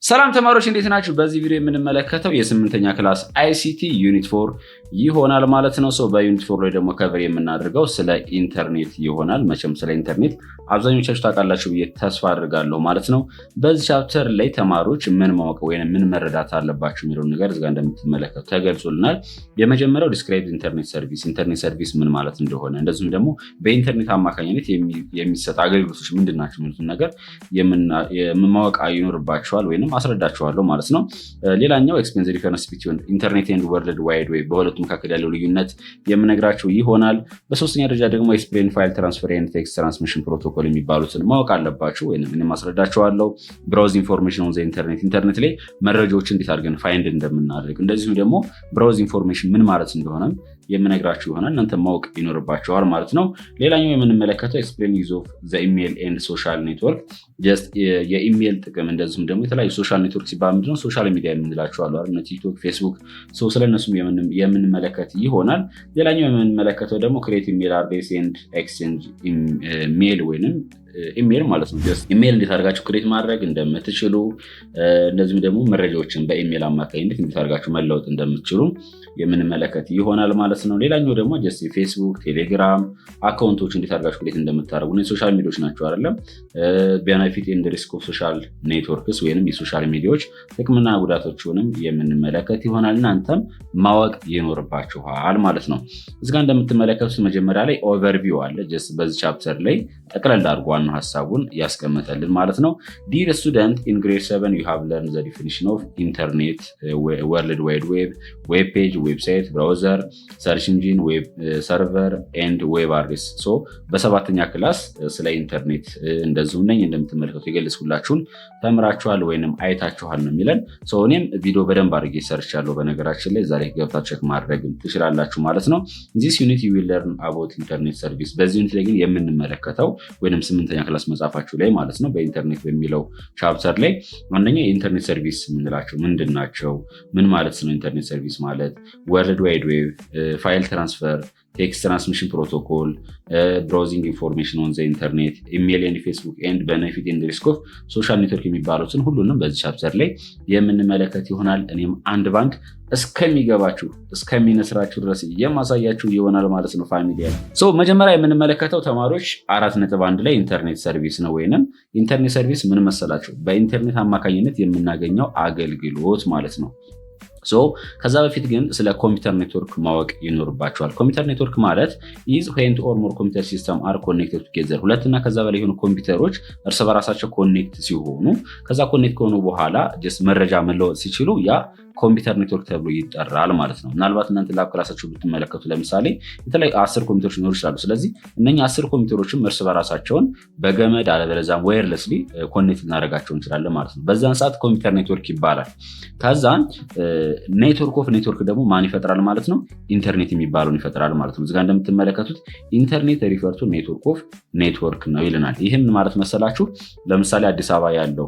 ሰላም ተማሪዎች እንዴት ናችሁ? በዚህ ቪዲዮ የምንመለከተው የስምንተኛ ክላስ አይሲቲ ዩኒት 4 ይሆናል ማለት ነው። በዩኒት 4 ላይ ደግሞ ከቨር የምናደርገው ስለ ኢንተርኔት ይሆናል። መቼም ስለ ኢንተርኔት አብዛኞቻችሁ ታውቃላችሁ ብዬ ተስፋ አድርጋለሁ ማለት ነው። በዚህ ቻፕተር ላይ ተማሪዎች ምን ማወቅ ወይም ምን መረዳት አለባችሁ የሚለውን ነገር እዚጋ እንደምትመለከቱ ተገልጾልናል። የመጀመሪያው ዲስክራይብ ኢንተርኔት ሰርቪስ ምን ማለት እንደሆነ፣ እንደዚሁም ደግሞ በኢንተርኔት አማካኝነት የሚሰጥ አገልግሎቶች ምንድን ናቸው የሚሉትን ነገር ማወቅ ይኖርባችኋል ወይም አስረዳችኋለሁ ማለት ነው። ሌላኛው ኤክስፕሌን ዘ ዲፈረንስ ቢትዊን ኢንተርኔት ኤንድ ወርልድ ዋይድ ዌብ በሁለቱ መካከል ያለው ልዩነት የምነግራችሁ ይሆናል። በሶስተኛ ደረጃ ደግሞ ኤክስፕሌን ፋይል ትራንስፈር ኤንድ ቴክስት ትራንስሚሽን ፕሮቶኮል የሚባሉትን ማወቅ አለባችሁ ወይም እኔም አስረዳችኋለሁ። ብራውዝ ኢንፎርሜሽን ኦን ዘ ኢንተርኔት ላይ መረጃዎችን እንዴት አድርገን ፋይንድ እንደምናደርግ፣ እንደዚሁም ደግሞ ብራውዝ ኢንፎርሜሽን ምን ማለት እንደሆነም የምነግራችሁ ይሆናል። እናንተ ማወቅ ይኖርባችኋል ማለት ነው። ሌላኛው የምንመለከተው ኤክስፕሌን ዩዝ ኦፍ ዘ ኢሜል ኤንድ ሶሻል ኔትወርክ ጀስት የኢሜል ጥቅም፣ እንደዚሁም ደግሞ የተለያዩ ሶሻል ኔትወርክ ሲባል ምንድነው ሶሻል ሚዲያ የምንላቸው አሉ አይደል? ቲክቶክ፣ ፌስቡክ ስለነሱም የምንመለከት ይሆናል። ሌላኛው የምንመለከተው ደግሞ ክሬት ኢሜል አድሬስ ኤንድ ኤክስቼንጅ ሜል ወይንም ኢሜል ማለት ነው። ኢሜል እንዴት አድርጋችሁ ክሬት ማድረግ እንደምትችሉ፣ እንደዚሁም ደግሞ መረጃዎችን በኢሜል አማካኝነት እንዴት አድርጋችሁ መለወጥ እንደምትችሉ የምንመለከት ይሆናል ማለት ነው። ሌላኛው ደግሞ ጀስት የፌስቡክ፣ ቴሌግራም አካውንቶች እንዴት አድርጋችሁ ክሬት እንደምታደርጉ ሶሻል ሚዲያዎች ናቸው አይደለም? ቤኔፊት ኤንድ ሪስክ ኦፍ ሶሻል ኔትወርክስ ወይንም የሶሻል ሚዲያዎች ጥቅምና ጉዳቶችንም የምንመለከት ይሆናል። እናንተም ማወቅ ይኖርባችኋል ማለት ነው። እዚጋ እንደምትመለከቱት መጀመሪያ ላይ ኦቨርቪው አለ። ጀስት በዚህ ቻፕተር ላይ ጠቅለል አድርጎ ዋና ሀሳቡን ያስቀመጠልን ማለት ነው። ዲር ስቱደንት ኢን ግሬድ 7 you have learned the definition of internet, world wide web, web page, ዌብሳይት፣ ብራውዘር፣ ሰርች ኢንጂን፣ ዌብ ሰርቨር ኤንድ ዌብ አድሬስ። በሰባተኛ ክላስ ስለ ኢንተርኔት እንደዚሁ ነኝ እንደምትመለከቱ የገለጽኩላችሁን ተምራችኋል ወይንም አይታችኋል ነው የሚለን። እኔም ቪዲዮ በደንብ አድርጌ ሰርቻለሁ። በነገራችን ላይ ዛሬ ገብታችሁ ቼክ ማድረግ ትችላላችሁ ማለት ነው። this unit you will learn about internet service። በዚህ ዩኒት ላይ ግን የምንመለከተው ወይንም ስምንተኛ ክላስ መጽሐፋችሁ ላይ ማለት ነው በኢንተርኔት በሚለው ቻፕተር ላይ አንደኛ የኢንተርኔት ሰርቪስ የምንላቸው ምንድን ናቸው፣ ምን ማለት ነው ኢንተርኔት ሰርቪስ ማለት፣ ወርልድ ዋይድ ዌብ፣ ፋይል ትራንስፈር፣ ቴክስት ትራንስሚሽን ፕሮቶኮል፣ ብራውዚንግ ኢንፎርሜሽን ኦን ዘ ኢንተርኔት፣ ኢሜል ኤንድ ፌስቡክ ኤንድ ቤኔፊት ኤንድ ሪስክ ኦፍ ሶሻል ኔትወርክ የሚባሉትን ሁሉንም በዚህ ቻፕተር ላይ የምንመለከት ይሆናል። እኔም አንድ ባንድ እስከሚገባችሁ እስከሚነስራችሁ ድረስ የማሳያችሁ ይሆናል ማለት ነው። ፋሚሊ መጀመሪያ የምንመለከተው ተማሪዎች 4.1 ላይ ኢንተርኔት ሰርቪስ ነው። ወይንም ኢንተርኔት ሰርቪስ ምን መሰላችሁ? በኢንተርኔት አማካኝነት የምናገኘው አገልግሎት ማለት ነው። ከዛ በፊት ግን ስለ ኮምፒውተር ኔትወርክ ማወቅ ይኖርባቸዋል። ኮምፒውተር ኔትወርክ ማለት ኢዝ ዌን ቱ ኦር ሞር ኮምፒውተር ሲስተም አር ኮኔክትድ ቱጌዘር፣ ሁለትና ከዛ በላይ የሆኑ ኮምፒውተሮች እርስ በራሳቸው ኮኔክት ሲሆኑ ከዛ ኮኔክት ከሆኑ በኋላ ጀስት መረጃ መለወጥ ሲችሉ ያ ኮምፒውተር ኔትወርክ ተብሎ ይጠራል ማለት ነው። ምናልባት እናንተ ላብ ክላሳችሁ ብትመለከቱ ለምሳሌ የተለያዩ 10 ኮምፒውተሮች ሊኖሩ ይችላሉ። ስለዚህ እነኛ 10 ኮምፒውተሮችም እርስ በራሳቸውን በገመድ አለበለዚያም ዋየርለስሊ ኮኔክት ልናደርጋቸው እንችላለን ማለት ነው። በዛን ሰዓት ኮምፒውተር ኔትወርክ ይባላል። ከዛን ኔትወርክ ኦፍ ኔትወርክ ደግሞ ማን ይፈጥራል ማለት ነው? ኢንተርኔት የሚባለውን ይፈጥራል ማለት ነው። እዚጋ እንደምትመለከቱት ኢንተርኔት ሪፈር ቱ ኔትወርክ ኦፍ ኔትወርክ ነው ይልናል። ይህም ማለት መሰላችሁ ለምሳሌ አዲስ አበባ ያለው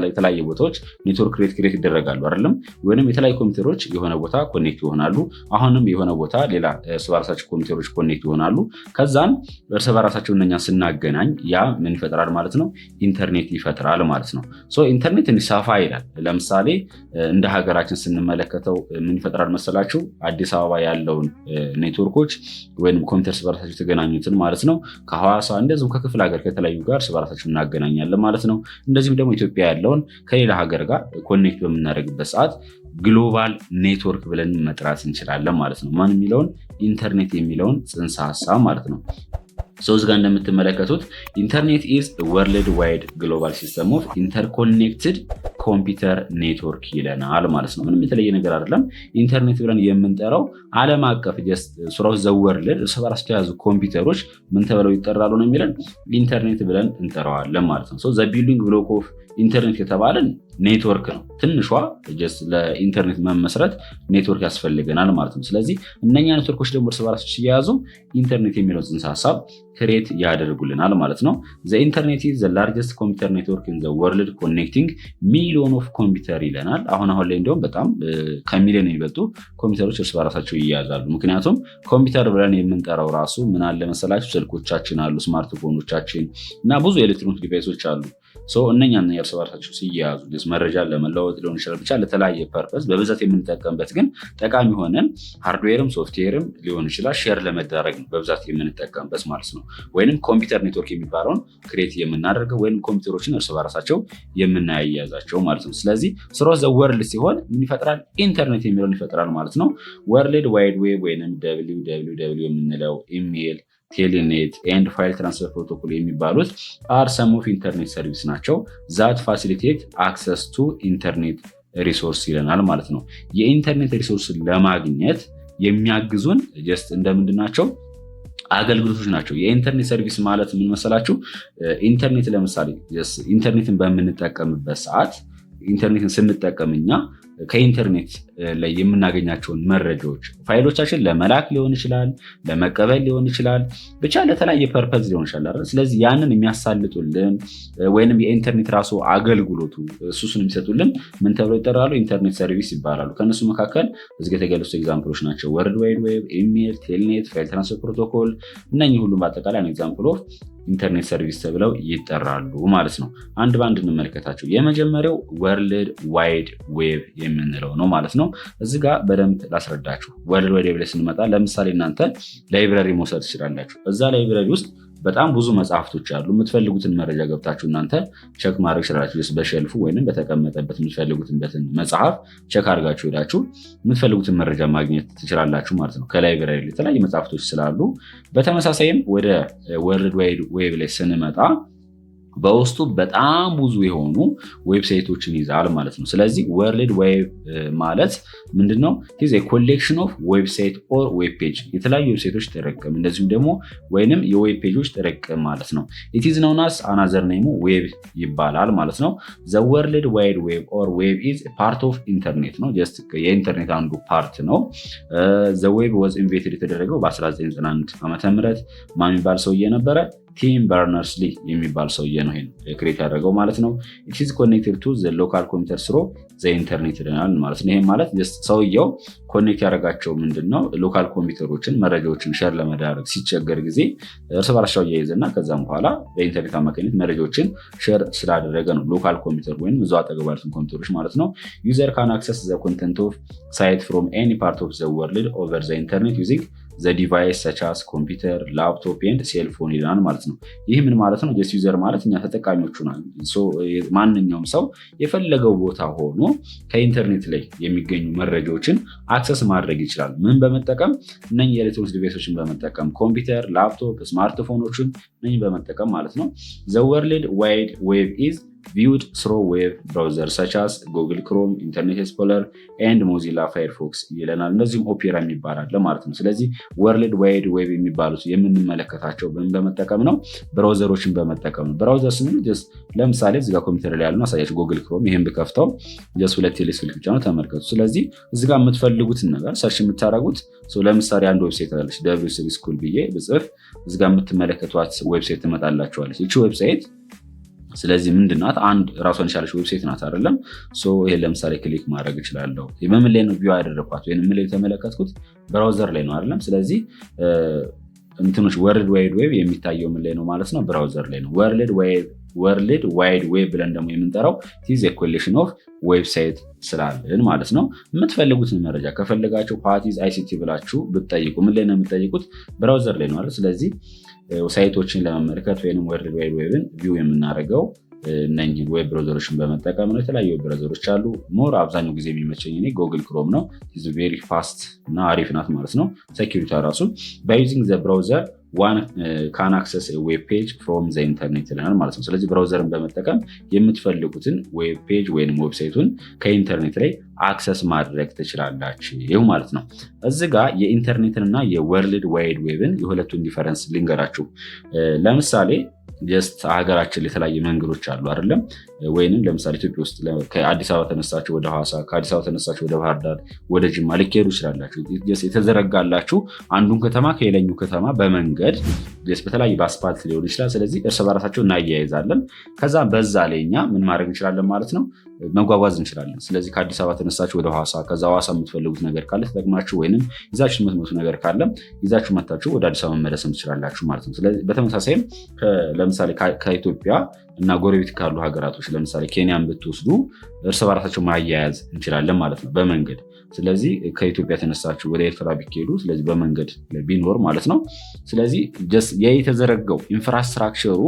የተለያየ ቦታዎች ኔትወርክ ክሬት ይደረጋሉ አይደለም? ወይንም የተለያዩ ኮምፒውተሮች የሆነ ቦታ ኮኔክት ይሆናሉ። አሁንም የሆነ ቦታ ሌላ እርስ በራሳቸው ኮምፒውተሮች ኮኔክት ይሆናሉ። ከዛን እርስ በራሳቸው እነኛ ስናገናኝ ያ ምን ይፈጥራል ማለት ነው? ኢንተርኔት ይፈጥራል ማለት ነው። ኢንተርኔት ሰፋ ይላል። ለምሳሌ እንደ ሀገራችን ስንመለከተው ምን ይፈጥራል መሰላችሁ? አዲስ አበባ ያለውን ኔትወርኮች ወይም ኮምፒውተር እርስ በራሳቸው የተገናኙትን ማለት ነው ከሐዋሳ እንደዚሁም ከክፍለ ሀገር ከተለያዩ ጋር እርስ በራሳቸው እናገናኛለን ማለት ነው። እንደዚሁም ደግሞ ኢትዮጵያ ያለውን ከሌላ ሀገር ጋር ኮኔክት በምናደርግበት ሰዓት ግሎባል ኔትወርክ ብለን መጥራት እንችላለን ማለት ነው። ማን የሚለውን ኢንተርኔት የሚለውን ጽንሰ ሀሳብ ማለት ነው። እዚጋ እንደምትመለከቱት ኢንተርኔት ኢዝ ወርልድ ዋይድ ግሎባል ሲስተም ኦፍ ኢንተርኮኔክትድ ኮምፒውተር ኔትወርክ ይለናል ማለት ነው። ምንም የተለየ ነገር አይደለም። ኢንተርኔት ብለን የምንጠራው ዓለም አቀፍ ስራው ዘወርልድ እርስ በራሳቸው የያዙ ኮምፒውተሮች ምን ተብለው ይጠራሉ ነው የሚለን ኢንተርኔት ብለን እንጠራዋለን ማለት ነው። ዘ ቢልዲንግ ብሎክ ኦፍ ኢንተርኔት የተባለን ኔትወርክ ነው። ትንሿ ለኢንተርኔት መመስረት ኔትወርክ ያስፈልገናል ማለት ነው። ስለዚህ እነኛ ኔትወርኮች ደግሞ እርስ በራሳቸው ሲያያዙ ኢንተርኔት የሚለው ጽንሰ ሀሳብ ክሬት ያደርጉልናል ማለት ነው። ዘ ኢንተርኔት ኢዝ ዘ ላርጀስት ኮምፒውተር ኔትወርክ ኢን ዘ ወርልድ ኮኔክቲንግ ሚሊዮን ኦፍ ኮምፒውተር ይለናል። አሁን ላይ እንዲሁም በጣም ከሚሊዮን የሚበልጡ ኮምፒውተሮች እርስ በራሳቸው ይያያዛሉ። ምክንያቱም ኮምፒውተር ብለን የምንጠራው ራሱ ምን አለ መሰላችሁ? ስልኮቻችን አሉ፣ ስማርትፎኖቻችን እና ብዙ ኤሌክትሮኒክ ዲቫይሶች አሉ። እነኛ እርስ በርሳቸው ሲያያዙ መረጃ ለመለወጥ ሊሆን ይችላል፣ ብቻ ለተለያየ ፐርፐስ በብዛት የምንጠቀምበት ግን ጠቃሚ ሆነን ሃርድዌርም ሶፍትዌርም ሊሆን ይችላል ሼር ለመደረግ ነው በብዛት የምንጠቀምበት ማለት ነው። ወይንም ኮምፒውተር ኔትወርክ የሚባለውን ክሬት የምናደርገው ወይም ኮምፒውተሮችን እርስ በራሳቸው የምናያያዛቸው ማለት ነው። ስለዚህ ስሮ ዘ ወርልድ ሲሆን ምን ይፈጥራል? ኢንተርኔት የሚለውን ይፈጥራል ማለት ነው። ወርልድ ዋይድ ዌብ ወይንም www የምንለው ኢሜል፣ ቴሌኔት ኤንድ ፋይል ትራንስፈር ፕሮቶኮል የሚባሉት አር ሰም ኦፍ ኢንተርኔት ሰርቪስ ናቸው ዛት ፋሲሊቴት አክሰስ ቱ ኢንተርኔት ሪሶርስ ይለናል ማለት ነው። የኢንተርኔት ሪሶርስ ለማግኘት የሚያግዙን ጀስት እንደምንድን ናቸው? አገልግሎቶች ናቸው። የኢንተርኔት ሰርቪስ ማለት ምን መሰላችሁ? ኢንተርኔት ለምሳሌ ኢንተርኔትን በምንጠቀምበት ሰዓት ኢንተርኔትን ስንጠቀም እኛ ከኢንተርኔት ላይ የምናገኛቸውን መረጃዎች ፋይሎቻችን ለመላክ ሊሆን ይችላል፣ ለመቀበል ሊሆን ይችላል፣ ብቻ ለተለያየ ፐርፐዝ ሊሆን ይችላል። ስለዚህ ያንን የሚያሳልጡልን ወይንም የኢንተርኔት ራሱ አገልግሎቱ እሱን የሚሰጡልን ምን ተብሎ ይጠራሉ? ኢንተርኔት ሰርቪስ ይባላሉ። ከእነሱ መካከል እዚህ የተገለጹ ኤግዛምፕሎች ናቸው። ወርልድ ዋይድ ዌብ፣ ኢሜል፣ ቴልኔት፣ ፋይል ትራንስፈር ፕሮቶኮል እነኚህ ሁሉም በአጠቃላይ ኤግዛምፕል ኦፍ ኢንተርኔት ሰርቪስ ተብለው ይጠራሉ ማለት ነው። አንድ በአንድ እንመለከታቸው። የመጀመሪያው ወርልድ ዋይድ ዌብ የምንለው ነው ማለት ነው። እዚህ ጋር በደንብ ላስረዳችሁ። ወርልድ ዋይድ ዌብ ላይ ስንመጣ ለምሳሌ እናንተ ላይብረሪ መውሰድ ትችላላችሁ። እዛ ላይብረሪ ውስጥ በጣም ብዙ መጽሐፍቶች አሉ። የምትፈልጉትን መረጃ ገብታችሁ እናንተ ቸክ ማድረግ ትችላላችሁ። በሸልፉ ወይም በተቀመጠበት የምትፈልጉትን መጽሐፍ ቸክ አድርጋችሁ ሄዳችሁ የምትፈልጉትን መረጃ ማግኘት ትችላላችሁ ማለት ነው። ከላይብረሪ የተለያዩ መጽሐፍቶች ስላሉ፣ በተመሳሳይም ወደ ወርልድ ዋይድ ዌብ ላይ ስንመጣ በውስጡ በጣም ብዙ የሆኑ ዌብሳይቶችን ይዛል ማለት ነው። ስለዚህ ወርልድ ዌብ ማለት ምንድነው? ኮሌክሽን ኦፍ ዌብሳይት ኦር ዌብ ፔጅ፣ የተለያዩ ዌብሳይቶች ጥርቅም እንደዚሁም ደግሞ ወይንም የዌብ ፔጆች ጥርቅም ማለት ነው። ኢት ኢዝ ኖውን አስ አናዘር ኔሙ ዌብ ይባላል ማለት ነው። ዘ ወርልድ ዋይድ ዌብ ኦር ዌብ ኢዝ ፓርት ኦፍ ኢንተርኔት ነው። ጀስት የኢንተርኔት አንዱ ፓርት ነው። ዘ ዌብ ዋዝ ኢንቬንትድ የተደረገው በ1991 ዓ.ም ማን የሚባል ሰውዬ ነበረ? ቲም በርነርስ-ሊ የሚባል ሰውዬ ነው ይሄን ክሬት ያደረገው ማለት ነው። ኢት ኢዝ ኮኔክትድ ቱ ዘ ሎካል ኮምፒውተር ስሮ ዘ ኢንተርኔት ይለናል ማለት ነው። ይሄ ማለት ሰውየው ኮኔክት ያደረጋቸው ምንድነው? ሎካል ኮምፒውተሮችን መረጃዎችን ሼር ለመዳረግ ሲቸገር ጊዜ እርስ በርሳቸው እያይዘና ከዛም በኋላ በኢንተርኔት አማካኝነት መረጃዎችን ሼር ስላደረገ ነው ሎካል ኮምፒውተር ወይም እዛው አጠገብ ያሉትን ኮምፒውተሮች ማለት ነው። ዩዘር ካን አክሰስ ዘ ኮንተንት ኦፍ ሳይት ፍሮም ኤኒ ፓርት ኦፍ ዘ ወርልድ ኦቨር ዘ ኢንተርኔት ዩዚንግ ዘ ዲቫይስ ሰች አስ ኮምፒውተር፣ ላፕቶፕ ኤንድ ሴልፎን ይላል ማለት ነው። ይህ ምን ማለት ነው? ጀስት ዩዘር ማለት እኛ ተጠቃሚዎቹ ናል። ማንኛውም ሰው የፈለገው ቦታ ሆኖ ከኢንተርኔት ላይ የሚገኙ መረጃዎችን አክሰስ ማድረግ ይችላል። ምን በመጠቀም? እነኚህ የኤሌክትሮኒክስ ዲቫይሶችን በመጠቀም ኮምፒውተር፣ ላፕቶፕ፣ ስማርትፎኖችን እነኚህ በመጠቀም ማለት ነው። ዘ ወርልድ ዋይድ ዌብ ኢዝ viewed through web browsers such as Google Chrome, Internet Explorer and Mozilla Firefox ይለናል። እነዚህም ኦፔራ የሚባላል ማለት ነው። ስለዚህ ወርልድ ዋይድ ዌብ የሚባሉት የምንመለከታቸው በመጠቀም ነው፣ ብራውዘሮችን በመጠቀም ነው። ብራውዘር ስንል ለምሳሌ እዚህ ጋር ኮምፒውተር ላይ ያለውን አሳያችሁ። Google Chrome ይሄን ብከፍተው ሁለት ቴሌስክሪፕት ብቻ ነው፣ ተመልከቱ። ስለዚህ እዚህ ጋር የምትፈልጉትን ነገር ሰርች የምታደርጉት ለምሳሌ አንድ ዌብሳይት አለች W3 School ብዬ ብጽፍ እዚህ ጋር የምትመለከቷት ዌብሳይት ትመጣላችኋለች። ይቺ ዌብሳይት ስለዚህ ምንድናት? አንድ ራሷን የቻለች ዌብሳይት ናት አይደለም። ይሄን ለምሳሌ ክሊክ ማድረግ እችላለሁ። በምን ላይ ነው ቪው ያደረኳት ወይም ምን ላይ የተመለከትኩት? ብራውዘር ላይ ነው አይደለም። ስለዚህ እንትኖች ወርልድ ዋይድ ዌብ የሚታየው ምን ላይ ነው ማለት ነው? ብራውዘር ላይ ነው። ወርልድ ዋይድ ዌብ ብለን ደግሞ የምንጠራው ኢዝ ኤ ኮሌክሽን ኦፍ ዌብሳይት ስላለን ማለት ነው። የምትፈልጉትን መረጃ ከፈለጋችሁ ፓቲዝ አይሲቲ ብላችሁ ብትጠይቁ ምን ላይ ነው የምትጠይቁት? ብራውዘር ላይ ነው አይደል? ስለዚህ ሳይቶችን ለመመልከት ወይም ወርልድ ዋይድ ዌብን ቪው የምናደርገው እነኝህን ዌብ ብራውዘሮችን በመጠቀም ነው። የተለያዩ ዌብ ብራውዘሮች አሉ። ሞር አብዛኛው ጊዜ የሚመቸኝ እኔ ጎግል ክሮም ነው። ቬሪ ፋስት እና አሪፍ ናት ማለት ነው። ሴኪሪቲ ራሱ ባይዩዚንግ ዘ ብራውዘር ዋን ካን አክሰስ ዌብ ፔጅ ፍሮም ዘ ኢንተርኔት ይለናል ማለት ነው። ስለዚህ ብራውዘርን በመጠቀም የምትፈልጉትን ዌብ ፔጅ ወይም ዌብሳይቱን ከኢንተርኔት ላይ አክሰስ ማድረግ ትችላላችሁ ማለት ነው። እዚህ ጋር የኢንተርኔትንና የወርልድ ዋይድ ዌብን የሁለቱን ዲፈረንስ ልንገራችሁ። ለምሳሌ ጀስት ሀገራችን የተለያየ መንገዶች አሉ አይደለም። ወይንም ለምሳሌ ኢትዮጵያ ውስጥ ከአዲስ አበባ ተነሳችሁ ወደ ሐዋሳ፣ ከአዲስ አበባ ተነሳችሁ ወደ ባህር ዳር፣ ወደ ጅማ ልትሄዱ ይችላላችሁ። የተዘረጋላችሁ አንዱን ከተማ ከሌላኛው ከተማ በመንገድ በተለያየ በአስፓልት ሊሆን ይችላል። ስለዚህ እርስ በራሳቸው እናያይዛለን። ከዛ በዛ ላይ እኛ ምን ማድረግ እንችላለን ማለት ነው? መጓጓዝ እንችላለን። ስለዚህ ከአዲስ አበባ ተነሳችሁ ወደ ሐዋሳ፣ ከዛ ሐዋሳ የምትፈልጉት ነገር ካለ ተጠቅማችሁ ወይንም ይዛችሁ የምትመጡ ነገር ካለ ይዛችሁ መታችሁ ወደ አዲስ አበባ መመለስም ትችላላችሁ ማለት ነው። ስለዚህ በተመሳሳይም ለምሳሌ ከኢትዮጵያ እና ጎረቤት ካሉ ሀገራቶች ለምሳሌ ኬንያን ብትወስዱ እርስ በራሳቸው ማያያዝ እንችላለን ማለት ነው በመንገድ። ስለዚህ ከኢትዮጵያ ተነሳችሁ ወደ ኤርትራ ቢሄዱ ስለዚህ በመንገድ ቢኖር ማለት ነው። ስለዚህ የተዘረጋው ኢንፍራስትራክቸሩ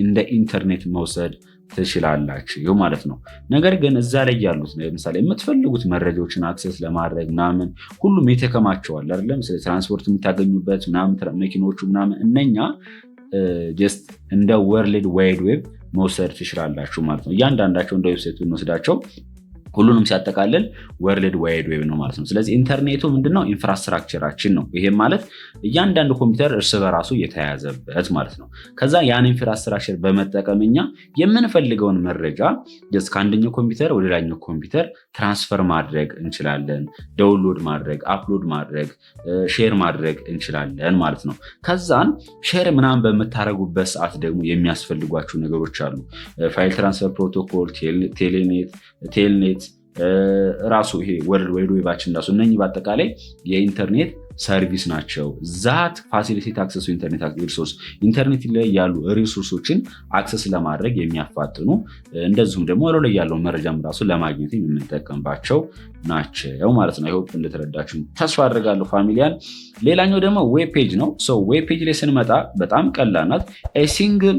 እንደ ኢንተርኔት መውሰድ ትችላላችሁ ማለት ነው። ነገር ግን እዛ ላይ ያሉት ለምሳሌ የምትፈልጉት መረጃዎችን አክሰስ ለማድረግ ምናምን ሁሉም የተከማቸዋል አይደለም። ስለ ትራንስፖርት የምታገኙበት ምናምን መኪኖቹ ምናምን እነኛ ጀስት እንደ ወርልድ ዋይድ ዌብ መውሰድ ትችላላችሁ ማለት ነው። እያንዳንዳቸው እንደ ዌብሳይት ብንወስዳቸው ሁሉንም ሲያጠቃልል ወርልድ ዋይድ ዌብ ነው ማለት ነው። ስለዚህ ኢንተርኔቱ ምንድነው? ኢንፍራስትራክቸራችን ነው። ይሄም ማለት እያንዳንዱ ኮምፒውተር እርስ በራሱ የተያያዘበት ማለት ነው። ከዛ ያን ኢንፍራስትራክቸር በመጠቀም እኛ የምንፈልገውን መረጃ ከአንደኛው ኮምፒውተር ወደ ሌላኛው ኮምፒውተር ትራንስፈር ማድረግ እንችላለን። ዳውንሎድ ማድረግ፣ አፕሎድ ማድረግ፣ ሼር ማድረግ እንችላለን ማለት ነው። ከዛን ሼር ምናምን በምታደርጉበት ሰዓት ደግሞ የሚያስፈልጓቸው ነገሮች አሉ። ፋይል ትራንስፈር ፕሮቶኮል፣ ቴልኔት ራሱ ይሄ ወርልድ ዋይድ ዌባችን ራሱ እነኚህ በአጠቃላይ የኢንተርኔት ሰርቪስ ናቸው። ዛት ፋሲሊቴት አክሰስ ኢንተርኔት ሪሶርስ ኢንተርኔት ላይ ያሉ ሪሶርሶችን አክሰስ ለማድረግ የሚያፋጥኑ እንደዚሁም ደግሞ ላይ ያለው መረጃም ራሱ ለማግኘት የምንጠቀምባቸው ናቸው ማለት ነው። አይሆፕ እንደተረዳችሁ ተስፋ አድርጋለሁ ፋሚሊያን። ሌላኛው ደግሞ ዌብ ፔጅ ነው። ዌብ ፔጅ ላይ ስንመጣ በጣም ቀላል ናት። ሲንግል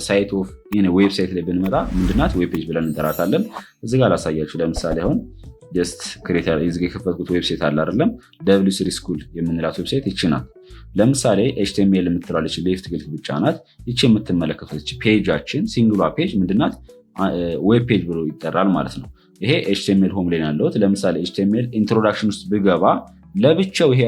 ሳይት ኦፍ ዌብሳይት ላይ ብንመጣ ምንድናት? ዌብ ፔጅ ብለን እንጠራታለን። እዚህ ጋር ላሳያችሁ። ለምሳሌ አሁን ጀስት ክሬተር የከፈትኩት ዌብሳይት አለ አይደለም፣ W3 ስኩል የምንላት ዌብሳይት ይቺ ናት። ለምሳሌ HTML የምትላለች ሌፍት ክሊክ ብቻ ናት። ይቺ የምትመለከቱት ፔጃችን ሲንግሏ ፔጅ ምንድናት? ዌብ ፔጅ ብሎ ይጠራል ማለት ነው። ይሄ HTML ሆም ላይ ያለሁት። ለምሳሌ HTML ኢንትሮዳክሽን ውስጥ ብገባ ለብቻው ይሄ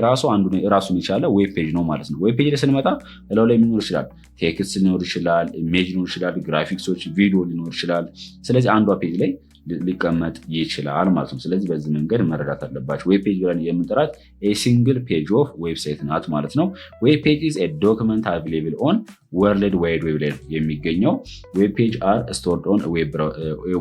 ራሱን የቻለ ዌብ ፔጅ ነው ማለት ነው። ዌብ ፔጅ ላይ ስንመጣ እላው ላይ ሊኖር ይችላል፣ ቴክስት ሊኖር ይችላል፣ ኢሜጅ ሊኖር ይችላል፣ ግራፊክሶች፣ ቪዲዮ ሊኖር ይችላል። ስለዚህ አንዷ ፔጅ ላይ ሊቀመጥ ይችላል ማለት ነው። ስለዚህ በዚህ መንገድ መረዳት አለባቸው። ዌብ ፔጅ ብለን የምንጠራት ሲንግል ፔጅ ኦፍ ዌብሳይት ናት ማለት ነው። ዌብ ፔጅ ኢዝ ኤ ዶክመንት አቬሌብል ኦን ወርልድ ዋይድ ዌብ ላይ የሚገኘው። ዌብ ፔጅ አር ስቶርድ ኦን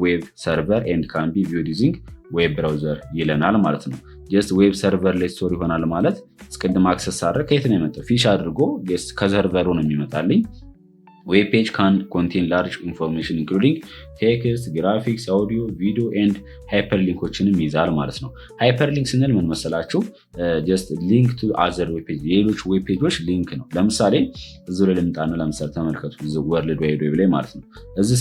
ዌብ ሰርቨር ኤንድ ካን ቢ ቪውድ ዩዚንግ ዌብ ብራውዘር ይለናል ማለት ነው። ጀስት ዌብ ሰርቨር ላይ ስቶር ይሆናል ማለት እስቅድም አክሰስ አድርግ ከየት ነው የመጣው? ፊሽ አድርጎ ከሰርቨሩ ነው የሚመጣልኝ። ዌብ ፔጅ ካን ኮንቴን ላርጅ ኢንፎርሜሽን ኢንክሉዲንግ ቴክስት፣ ግራፊክስ፣ አውዲዮ፣ ቪዲዮ ኤንድ ሃይፐርሊንኮችንም ይዛል ማለት ነው። ሃይፐርሊንክ ስንል ምን መሰላችሁ? ጀስት ሊንክ ቱ አዘር ዌብ ፔጅ፣ ሌሎች ዌብ ፔጆች ሊንክ ነው። ለምሳሌ እዚሁ ላይ ልምጣና ለምሳሌ ተመልከቱ፣ ወርልድ ዋይድ ዌብ ላይ ማለት ነው። እዚህ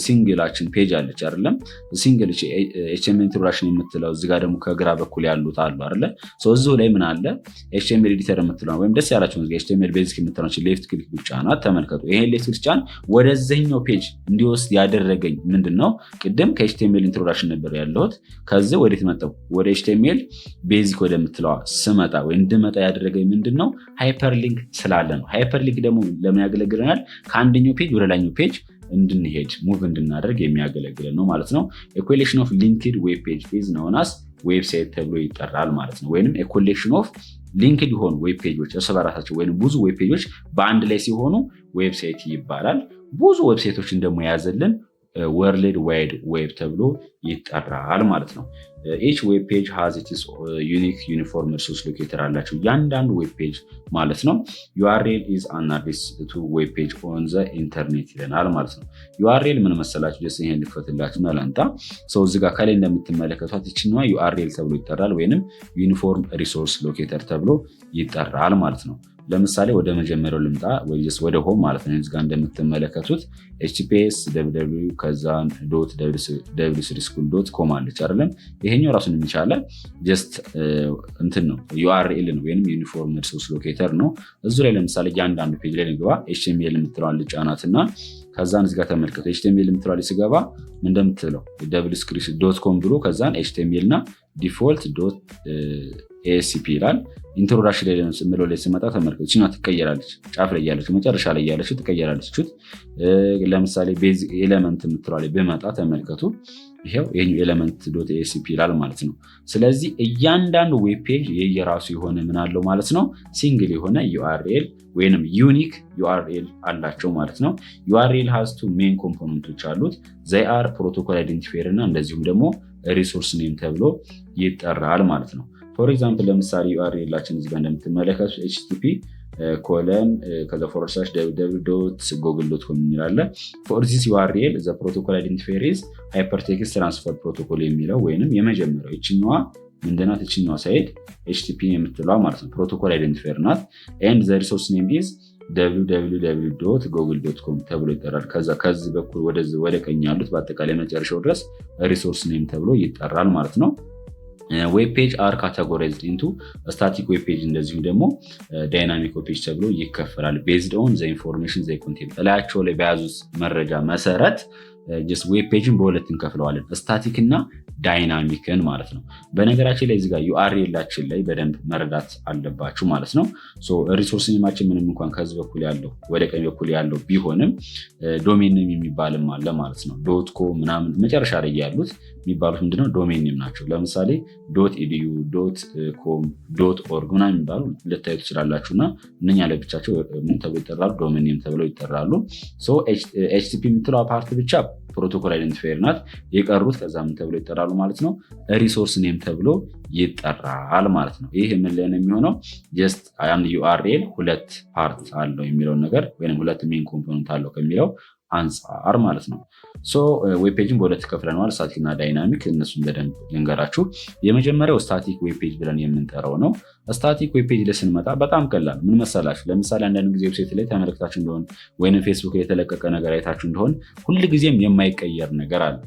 ሲንግላችን ፔጅ አለች አይደለም? ሲንግል ኤችቲኤምኤል ኢንትሮዳክሽን የምትለው እዚህ ጋር ደግሞ ከግራ በኩል ያሉት አሉ አይደለ? እዚሁ ላይ ምን አለ? ኤችቲኤምኤል ኤዲተር የምትለው ወይም ደስ ያላችሁ ኤችቲኤምኤል ቤዚክ የምትለው ሌፍት ክሊክ ብቻ ናት። ተመልከቱ። ይሄን ሌፍት ክሊክ ጫን ወደዚህኛው ፔጅ እንዲወስድ ያደረገኝ ምንድን ነው? ቅድም ከኤችቲኤምኤል ኢንትሮዳክሽን ነበር ያለሁት። ከዚህ ወዴት መጣሁ? ወደ ኤችቲኤምኤል ቤዚክ ወደምትለዋ ስመጣ ወይ እንድመጣ ያደረገኝ ምንድን ነው? ሃይፐርሊንክ ስላለ ነው። ሃይፐርሊንክ ደግሞ ለምን ያገለግለናል? ከአንደኛው ፔጅ ወደ ላይኛው ፔጅ እንድንሄድ ሙቭ እንድናደርግ የሚያገለግለን ነው ማለት ነው። ኮሌክሽን ኦፍ ሊንክድ ዌብ ፔጅ ኢዝ ኖውን አስ ዌብሳይት ተብሎ ይጠራል ማለት ነው። ወይንም ኮሌክሽን ኦፍ ሊንክድ የሆኑ ዌብ ፔጆች እርስ በራሳቸው ወይም ብዙ ዌብ ፔጆች በአንድ ላይ ሲሆኑ ዌብሳይት ይባላል። ብዙ ዌብሳይቶችን ደግሞ የያዘልን ወርልድ ዋይድ ዌብ ተብሎ ይጠራል ማለት ነው። ኤች ዌብ ፔጅ ሃዝ ኢትስ ዩኒክ ዩኒፎርም ሪሶርስ ሎኬተር አላቸው እያንዳንዱ ዌብ ፔጅ ማለት ነው። ዩአርኤል ኢዝ አን አድሬስ ቱ ዌብ ፔጅ ኦን ዘ ኢንተርኔት ይለናል ማለት ነው። ዩአርኤል ምን መሰላችሁ? ደስ ይሄን ልክፈትላችሁ እና ላንጣ ሰው እዚህ ጋር ከላይ እንደምትመለከቷት ይችኛዋ ዩአርኤል ተብሎ ይጠራል፣ ወይንም ዩኒፎርም ሪሶርስ ሎኬተር ተብሎ ይጠራል ማለት ነው። ለምሳሌ ወደ መጀመሪያው ልምጣ ወደ ሆም ማለት ነው። እዚህ ጋር እንደምትመለከቱት https www ከዛን w3school.com አለች አይደለም? ይሄኛው ራሱን የሚቻለ ጀስት እንትን ነው ዩአርኤል ነው ወይንም ዩኒፎርም ሪሶርስ ሎኬተር ነው። እዚሁ ላይ ለምሳሌ እያንዳንዱ ፔጅ ላይ ንግባ HTML የምትለዋን ልጫናትና ከዛን እዚህ ጋር ተመልከቱ። HTML የምትለዋ ላይ ስገባ ምን እንደምትለው www.com ብሎ ከዛን HTML እና ዲፎልት ASP ይላል። ኢንትሮዳክሽን ላይ ምለው ላይ ስመጣ ተመልከቱ። እቺ ናት ትቀየራለች። ጫፍ ላይ ያለችው መጨረሻ ላይ ያለችው ትቀየራለች። ለምሳሌ ቤዝ ኤሌመንት የምትለው ላይ በመጣ ተመልከቱ። ይሄው ይሄኛው ኤሌመንት.ASP ይላል ማለት ነው። ስለዚህ እያንዳንዱ ዌብ ፔጅ የየራሱ የሆነ ምን አለው ማለት ነው፣ ሲንግል የሆነ URL ወይንም ዩኒክ URL አላቸው ማለት ነው። URL ሃዝ ቱ ሜን ኮምፖነንቶች አሉት። ዘይ አር ፕሮቶኮል አይደንቲፋየር እና እንደዚሁም ደግሞ ሪሶርስ ኔም ተብሎ ይጠራል ማለት ነው። ፎር ኤግዛምፕል ለምሳሌ URL ላችን እዚህ ጋር እንደምትመለከቱት HTTP ኮለን ከዛ /www.google.com የሚላለ ፎር ዚስ URL ዘ ፕሮቶኮል አይደንቲፋየር ኢዝ ሃይፐርቴክስት ትራንስፈር ፕሮቶኮል የሚለው ወይንም የመጀመሪያው ይችኛዋ ምንድናት? ይችኛዋ ሳይድ HTTP የምትለዋ ማለት ነው ፕሮቶኮል አይደንቲፋየር ናት። ኤንድ ዘ ሪሶርስ ኔም ኢዝ www.google.com ተብሎ ይጠራል። ከዚህ በኩል ወደ ቀኝ ያሉት በአጠቃላይ መጨረሻው ድረስ ሪሶርስ ኔም ተብሎ ይጠራል ማለት ነው። ዌብ ፔጅ አር ካቴጎራይዝድ ኢንቱ ስታቲክ ዌብ ፔጅ እንደዚሁ ደግሞ ዳይናሚክ ዌብ ፔጅ ተብሎ ይከፈላል። ቤዝድ ኦን ዘ ኢንፎርሜሽን ዘ ኮንቴንት እላያቸው ላይ በያዙት መረጃ መሰረት ጀስት ዌብ ፔጅን በሁለት እንከፍለዋለን፣ ስታቲክ እና ዳይናሚክን ማለት ነው። በነገራችን ላይ እዚጋ URL-ላችን ላይ በደንብ መረዳት አለባችሁ ማለት ነው። ሪሶርስ ኔማችን ምንም እንኳን ከዚህ በኩል ያለው ወደ ቀኝ በኩል ያለው ቢሆንም ዶሜን ኔም የሚባልም አለ ማለት ነው። .com ምናምን መጨረሻ ላይ ያሉት የሚባሉት ምንድነው? ዶሜን ኔም ናቸው። ለምሳሌ .edu .com .org ምናምን የሚባሉ ልታዩ ትችላላችሁ እና እነኛ ለብቻቸው ምን ተብሎ ይጠራሉ? ዶሜን ኔም ተብለው ይጠራሉ። HTTP የምትለው ፓርት ብቻ ፕሮቶኮል አይደንቲፋየር ናት። የቀሩት ከዛ ምን ተብሎ ይጠራሉ ማለት ነው? ሪሶርስ ኔም ተብሎ ይጠራል ማለት ነው። ይህ ምን ላይ ነው የሚሆነው? ጀስት አንድ URL ሁለት ፓርት አለው የሚለውን ነገር ወይም ሁለት ሜን ኮምፖነንት አለው ከሚለው አንጻር ማለት ነው። ዌብ ፔጅን በሁለት ከፍለነዋል፣ ስታቲክ እና ዳይናሚክ። እነሱን በደንብ ልንገራችሁ። የመጀመሪያው ስታቲክ ዌብ ፔጅ ብለን የምንጠራው ነው። ስታቲክ ዌብ ፔጅ ላይ ስንመጣ በጣም ቀላል ምን መሰላችሁ? ለምሳሌ አንዳንድ ጊዜ ዌብሳይት ላይ ተመልክታችሁ እንደሆን ወይም ፌስቡክ ላይ የተለቀቀ ነገር አይታችሁ እንደሆን ሁልጊዜም የማይቀየር ነገር አለ።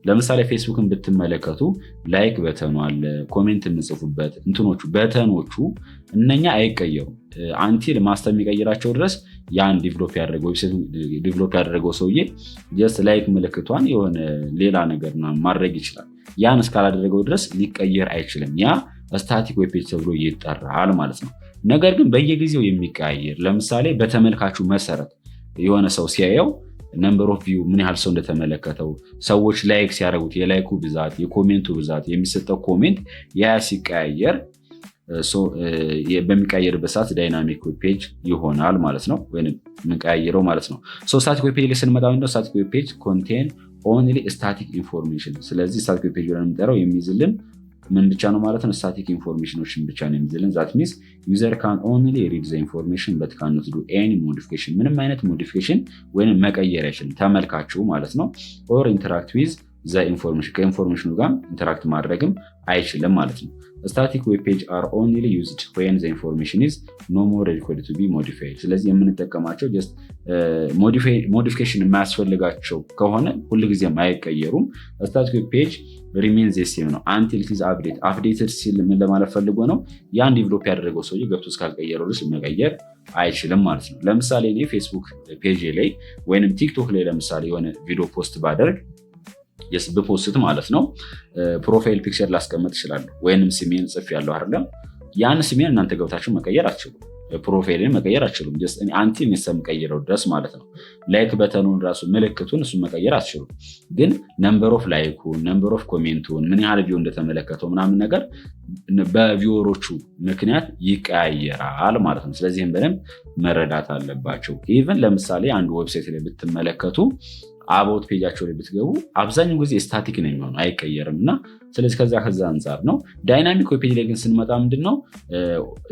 ለምሳሌ ፌስቡክን ብትመለከቱ ላይክ በተኑ አለ፣ ኮሜንት የምጽፉበት እንትኖቹ በተኖቹ እነኛ አይቀየሩም አንቲል ማስተር የሚቀይራቸው ድረስ ያን ዲቨሎፕ ያደረገው ሰውዬ ጀስት ላይክ ምልክቷን የሆነ ሌላ ነገር ማድረግ ይችላል። ያን እስካላደረገው ድረስ ሊቀየር አይችልም። ያ ስታቲክ ዌብ ፔጅ ተብሎ ይጠራል ማለት ነው። ነገር ግን በየጊዜው የሚቀያየር ለምሳሌ በተመልካቹ መሰረት የሆነ ሰው ሲያየው ነምበር ኦፍ ቪው ምን ያህል ሰው እንደተመለከተው፣ ሰዎች ላይክ ሲያደርጉት የላይኩ ብዛት፣ የኮሜንቱ ብዛት፣ የሚሰጠው ኮሜንት ያ ሲቀያየር በሚቀያየርበት ሰዓት ዳይናሚክ ዌብ ፔጅ ይሆናል ማለት ነው፣ ወይም የምንቀያየረው ማለት ነው። ስታቲክ ዌብ ፔጅ ላይ ስንመጣ ምንድነው? ስታቲክ ዌብ ፔጅ ኮንቴን ኦንሊ ስታቲክ ኢንፎርሜሽን። ስለዚህ ስታቲክ ዌብ ፔጅ ብለን የምንጠራው የሚይዝልን ምን ብቻ ነው ማለት ነው? ስታቲክ ኢንፎርሜሽኖችን ብቻ ነው የሚይዝልን። ዛት ሚንስ ዩዘር ካን ኦንሊ ሪድ ዘ ኢንፎርሜሽን በት ካን ኖት ዱ ኤኒ ሞዲፊኬሽን። ምንም አይነት ሞዲፊኬሽን ወይም መቀየር አይችልም ተመልካቹ ማለት ነው። ኦር ኢንተራክት ዊዝ ዘ ኢንፎርሜሽን፣ ከኢንፎርሜሽኑ ጋር ኢንተራክት ማድረግም አይችልም ማለት ነው። ስታቲክ ዌብ ፔጅ አር ኦንሊ ዩዝድ ዌን ዘ ኢንፎርሜሽን ኢዝ ኖ ሞር ሪኳርድ ቱ ቢ ሞዲፋይድ። ስለዚህ የምንጠቀማቸው ጀስት ሞዲፊኬሽን የማያስፈልጋቸው ከሆነ ሁልጊዜም አይቀየሩም። ስታቲክ ዌብ ፔጅ ሪሜን ዘ ሴም ነው አንቲል ኢት ኢዝ አፕዴትድ ሲል ምን ለማለት ፈልጎ ነው? ያን ዲቨሎፕ ያደረገው ሰውዬ ገብቶ እስካልቀየረው ድረስ መቀየር አይችልም ማለት ነው። ለምሳሌ እኔ ፌስቡክ ፔጅ ላይ ወይንም ቲክቶክ ላይ ለምሳሌ የሆነ ቪዲዮ ፖስት ባደርግ ብፖስት ማለት ነው ፕሮፋይል ፒክቸር ላስቀምጥ እችላለሁ፣ ወይንም ስሜን ጽፍ ያለው አይደለም። ያን ስሜን እናንተ ገብታችሁ መቀየር አትችሉም፣ ፕሮፋይልን መቀየር አትችሉም። ጀስት አንቲ ሚሰም ቀይረው ድረስ ማለት ነው። ላይክ በተኑን ራሱ ምልክቱን እሱን መቀየር አትችሉም። ግን ነምበር ኦፍ ላይኩን፣ ነምበር ኦፍ ኮሜንቱን፣ ምን ያህል ቪው እንደተመለከተው ምናምን ነገር በቪወሮቹ ምክንያት ይቀያየራል ማለት ነው። ስለዚህም በደንብ መረዳት አለባቸው። ኢቨን ለምሳሌ አንድ ዌብሳይት ላይ ብትመለከቱ አባውት ፔጃቸው ላይ ብትገቡ አብዛኛው ጊዜ ስታቲክ ነው የሚሆነው፣ አይቀየርም እና ስለዚህ ከዛ አንጻር ነው። ዳይናሚክ ዌብ ፔጅ ላይ ግን ስንመጣ ምንድነው?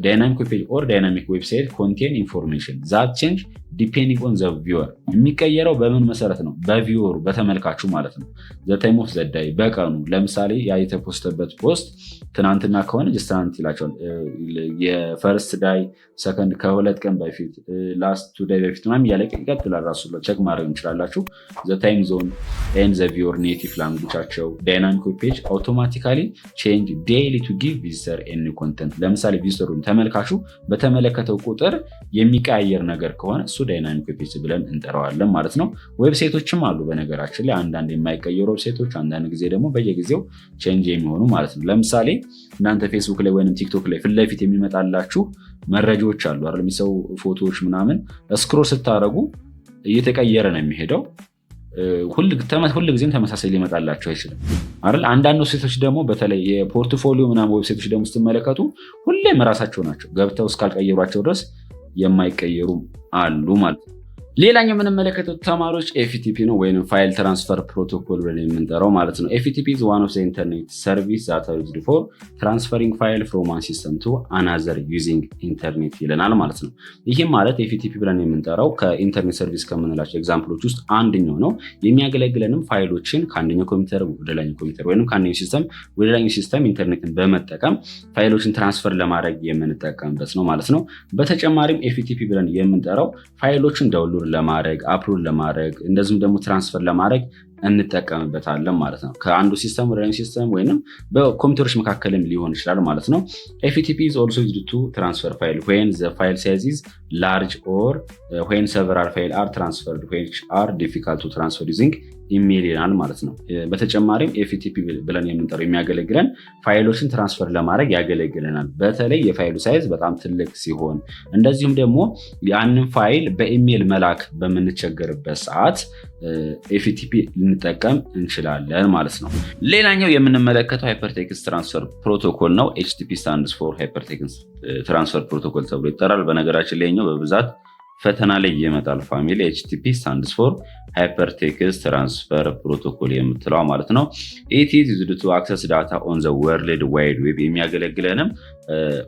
ዳይናሚክ ዌብ ፔጅ ኦር ዳይናሚክ ዌብሳይት ኮንቴን ኢንፎርሜሽን ዛት ቼንጅ ዲፔንዲንግ ኦን ዘ ቪወር። የሚቀየረው በምን መሰረት ነው? በቪወሩ በተመልካቹ ማለት ነው። ዘ ታይም ኦፍ ዘ ዳይ በቀኑ ለምሳሌ ያ የተፖስተበት ፖስት ትናንትና ከሆነ ጀስት ትናንት ይላቸዋል። የፈርስት ዳይ ሰከንድ ከሁለት ቀን በፊት ላስት ቱ ዳይ በፊት ምናምን እያለ ይቀጥላል። ራሱ ቸክ ማድረግ እንችላላችሁ። ዘ ታይም ዞን ኤንድ ዘ ቪወር ኔቲቭ ላንጉጃቸው። ዳይናሚክ ዌብ ፔጅ አውቶማቲካሊ ቼንጅ ዴይሊ ቱ ጊቭ ቪዚተር ኤኒ ኮንተንት። ለምሳሌ ቪዚተሩን ተመልካቹ በተመለከተው ቁጥር የሚቀያየር ነገር ከሆነ እሱ ዳይናሚክ ዌብ ፔጅ ብለን እንጠራዋለን ማለት ነው። ዌብሳይቶችም አሉ በነገራችን ላይ አንዳንድ የማይቀየሩ ዌብሳይቶች፣ አንዳንድ ጊዜ ደግሞ በየጊዜው ቼንጅ የሚሆኑ ማለት ነው። ለምሳሌ እናንተ ፌስቡክ ላይ ወይም ቲክቶክ ላይ ፊት ለፊት የሚመጣላችሁ መረጃዎች አሉ አይደል? የሚሰው ፎቶዎች ምናምን ስክሮል ስታደርጉ እየተቀየረ ነው የሚሄደው። ሁልጊዜም ተመሳሳይ ሊመጣላቸው አይችልም አይደል? አንዳንድ ዌብሳይቶች ደግሞ በተለይ የፖርትፎሊዮ ምናምን ዌብሳይቶች ደግሞ ስትመለከቱ ሁሌም ራሳቸው ናቸው ገብተው እስካልቀየሯቸው ድረስ የማይቀየሩ አሉ ማለት ነው። ሌላኛው የምንመለከተው ተማሪዎች ኤፍቲፒ ነው ወይም ፋይል ትራንስፈር ፕሮቶኮል ብለን የምንጠራው ማለት ነው። ኤፍቲፒ is one of the internet service that are used for transferring file from one system to another using internet ይለናል ማለት ነው። ይህም ማለት ኤፍቲፒ ብለን የምንጠራው ከኢንተርኔት ሰርቪስ ከምንላቸው ኤግዛምፕሎች ውስጥ አንደኛው ነው። የሚያገለግለንም ፋይሎችን ከአንደኛው ኮምፒውተር ወደ ሌላኛው ኮምፒውተር ወይም ከአንደኛው ሲስተም ወደ ሌላኛው ሲስተም ኢንተርኔትን በመጠቀም ፋይሎችን ትራንስፈር ለማድረግ የምንጠቀምበት ነው ማለት ነው። በተጨማሪም ኤፍቲፒ ብለን የምንጠራው ፋይሎችን ዳውንሎድ ለማድረግ አፕሎድ ለማድረግ እንደዚሁም ደግሞ ትራንስፈር ለማድረግ እንጠቀምበታለን ማለት ነው። ከአንዱ ሲስተም ወደ ሌላኛው ሲስተም ወይንም በኮምፒውተሮች መካከልም ሊሆን ይችላል ማለት ነው። FTP is also used to transfer file when the file size is large or when several files are transferred which are difficult to transfer using ኢሜል ይላል ማለት ነው። በተጨማሪም ኤፍቲፒ ብለን የምንጠራው የሚያገለግለን ፋይሎችን ትራንስፈር ለማድረግ ያገለግለናል። በተለይ የፋይሉ ሳይዝ በጣም ትልቅ ሲሆን እንደዚሁም ደግሞ ያንን ፋይል በኢሜል መላክ በምንቸገርበት ሰዓት ኤፍቲፒ ልንጠቀም እንችላለን ማለት ነው። ሌላኛው የምንመለከተው ሃይፐርቴክስት ትራንስፈር ፕሮቶኮል ነው። HTTP stands for ሃይፐርቴክስት ትራንስፈር ፕሮቶኮል ተብሎ ይጠራል። በነገራችን ላይ በብዛት ፈተና ላይ ይመጣል ፋሚሊ። HTTP stands for ሃይፐርቴክስት ትራንስፈር ፕሮቶኮል የምትለው ማለት ነው። it is used to access data on the world wide web የሚያገለግለንም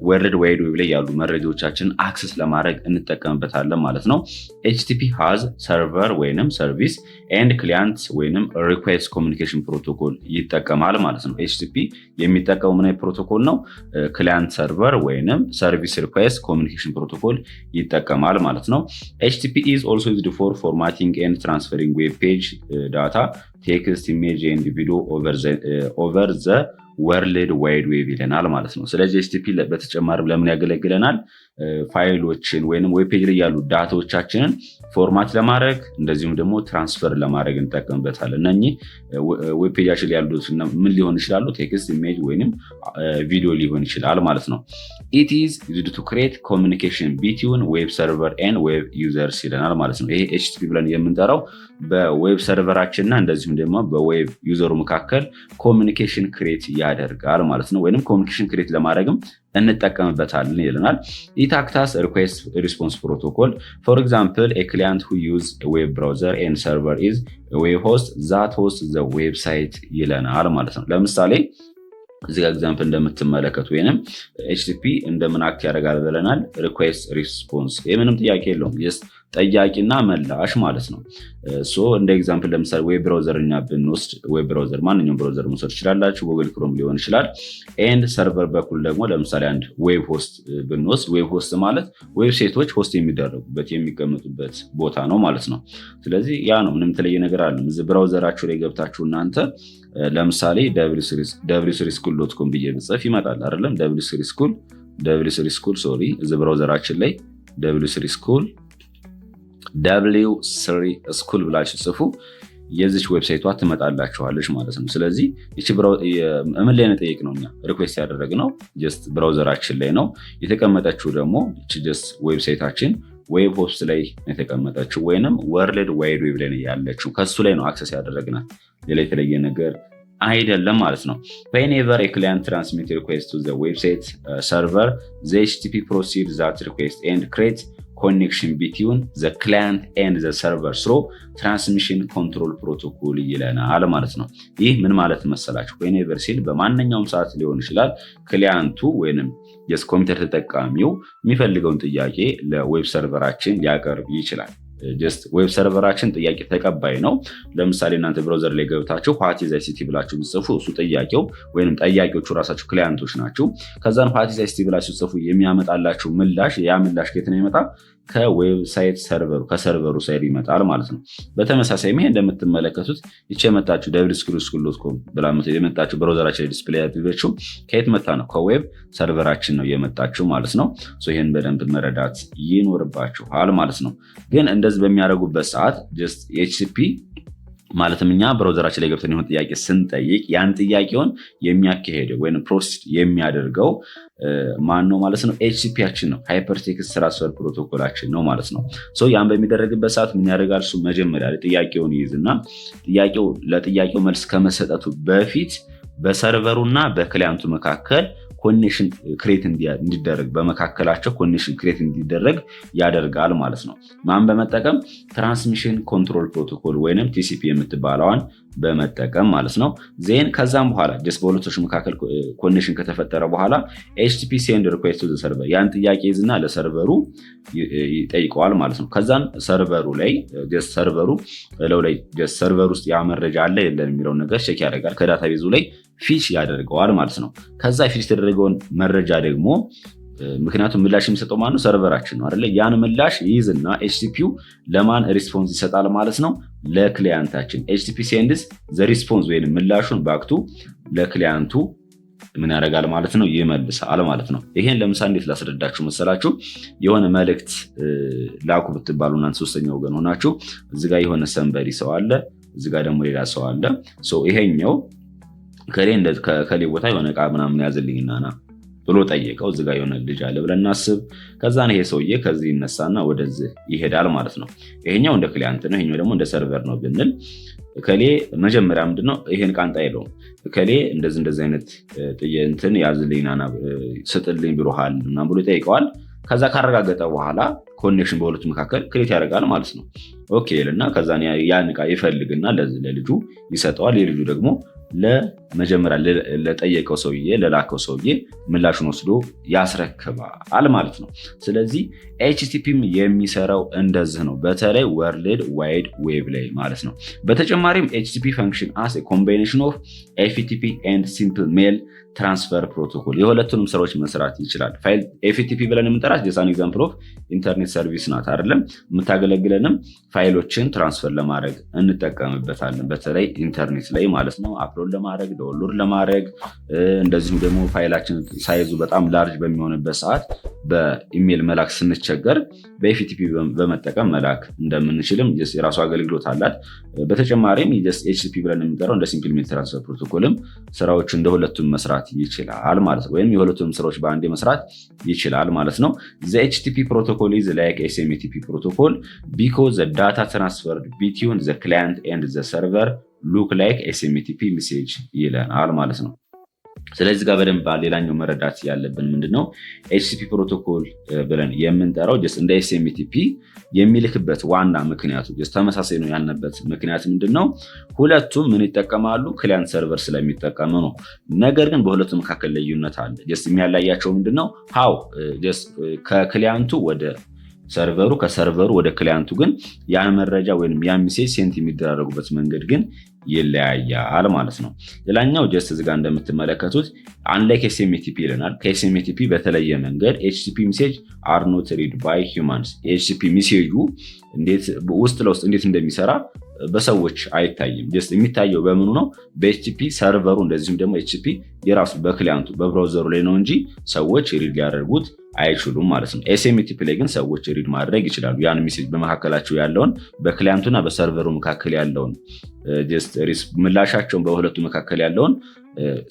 ወርልድ ዋይድ ዌብ ላይ ያሉ መረጃዎቻችንን አክሰስ ለማድረግ እንጠቀምበታለን ማለት ነው። HTTP has server ወይንም ሰርቪስ and client ወይንም request communication protocol ይጠቀማል ማለት ነው። HTTP የሚጠቀመው ምን አይነት ፕሮቶኮል ነው? ክላይንት ሰርቨር ወይንም ሰርቪስ ሪኩዌስት ኮሚኒኬሽን ፕሮቶኮል ይጠቀማል ማለት ነው። HTTP is also used for formatting and transferring web page data, text, image and video over the ወርልድ ዋይድ ዌብ ይለናል ማለት ነው። ስለዚህ HTTP በተጨማሪም ለምን ያገለግለናል? ፋይሎችን ወይንም ዌብ ፔጅ ላይ ያሉ ዳታዎቻችንን ፎርማት ለማድረግ እንደዚሁም ደግሞ ትራንስፈር ለማድረግ እንጠቀምበታለን። እነኚህ ዌብ ፔጃችን ላይ ያሉት ምን ሊሆን ይችላሉ? ቴክስት፣ ኢሜጅ ወይንም ቪዲዮ ሊሆን ይችላል ማለት ነው። it is used to create communication between web server and web users ይለናል ማለት ነው። ይሄ HTTP ብለን የምንጠራው በዌብ ሰርቨራችንና እንደዚሁም ደግሞ በዌብ ዩዘሩ መካከል ኮሚኒኬሽን ክሬት ያደርጋል ማለት ነው። ወይንም ኮሚኒኬሽን ክሬት ለማድረግም እንጠቀምበታለን ይለናል። it acts as a request response protocol. For example, a client who uses a web browser and server is a web host that hosts the website ይለናል ማለት ነው። ለምሳሌ እዚህ ጋር ኤግዛምፕል እንደምትመለከቱ ወይንም HTTP እንደምን አክት ያደርጋል ብለናል። ሪኩዌስት ሪስፖንስ ምንም ጥያቄ የለውም። ጠያቂና መላሽ ማለት ነው። እንደ ኤግዛምፕል ለምሳሌ ዌብ ብራውዘርኛ ብንወስድ ዌብ ብራውዘር ማንኛውም ብራውዘር መውሰድ ትችላላችሁ። ጉግል ክሮም ሊሆን ይችላል። ኤንድ ሰርቨር በኩል ደግሞ ለምሳሌ አንድ ዌብ ሆስት ብንወስድ ዌብ ሆስት ማለት ዌብሳይቶች ሆስት የሚደረጉበት የሚቀመጡበት ቦታ ነው ማለት ነው። ስለዚህ ያ ነው፣ ምንም የተለየ ነገር አለ። እዚህ ብራውዘራችሁ ላይ ገብታችሁ እናንተ ለምሳሌ www.school.com ብዬ ብጽፍ ይመጣል አይደለም? www.school እዚህ ብራውዘራችን ላይ www.school ብላችሁ ጽፉ የዚች ዌብሳይቷ ትመጣላችኋለች ማለት ነው። ስለዚህ እቺ ምን ላይ ነው ጠይቅ ነው እኛ ሪኩዌስት ያደረግነው ጀስት ብራውዘራችን ላይ ነው የተቀመጠችው። ደግሞ እቺ ጀስት ዌብሳይታችን ዌብ ሆስት ላይ የተቀመጠችው ወይንም ወርልድ ዋይድ ዌብ ላይ ያለችው ከሱ ላይ ነው አክሰስ ያደረግናት። ሌላ የተለየ ነገር አይደለም ማለት ነው። whenever a client transmits a request to the website server, the HTTP proceeds that request and creates connection between the client and the server through transmission control protocol ይለናል ማለት ነው። ይህ ምን ማለት መሰላችሁ? whenever ሲል በማንኛውም ሰዓት ሊሆን ይችላል ክሊያንቱ ወይንም የኮምፒውተር ተጠቃሚው የሚፈልገውን ጥያቄ ለዌብ ሰርቨራችን ሊያቀርብ ይችላል። ጀስት ዌብ ሰርቨራችን ጥያቄ ተቀባይ ነው። ለምሳሌ እናንተ ብራውዘር ላይ ገብታችሁ what is ICT ብላችሁ ብትጽፉ እሱ ጥያቄው ወይንም ጠያቂዎቹ ራሳችሁ ክሊያንቶች ናቸው። ከዛን what is ICT ብላችሁ ጽፉ የሚያመጣላችሁ ምላሽ ያ ምላሽ ከየት ነው የሚመጣ? ከዌብሳይት ሰርቨሩ ከሰርቨሩ ሳይድ ይመጣል ማለት ነው። በተመሳሳይ ይሄ እንደምትመለከቱት ይቺ የመጣችሁ www.school.com ብላ የመጣችሁ ብራውዘራችን ላይ ዲስፕሌይ ያደረገችው ከየት መጣ ነው? ከዌብ ሰርቨራችን ነው የመጣችሁ ማለት ነው። ይሄን በደንብ መረዳት ይኖርባችኋል ማለት ነው። ግን እንደዚህ በሚያደርጉበት ሰዓት ጀስት HTTP ማለትም እኛ ብራውዘራችን ላይ ገብተን የሆነ ጥያቄ ስንጠይቅ ያን ጥያቄውን የሚያካሄደው ወይንም ፕሮሰስ የሚያደርገው ማን ነው ማለት ነው? HTTPያችን ነው። ሃይፐርቴክስት ትራንስፈር ፕሮቶኮላችን ነው ማለት ነው። ያን በሚደረግበት ሰዓት ምን ያደርጋል? እሱ መጀመሪያ ጥያቄውን ይይዝና ለጥያቄው መልስ ከመሰጠቱ በፊት በሰርቨሩና በክሊያንቱ መካከል ኮኔክሽን ክሬት እንዲደረግ በመካከላቸው ኮኔክሽን ክሬት እንዲደረግ ያደርጋል ማለት ነው። ማን በመጠቀም? ትራንስሚሽን ኮንትሮል ፕሮቶኮል ወይንም ቲሲፒ የምትባለዋን በመጠቀም ማለት ነው። ዜን ከዛም በኋላ ጀስት በሁለቶች መካከል ኮኔክሽን ከተፈጠረ በኋላ ኤችቲቲፒ ሴንድ ሪኩዌስት ቱ ሰርቨር ያን ጥያቄ ይዝና ለሰርቨሩ ይጠይቀዋል ማለት ነው። ከዛን ሰርቨሩ ላይ ጀስት ሰርቨሩ ሰርቨር ውስጥ ያ መረጃ አለ የለም የሚለውን ነገር ቼክ ያደርጋል። ከዳታቤዙ ላይ ፊች ያደርገዋል ማለት ነው። ከዛ ፊች የተደረገውን መረጃ ደግሞ ምክንያቱም ምላሽ የሚሰጠው ማነው? ሰርቨራችን ነው አይደለ? ያን ምላሽ ይይዝና ኤችቲቲፒው ለማን ሪስፖንስ ይሰጣል ማለት ነው? ለክሊያንታችን። ኤችቲቲፒ ሴንድስ ዘ ሪስፖንስ ወይም ምላሹን ባክቱ ለክሊያንቱ ምን ያደርጋል ማለት ነው? ይመልሳል ማለት ነው። ይሄን ለምሳሌ እንዴት ላስረዳችሁ መሰላችሁ? የሆነ መልእክት ላኩ ብትባሉ እናንተ ሶስተኛ ወገን ሆናችሁ እዚህ ጋር የሆነ ሰንበሪ ሰው አለ፣ እዚህ ጋር ደግሞ ሌላ ሰው አለ። ይሄኛው ከሌ ቦታ የሆነ ዕቃ ምናምን ያዝልኝና ና ብሎ ጠየቀው። እዚህ ጋር የሆነ ልጅ አለ ብለን እናስብ። ከዛን ይሄ ሰውዬ ከዚህ ይነሳና ወደዚህ ይሄዳል ማለት ነው። ይሄኛው እንደ ክሊያንት ነው፣ ይሄኛው ደግሞ እንደ ሰርቨር ነው ብንል ከሌ መጀመሪያ ምንድነው ይሄን ቃንጣ የለውም ከሌ እንደዚህ አይነት እንትን ያዝልኝና ስጥልኝ ብሎሃል ምናምን ብሎ ይጠይቀዋል። ከዛ ካረጋገጠ በኋላ ኮኔክሽን በሁለቱ መካከል ክሬት ያደርጋል ማለት ነው። ኦኬ ልና ከዛን ያን ዕቃ ይፈልግና ለልጁ ይሰጠዋል። የልጁ ደግሞ ለመጀመሪያ ለጠየቀው ሰውዬ ለላከው ሰውዬ ምላሹን ወስዶ ያስረክባል ማለት ነው። ስለዚህ ኤችቲቲፒም የሚሰራው እንደዚህ ነው፣ በተለይ ወርልድ ዋይድ ዌብ ላይ ማለት ነው። በተጨማሪም ኤችቲቲፒ ፈንክሽን አስ ኮምቢኔሽን ኦፍ ኤፍቲፒ ኤንድ ሲምፕል ሜል ትራንስፈር ፕሮቶኮል የሁለቱንም ስራዎች መስራት ይችላል። ፋይል ኤፍቲፒ ብለን የምንጠራት ጀሳን ኤግዛምፕል ኦፍ ኢንተርኔት ሰርቪስ ናት አይደለም። የምታገለግለንም ፋይሎችን ትራንስፈር ለማድረግ እንጠቀምበታለን፣ በተለይ ኢንተርኔት ላይ ማለት ነው። አፕሎድ ለማድረግ ዳውንሎድ ለማድረግ እንደዚሁም ደግሞ ፋይላችን ሳይዙ በጣም ላርጅ በሚሆንበት ሰዓት በኢሜል መላክ ስንቸገር በኤፍቲፒ በመጠቀም መላክ እንደምንችልም የራሱ አገልግሎት አላት። በተጨማሪም ኤችቲቲፒ ብለን የምንጠራው እንደ ሲምፕል ሜል ትራንስፈር ፕሮቶኮልም ስራዎች እንደ ሁለቱም መስራት ይችላል ማለት ነው። ወይም የሁለቱም ስራዎች በአንዴ መስራት ይችላል ማለት ነው። the HTTP protocol is like SMTP protocol because the data transferred between the client and the server look like SMTP message ይለናል ማለት ነው። ስለዚህ ጋር በደንብ ሌላኛው መረዳት ያለብን ምንድነው ኤችቲቲፒ ፕሮቶኮል ብለን የምንጠራው ጀስት እንደ ኤስኤምቲፒ የሚልክበት ዋና ምክንያቱ ጀስት ተመሳሳይ ነው ያልነበት ምክንያት ምንድነው? ሁለቱም ምን ይጠቀማሉ? ክሊያንት ሰርቨር ስለሚጠቀሙ ነው። ነገር ግን በሁለቱ መካከል ልዩነት አለ። ጀስት የሚያለያቸው ምንድነው? ሃው ጀስት ከክሊያንቱ ወደ ሰርቨሩ ከሰርቨሩ ወደ ክሊያንቱ ግን ያን መረጃ ወይም ያን ሜሴጅ ሴንት የሚደራረጉበት መንገድ ግን ይለያያል ማለት ነው። ሌላኛው ጀስት እዚህ ጋር እንደምትመለከቱት አንላይክ ኤስኤምቲፒ ይለናል። ከኤስኤምቲፒ በተለየ መንገድ ኤችቲቲፒ ሜሴጅ አር ኖት ሪድ ባይ ሂውማንስ። ኤችቲቲፒ ሜሴጁ ውስጥ ለውስጥ እንዴት እንደሚሰራ በሰዎች አይታይም። ጀስት የሚታየው በምኑ ነው? በኤችቲቲፒ ሰርቨሩ እንደዚሁም ደግሞ ኤችቲቲፒ የራሱ በክሊያንቱ በብራውዘሩ ላይ ነው እንጂ ሰዎች ሪድ ሊያደርጉት አይችሉም ማለት ነው። ኤስኤምቲፒ ላይ ግን ሰዎች ሪድ ማድረግ ይችላሉ። ያን ሜሴጅ በመካከላቸው ያለውን በክሊያንቱና በሰርቨሩ መካከል ያለውን ጀስት ምላሻቸውን በሁለቱ መካከል ያለውን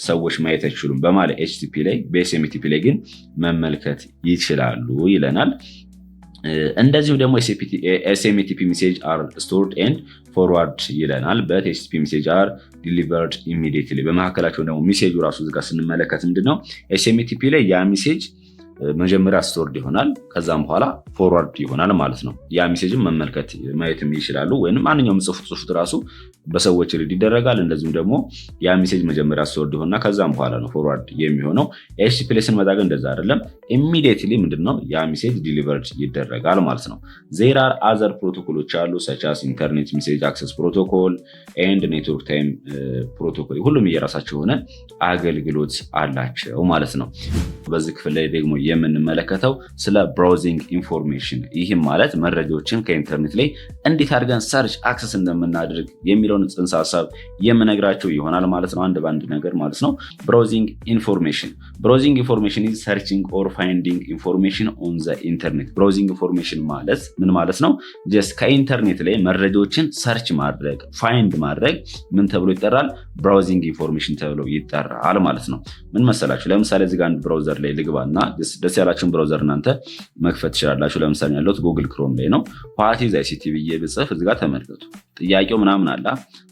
ሰዎች ማየት አይችሉም በማለት ኤችቲቲፒ ላይ በኤስኤምቲፒ ላይ ግን መመልከት ይችላሉ ይለናል። እንደዚሁም ደግሞ ኤስኤምቲፒ ሜሴጅ አር ስቶርድ ኤንድ ፎርዋርድ ይለናል። በት ኤችቲቲፒ ሜሴጅ አር ዲሊቨርድ ኢሚዲየትሊ። በመካከላቸው ደግሞ ሜሴጁ ራሱ እዚህ ጋር ስንመለከት ምንድነው ኤስኤምቲፒ ላይ ያ ሜሴጅ መጀመሪያ ስቶርድ ይሆናል፣ ከዛም በኋላ ፎርዋርድ ይሆናል ማለት ነው። ያ ሜሴጅን መመልከት ማየትም ይችላሉ። ወይም ማንኛውም ጽፉት ራሱ በሰዎች ሪድ ይደረጋል። እንደዚሁም ደግሞ ያ ሜሴጅ መጀመሪያ ስቶርድ ይሆንና ከዛም በኋላ ነው ፎርዋርድ የሚሆነው። ኤችቲቲፒ ላይ ስንመጣ ግን እንደዛ አይደለም። ኢሚዲየትሊ ምንድነው ያ ሜሴጅ ዲሊቨርድ ይደረጋል ማለት ነው። ዜር አር አዘር ፕሮቶኮሎች አሉ ሰቻስ ኢንተርኔት ሜሴጅ አክሰስ ፕሮቶኮል ኤንድ ኔትወርክ ታይም ፕሮቶኮል። ሁሉም የራሳቸው የሆነ አገልግሎት አላቸው ማለት ነው። በዚህ ክፍል ላይ ደግሞ የምንመለከተው ስለ ብራውዚንግ ኢንፎርሜሽን፣ ይህም ማለት መረጃዎችን ከኢንተርኔት ላይ እንዴት አድርገን ሰርች አክሰስ እንደምናደርግ የሚለውን ጽንሰ ሀሳብ የምነግራቸው ይሆናል ማለት ነው። አንድ በአንድ ነገር ማለት ነው። ብራውዚንግ ኢንፎርሜሽን ኢዝ ሰርቺንግ ኦር ፋይንዲንግ ኢንፎርሜሽን ኦን ዘ ኢንተርኔት። ብራውዚንግ ኢንፎርሜሽን ማለት ምን ማለት ነው? ጀስት ከኢንተርኔት ላይ መረጃዎችን ሰርች ማድረግ ፋይንድ ማድረግ ምን ተብሎ ይጠራል? ብራውዚንግ ኢንፎርሜሽን ተብሎ ይጠራል ማለት ነው። ምን መሰላችሁ? ለምሳሌ እዚህ ጋር አንድ ብራውዘር ላይ ልግባና ደስ ያላችሁን ብራውዘር እናንተ መክፈት ትችላላችሁ። ለምሳሌ ያለሁት ጉግል ክሮም ላይ ነው። ዋት ኢዝ አይሲቲ ብዬ ብጽፍ እዚህ ጋር ተመልከቱ ጥያቄው ምናምን አለ።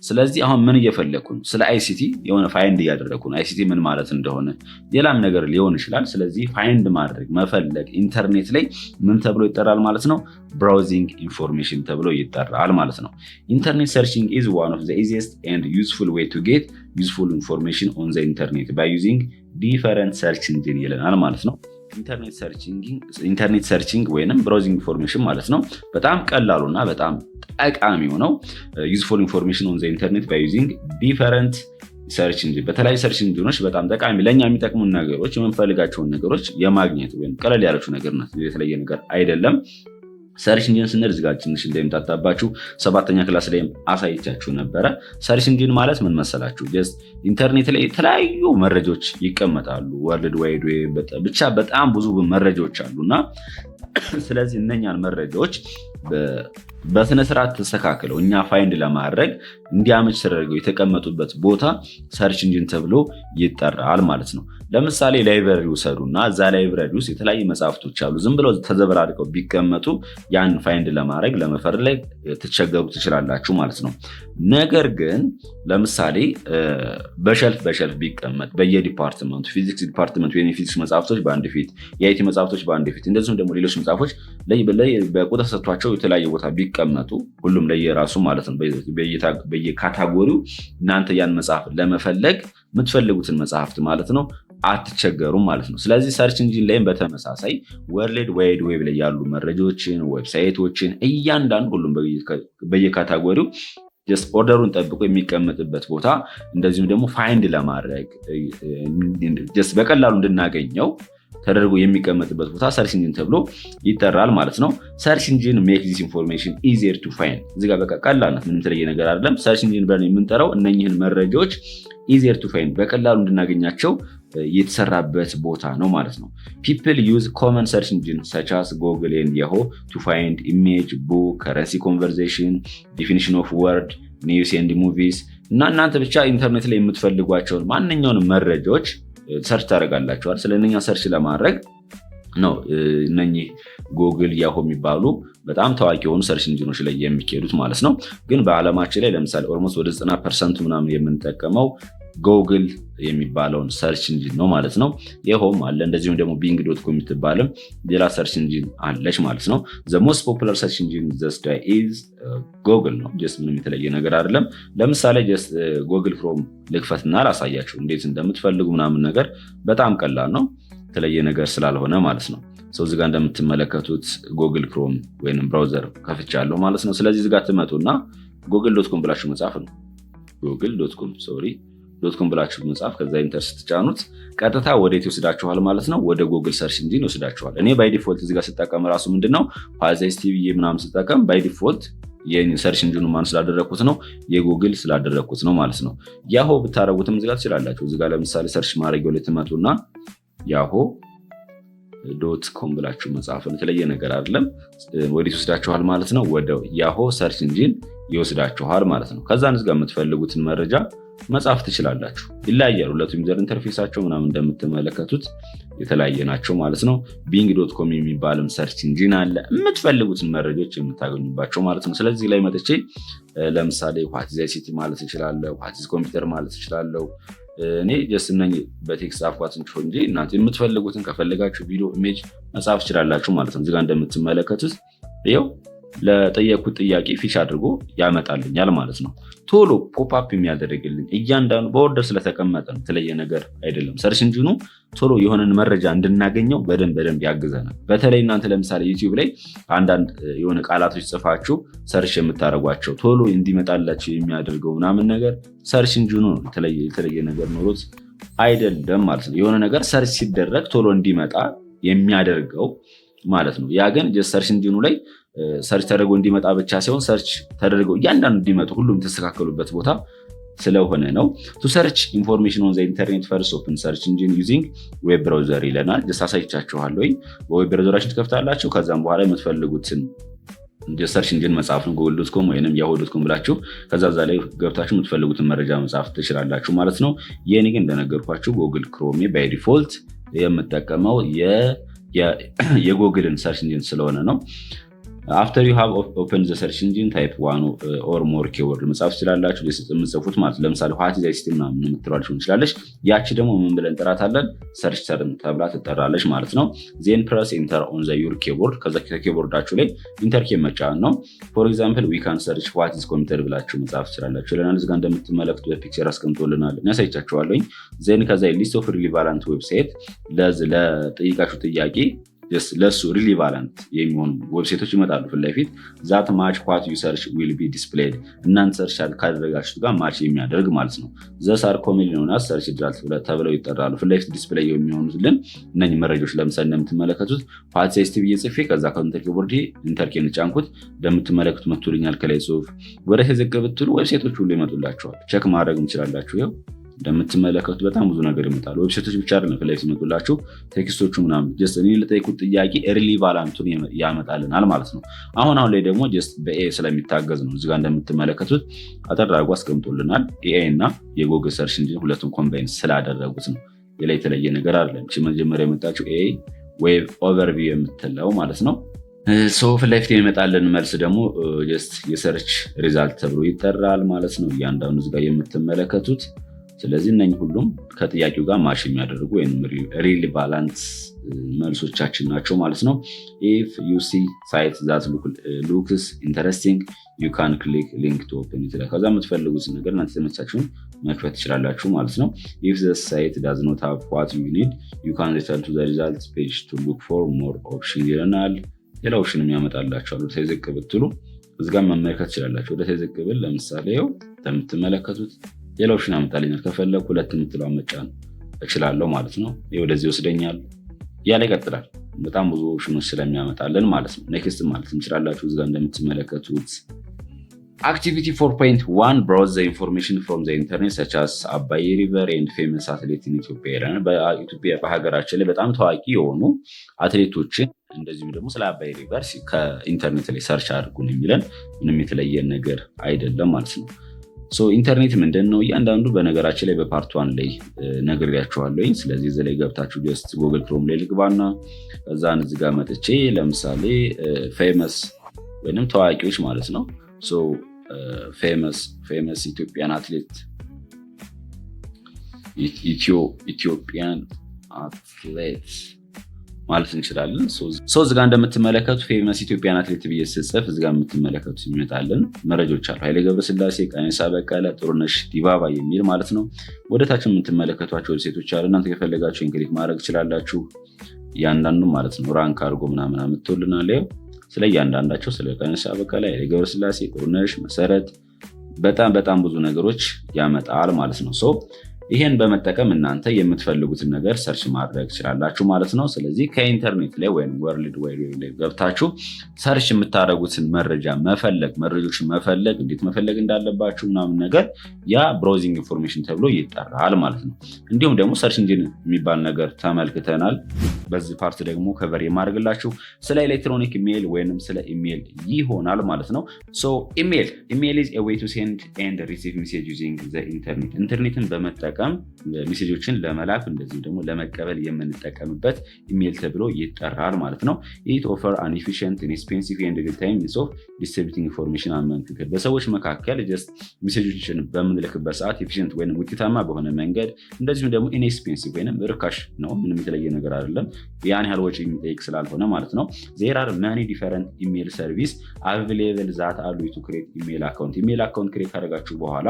ስለዚህ አሁን ምን እየፈለግኩ ነው? ስለ አይሲቲ የሆነ ፋይንድ እያደረግኩ ነው። አይሲቲ ምን ማለት እንደሆነ ሌላም ነገር ሊሆን ይችላል። ስለዚህ ፋይንድ ማድረግ መፈለግ ኢንተርኔት ላይ ምን ተብሎ ይጠራል ማለት ነው? ብራውዚንግ ኢንፎርሜሽን ተብሎ ይጠራል ማለት ነው። ኢንተርኔት ሰርቺንግ ኢዝ ዋን ኦፍ ዘ ኢዚየስት ኤንድ ዩዝፉል ዌይ ቱ ጌት ዩዝፉል ኢንፎርሜሽን ኦን ዘ ኢንተርኔት ባይ ዩዚንግ ዲፈረንት ሰርች ኢንጂን ይለናል ማለት ነው። ኢንተርኔት ሰርቺንግ ወይንም ብራውዚንግ ኢንፎርሜሽን ማለት ነው። በጣም ቀላሉና በጣም ጠቃሚው ነው። ዩዝፉል ኢንፎርሜሽን ኦን ዘ ኢንተርኔት ባይ ዩዚንግ ዲፈረንት ሰርች ኢንጂን፣ በተለያዩ ሰርች ኢንጂኖች በጣም ጠቃሚ ለእኛ የሚጠቅሙን ነገሮች የምንፈልጋቸውን ነገሮች የማግኘት ወይም ቀለል ያለችው ነገር ናት። የተለየ ነገር አይደለም። ሰርች ኢንጂን ስንል እዚህ ጋር ትንሽ እንደምታጣባችሁ 7ኛ ክላስ ላይም አሳይቻችሁ ነበረ። ሰርች ኢንጂን ማለት ምን መሰላችሁ? ጀስት ኢንተርኔት ላይ የተለያዩ መረጃዎች ይቀመጣሉ። ወርልድ ዋይድ ዌብ ብቻ በጣም ብዙ መረጃዎች አሉና ስለዚህ እነኛን መረጃዎች በስነስርዓት ተስተካክለው እኛ ፋይንድ ለማድረግ እንዲያመች ተደርገው የተቀመጡበት ቦታ ሰርች ኢንጂን ተብሎ ይጠራል ማለት ነው። ለምሳሌ ላይብረሪ ውሰዱና እዛ ላይብረሪ ውስጥ የተለያዩ መጽሐፍቶች አሉ። ዝም ብለው ተዘበራርቀው ቢቀመጡ ያን ፋይንድ ለማድረግ ለመፈለግ ትቸገሩ ትችላላችሁ ማለት ነው። ነገር ግን ለምሳሌ በሸልፍ ቢቀመጥ በየዲፓርትመንቱ ፊዚክስ ዲፓርትመንት ወይ ፊዚክስ መጽሐፍቶች በአንድ ፊት፣ የአይቲ መጽሐፍቶች በአንድ ፊት፣ እንደዚሁም ደግሞ ሌሎች መጽሐፎች በቁጥር ሰጥቷቸው የተለያየ ቦታ ቢቀመጡ ሁሉም ለየራሱ ማለት ነው በየካታጎሪው እናንተ ያን መጽሐፍ ለመፈለግ የምትፈልጉትን መጽሐፍት ማለት ነው አትቸገሩም ማለት ነው። ስለዚህ ሰርች ኢንጂን ላይም በተመሳሳይ ወርልድ ዋይድ ዌብ ላይ ያሉ መረጃዎችን፣ ዌብሳይቶችን እያንዳንዱ ሁሉም በየካታጎሪው ጀስት ኦርደሩን ጠብቆ የሚቀመጥበት ቦታ እንደዚሁም ደግሞ ፋይንድ ለማድረግ ጀስት በቀላሉ እንድናገኘው ተደርጎ የሚቀመጥበት ቦታ ሰርች ኢንጂን ተብሎ ይጠራል ማለት ነው። ሰርች ኢንጂን ሜክ ዚስ ኢንፎርሜሽን ኢዚየር ቱ ፋይንድ። እዚህ ጋር በቃ ቀላልነት ምንም የተለየ ነገር አይደለም። ሰርች ኢንጂን ብለን የምንጠራው እነኝህን መረጃዎች ኢዚየር ቱ ፋይንድ በቀላሉ እንድናገኛቸው የተሰራበት ቦታ ነው ማለት ነው። ፒፕል ዩዝ ኮመን ሰርች ኢንጂን ሰች አስ ጎግል ኤንድ ያሆ ቱ ፋይንድ ኢሜጅ፣ ቡክ፣ ከረንሲ ኮንቨርሴሽን፣ ዲፊኒሽን ኦፍ ወርድ፣ ኒውስ ኤንድ ሙቪስ እና እናንተ ብቻ ኢንተርኔት ላይ የምትፈልጓቸውን ማንኛውንም መረጃዎች ሰርች ታደርጋላችኋል። ስለነኛ ሰርች ለማድረግ ነው እነኚህ ጎግል ያሆ የሚባሉ በጣም ታዋቂ የሆኑ ሰርች ኢንጂኖች ላይ የሚካሄዱት ማለት ነው። ግን በዓለማችን ላይ ለምሳሌ ኦልሞስት ወደ 90% ምናምን የምንጠቀመው ጎግል የሚባለውን ሰርች ኢንጂን ነው ማለት ነው። ይኸውም አለ እንደዚሁም ደግሞ ቢንግ ዶት ኮም የምትባልም ሌላ ሰርች ኢንጂን አለች ማለት ነው። ዘ ሞስት ፖፑላር ሰርች ኢንጂን ጀስት ኢዝ ጎግል ነው። ጀስት ምንም የተለየ ነገር አይደለም። ለምሳሌ ጀስት ጎግል ክሮም ልክፈትና ላሳያችሁ እንዴት እንደምትፈልጉ ምናምን ነገር በጣም ቀላል ነው፣ የተለየ ነገር ስላልሆነ ማለት ነው። ሰው እዚህ ጋር እንደምትመለከቱት ጎግል ክሮም ወይንም ብራውዘር ከፍቻለሁ ማለት ነው። ስለዚህ እዚህ ጋር ትመጡና ጎግል ዶት ኮም ብላችሁ መጻፍ ነው። ጎግል ዶት ኮም ዶት ኮም ብላችሁ መጻፍ፣ ከዛ ኢንተር ስትጫኑት ቀጥታ ወዴት ይወስዳችኋል ማለት ነው? ወደ ጎግል ሰርች ኢንጂን ይወስዳችኋል። እኔ ባይ ዲፎልት እዚህ ጋር ስጠቀም ራሱ ምንድነው ፓዛይስ ቲቪ ምናምን ስጠቀም ባይ ዲፎልት የሰርች ኢንጂኑ ማን ስላደረኩት ነው? የጎግል ስላደረኩት ነው ማለት ነው። ያሆ ብታረጉትም እዚህ ጋር ትችላላችሁ። እዚህ ጋር ለምሳሌ ሰርች ማድረጊያው ላይ ትመጡና ያሆ ዶት ኮም ብላችሁ መጻፍ ነው። የተለየ ነገር አይደለም። ወዴት ይወስዳችኋል ማለት ነው? ወደ ያሆ ሰርች ኢንጂን ይወስዳችኋል ማለት ነው። ከዛን እዚህ ጋር የምትፈልጉትን መረጃ መጻፍ ትችላላችሁ። ይለያያል። ሁለቱም ዩዘር ኢንተርፌሳቸው ምናምን እንደምትመለከቱት የተለያየ ናቸው ማለት ነው። ቢንግ ዶት ኮም የሚባልም ሰርች ኢንጂን አለ፣ የምትፈልጉትን መረጃዎች የምታገኙባቸው ማለት ነው። ስለዚህ ላይ መጥቼ ለምሳሌ ዋት ኢዝ አይሲቲ ማለት እችላለሁ፣ ዋት ኢዝ ኮምፒውተር ማለት እችላለሁ። እኔ ጀስት እነኚህ በቴክስት ጻፍኳት እንጂ እናንተ የምትፈልጉትን ከፈለጋችሁ ቪዲዮ፣ ኢሜጅ መጻፍ ትችላላችሁ ማለት ነው። እዚህ ጋር እንደምትመለከቱት ይኸው ለጠየኩት ጥያቄ ፊች አድርጎ ያመጣልኛል ማለት ነው። ቶሎ ፖፕአፕ የሚያደርግልኝ እያንዳንዱ በኦርደር ስለተቀመጠ ነው፣ የተለየ ነገር አይደለም። ሰርች ኢንጂኑ ቶሎ የሆነን መረጃ እንድናገኘው በደንብ ያግዘናል። በተለይ እናንተ ለምሳሌ ዩቲዩብ ላይ አንዳንድ የሆነ ቃላቶች ጽፋችሁ ሰርች የምታደርጓቸው ቶሎ እንዲመጣላችሁ የሚያደርገው ምናምን ነገር ሰርች ኢንጂኑ ነው። የተለየ ነገር ኖሮት አይደለም ማለት ነው። የሆነ ነገር ሰርች ሲደረግ ቶሎ እንዲመጣ የሚያደርገው ማለት ነው። ያ ግን ሰርች ኢንጂኑ ላይ ሰርች ተደርጎ እንዲመጣ ብቻ ሳይሆን ሰርች ተደርገው እያንዳንዱ እንዲመጡ ሁሉም የተስተካከሉበት ቦታ ስለሆነ ነው። ቱ ሰርች ኢንፎርሜሽን ኦን ዘ ኢንተርኔት ፈርስት ኦፕን ሰርች ኢንጂን ዩዚንግ ዌብ ብራውዘር ይለናል። ጀስት አሳይቻችኋለሁ። በዌብ ብራውዘራችን ትከፍታላችሁ። ከዛም በኋላ የምትፈልጉትን ሰርች ኢንጂን መጻፍ ነው። ጎግል ዶት ኮም ወይንም ያሆ ዶት ኮም ብላችሁ ከዛ ላይ ገብታችሁ የምትፈልጉትን መረጃ መጻፍ ትችላላችሁ ማለት ነው። የኔ ግን እንደነገርኳችሁ ጎግል ክሮም ባይ ዲፎልት የምጠቀመው የጎግልን ሰርች ኢንጂን ስለሆነ ነው። አፍተር ዩ ሃቭ ኦፕን ዘ ሰርች ኢንጂን ታይፕ ዋን ኦር ሞር ኪወርድ መጻፍ ትችላላችሁ። የምጽፉት ማለት ለምሳሌ ዋት ኢዝ አይሲቲ ምናምን የምትሏል ሊሆን ይችላለች። ያቺ ደግሞ ምን ብለን እንጠራታለን? ሰርች ተርም ተብላ ትጠራለች ማለት ነው። ዜን ፕረስ ኢንተር ኦን ዘ ዩር ኪቦርድ። ከዛ ከኪቦርዳችሁ ላይ ኢንተር ኬ መጫን ነው። ፎር ኤግዛምፕል ዊ ካን ሰርች ዋት ኢዝ ኮምፒውተር ብላችሁ መጻፍ ትችላላችሁ ይለናል። እዚህ ጋር እንደምትመለከቱት በፒክቸር አስቀምጦልናል። ያሳይቻችኋለሁ። ዜን ከዛ ሊስት ኦፍ ሪሊቫንት ዌብሳይት ለጠይቃችሁ ጥያቄ ለሱ ሪሊቫንት የሚሆኑ ዌብሳይቶች ይመጣሉ ፊት ለፊት። ዛት ማች ዋት ዩ ሰርች ዊል ቢ ዲስፕሌይድ እናንተ ሰርች ካደረጋችሁት ጋር ማች የሚያደርግ ማለት ነው። ዘስ አር ኮመንሊ ኖን አስ ሰርች ሪዛልት ተብለው ይጠራሉ። ፊት ለፊት ዲስፕሌይ የሚሆኑልን እነኚህ መረጃዎች ለምሳሌ እንደምትመለከቱት ዋት ሳይስቲ ብዬ ጽፌ ከዛ ከኢንተር ኪቦርድ ኢንተር ኬን ጫንኩት። እንደምትመለከቱት መጥቶልኛል ከላይ ጽሁፍ። ወደ ተዘቀ ብትሉ ዌብሳይቶች ሁሉ ይመጡላችኋል። ቼክ ማድረግ እንችላላችሁ። ይኸው እንደምትመለከቱት በጣም ብዙ ነገር ይመጣሉ። ዌብሳይቶች ብቻ አይደለም ፍላይ ሲመጡላችሁ ቴክስቶቹ ምናምን ጀስት እኔ ለጠይቁት ጥያቄ ሪሊቫንቱን ያመጣልናል ማለት ነው። አሁን ላይ ደግሞ ጀስት በኤ ስለሚታገዝ ነው። እዚጋ እንደምትመለከቱት አጠር አድርጎ አስቀምጦልናል። ኤአይ እና የጎግል ሰርች ኢንጂን ሁለቱም ኮምባይን ስላደረጉት ነው። ሌላ የተለየ ነገር አይደለም። እቺ መጀመሪያ የመጣችው ኤአይ ዌብ ኦቨርቪው የምትለው ማለት ነው። ፊት ለፊት የሚመጣልን መልስ ደግሞ ጀስት የሰርች ሪዛልት ተብሎ ይጠራል ማለት ነው። እያንዳንዱ እዚጋ የምትመለከቱት ስለዚህ እነኝህ ሁሉም ከጥያቄው ጋር ማሽ የሚያደርጉ ወይም ሪሊቫንት መልሶቻችን ናቸው ማለት ነው። ኢፍ ዩ ሲ ሳይት ዛት ሉክስ ኢንተረስቲንግ ዩ ካን ክሊክ ሊንክ ቱ ኦፕን ኢት። ከዛ የምትፈልጉት ነገር እናንተ የተመቻችሁን መክፈት ትችላላችሁ ማለት ነው። ኢፍ ዘ ሳይት ዳዝ ኖት ሃቭ ዋት ዩ ኒድ ዩ ካን ሪተርን ቱ ዘ ሪዛልት ፔጅ ቱ ሉክ ፎር ሞር ኦፕሽን ይለናል። ሌላ ኦፕሽንም ያመጣላችኋል። ወደ ተዘቅ ብትሉ እዚጋ መመልከት ትችላላችሁ። ወደ ተዘቅ ብል ለምሳሌ ው እንደምትመለከቱት ሌላ ኦፕሽን ያመጣልኛል። ከፈለኩ ሁለት የምትለው መጫን እችላለሁ ማለት ነው። ወደዚህ ወስደኛል እያለ ይቀጥላል። በጣም ብዙ ኦፕሽኖች ስለሚያመጣልን ማለት ነው። ኔክስት ማለት እንችላላችሁ። እዚጋ እንደምትመለከቱት አክቲቪቲ 4.1 ብራውዝ ዘ ኢንፎርሜሽን ፍሮም ዘ ኢንተርኔት ሰች አስ አባይ ሪቨር ኤንድ ፌመስ አትሌት ኢን ኢትዮጵያ ይላል። በኢትዮጵያ በሀገራችን ላይ በጣም ታዋቂ የሆኑ አትሌቶችን እንደዚሁም ደግሞ ስለ አባይ ሪቨር ከኢንተርኔት ላይ ሰርች አድርጉን የሚለን ምንም የተለየ ነገር አይደለም ማለት ነው። ኢንተርኔት ምንድን ነው? እያንዳንዱ በነገራችን ላይ በፓርት ዋን ላይ ነግሬያችኋለሁ። ስለዚህ እዚህ ላይ ገብታችሁ ጀስት ጉግል ክሮም ላይ ልግባና እዛን እዚህ ጋር መጥቼ ለምሳሌ ፌመስ ወይንም ታዋቂዎች ማለት ነው ፌመስ ኢትዮጵያን አትሌት ኢትዮጵያን አትሌት ማለት እንችላለን። እዚጋ እንደምትመለከቱ ፌመስ ኢትዮጵያን አትሌት ብዬ ስጽፍ እዚጋ የምትመለከቱት ይመጣልን መረጃዎች አሉ። ኃይሌ ገብረስላሴ፣ ቀነኒሳ በቀለ፣ ጥሩነሽ ዲባባ የሚል ማለት ነው። ወደታችን የምትመለከቷቸው ሴቶች አሉ። እናንተ ከፈለጋችሁ ክሊክ ማድረግ ትችላላችሁ። እያንዳንዱ ማለት ነው ራንክ አድርጎ ምናምን አምጥቶልናል። ስለ እያንዳንዳቸው ስለ ቀነኒሳ በቀለ፣ ኃይሌ ገብረስላሴ፣ ጥሩነሽ፣ መሰረት በጣም ብዙ ነገሮች ያመጣል ማለት ነው። ይሄን በመጠቀም እናንተ የምትፈልጉትን ነገር ሰርች ማድረግ ትችላላችሁ ማለት ነው። ስለዚህ ከኢንተርኔት ላይ ወይም ወርልድ ዋይድ ዌብ ላይ ገብታችሁ ሰርች የምታደርጉትን መረጃዎችን መፈለግ እንዴት መፈለግ እንዳለባችሁ ምናምን ነገር ያ ብራውዚንግ ኢንፎርሜሽን ተብሎ ይጠራል ማለት ነው። እንዲሁም ደግሞ ሰርች ኢንጂን የሚባል ነገር ተመልክተናል። በዚህ ፓርት ደግሞ ከቨር የማድረግላችሁ ስለ ኤሌክትሮኒክ ኢሜይል ወይንም ስለ ኢሜይል ይሆናል ማለት ነው። ኢሜይል ኢዝ ኤ ዌይ ቱ ሴንድ ኤንድ ሪሲቭ ሜሴጅ ዩዚንግ ዘ ኢንተርኔት። ኢንተርኔትን በመጠቀም ሜሴጆችን ለመላክ እንደዚህ ደግሞ ለመቀበል የምንጠቀምበት ኢሜይል ተብሎ ይጠራል ማለት ነው። ኢት ኦፈር አን ኤፊሽንት ኢንኤክስፔንሲቭ ኤንድ ሪል ታይም ሚንስ ኦፍ ዲስትሪቢዩቲንግ ኢንፎርሜሽን አመንግ ፒፕል። በሰዎች መካከል ጀስት ሜሴጆችን በምንልክበት ሰዓት ኤፊሽንት ወይም ውጤታማ በሆነ መንገድ እንደዚሁም ደግሞ ኢንኤክስፔንሲቭ ወይም ርካሽ ነው። ምንም የተለየ ነገር አይደለም። ያን ያህል ወጪ የሚጠይቅ ስላልሆነ ማለት ነው። ዜር አር ማኒ ዲፈረንት ኢሜይል ሰርቪስ አቬሌብል ዛት አሉ ቱ ክሬት ኢሜይል አካውንት። ኢሜይል አካውንት ክሬት ካደረጋችሁ በኋላ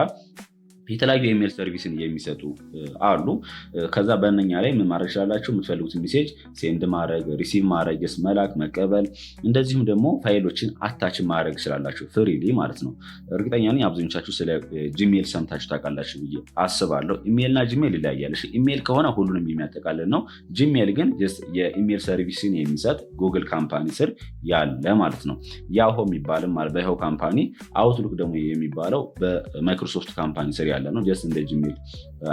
የተለያዩ የኢሜል ሰርቪስን የሚሰጡ አሉ። ከዛ በእነኛ ላይ ምን ማድረግ ይችላላችሁ? የምትፈልጉትን ሜሴጅ ሴንድ ማድረግ፣ ሪሲቭ ማድረግ፣ መላክ፣ መቀበል እንደዚሁም ደግሞ ፋይሎችን አታች ማድረግ ይችላላችሁ ፍሪሊ ማለት ነው። እርግጠኛ ነኝ አብዛኞቻችሁ ስለ ጂሜል ሰምታችሁ ታውቃላችሁ ብዬ አስባለሁ። ኢሜልና ጂሜል ይለያያል። ኢሜል ከሆነ ሁሉንም የሚያጠቃልል ነው። ጂሜል ግን የኢሜል ሰርቪስን የሚሰጥ ጉግል ካምፓኒ ስር ያለ ማለት ነው። ያሆ የሚባልም በያሆ ካምፓኒ፣ አውትሉክ ደግሞ የሚባለው በማይክሮሶፍት ካምፓኒ ስር ያለ ነው። ጀስት እንደ ጂሜል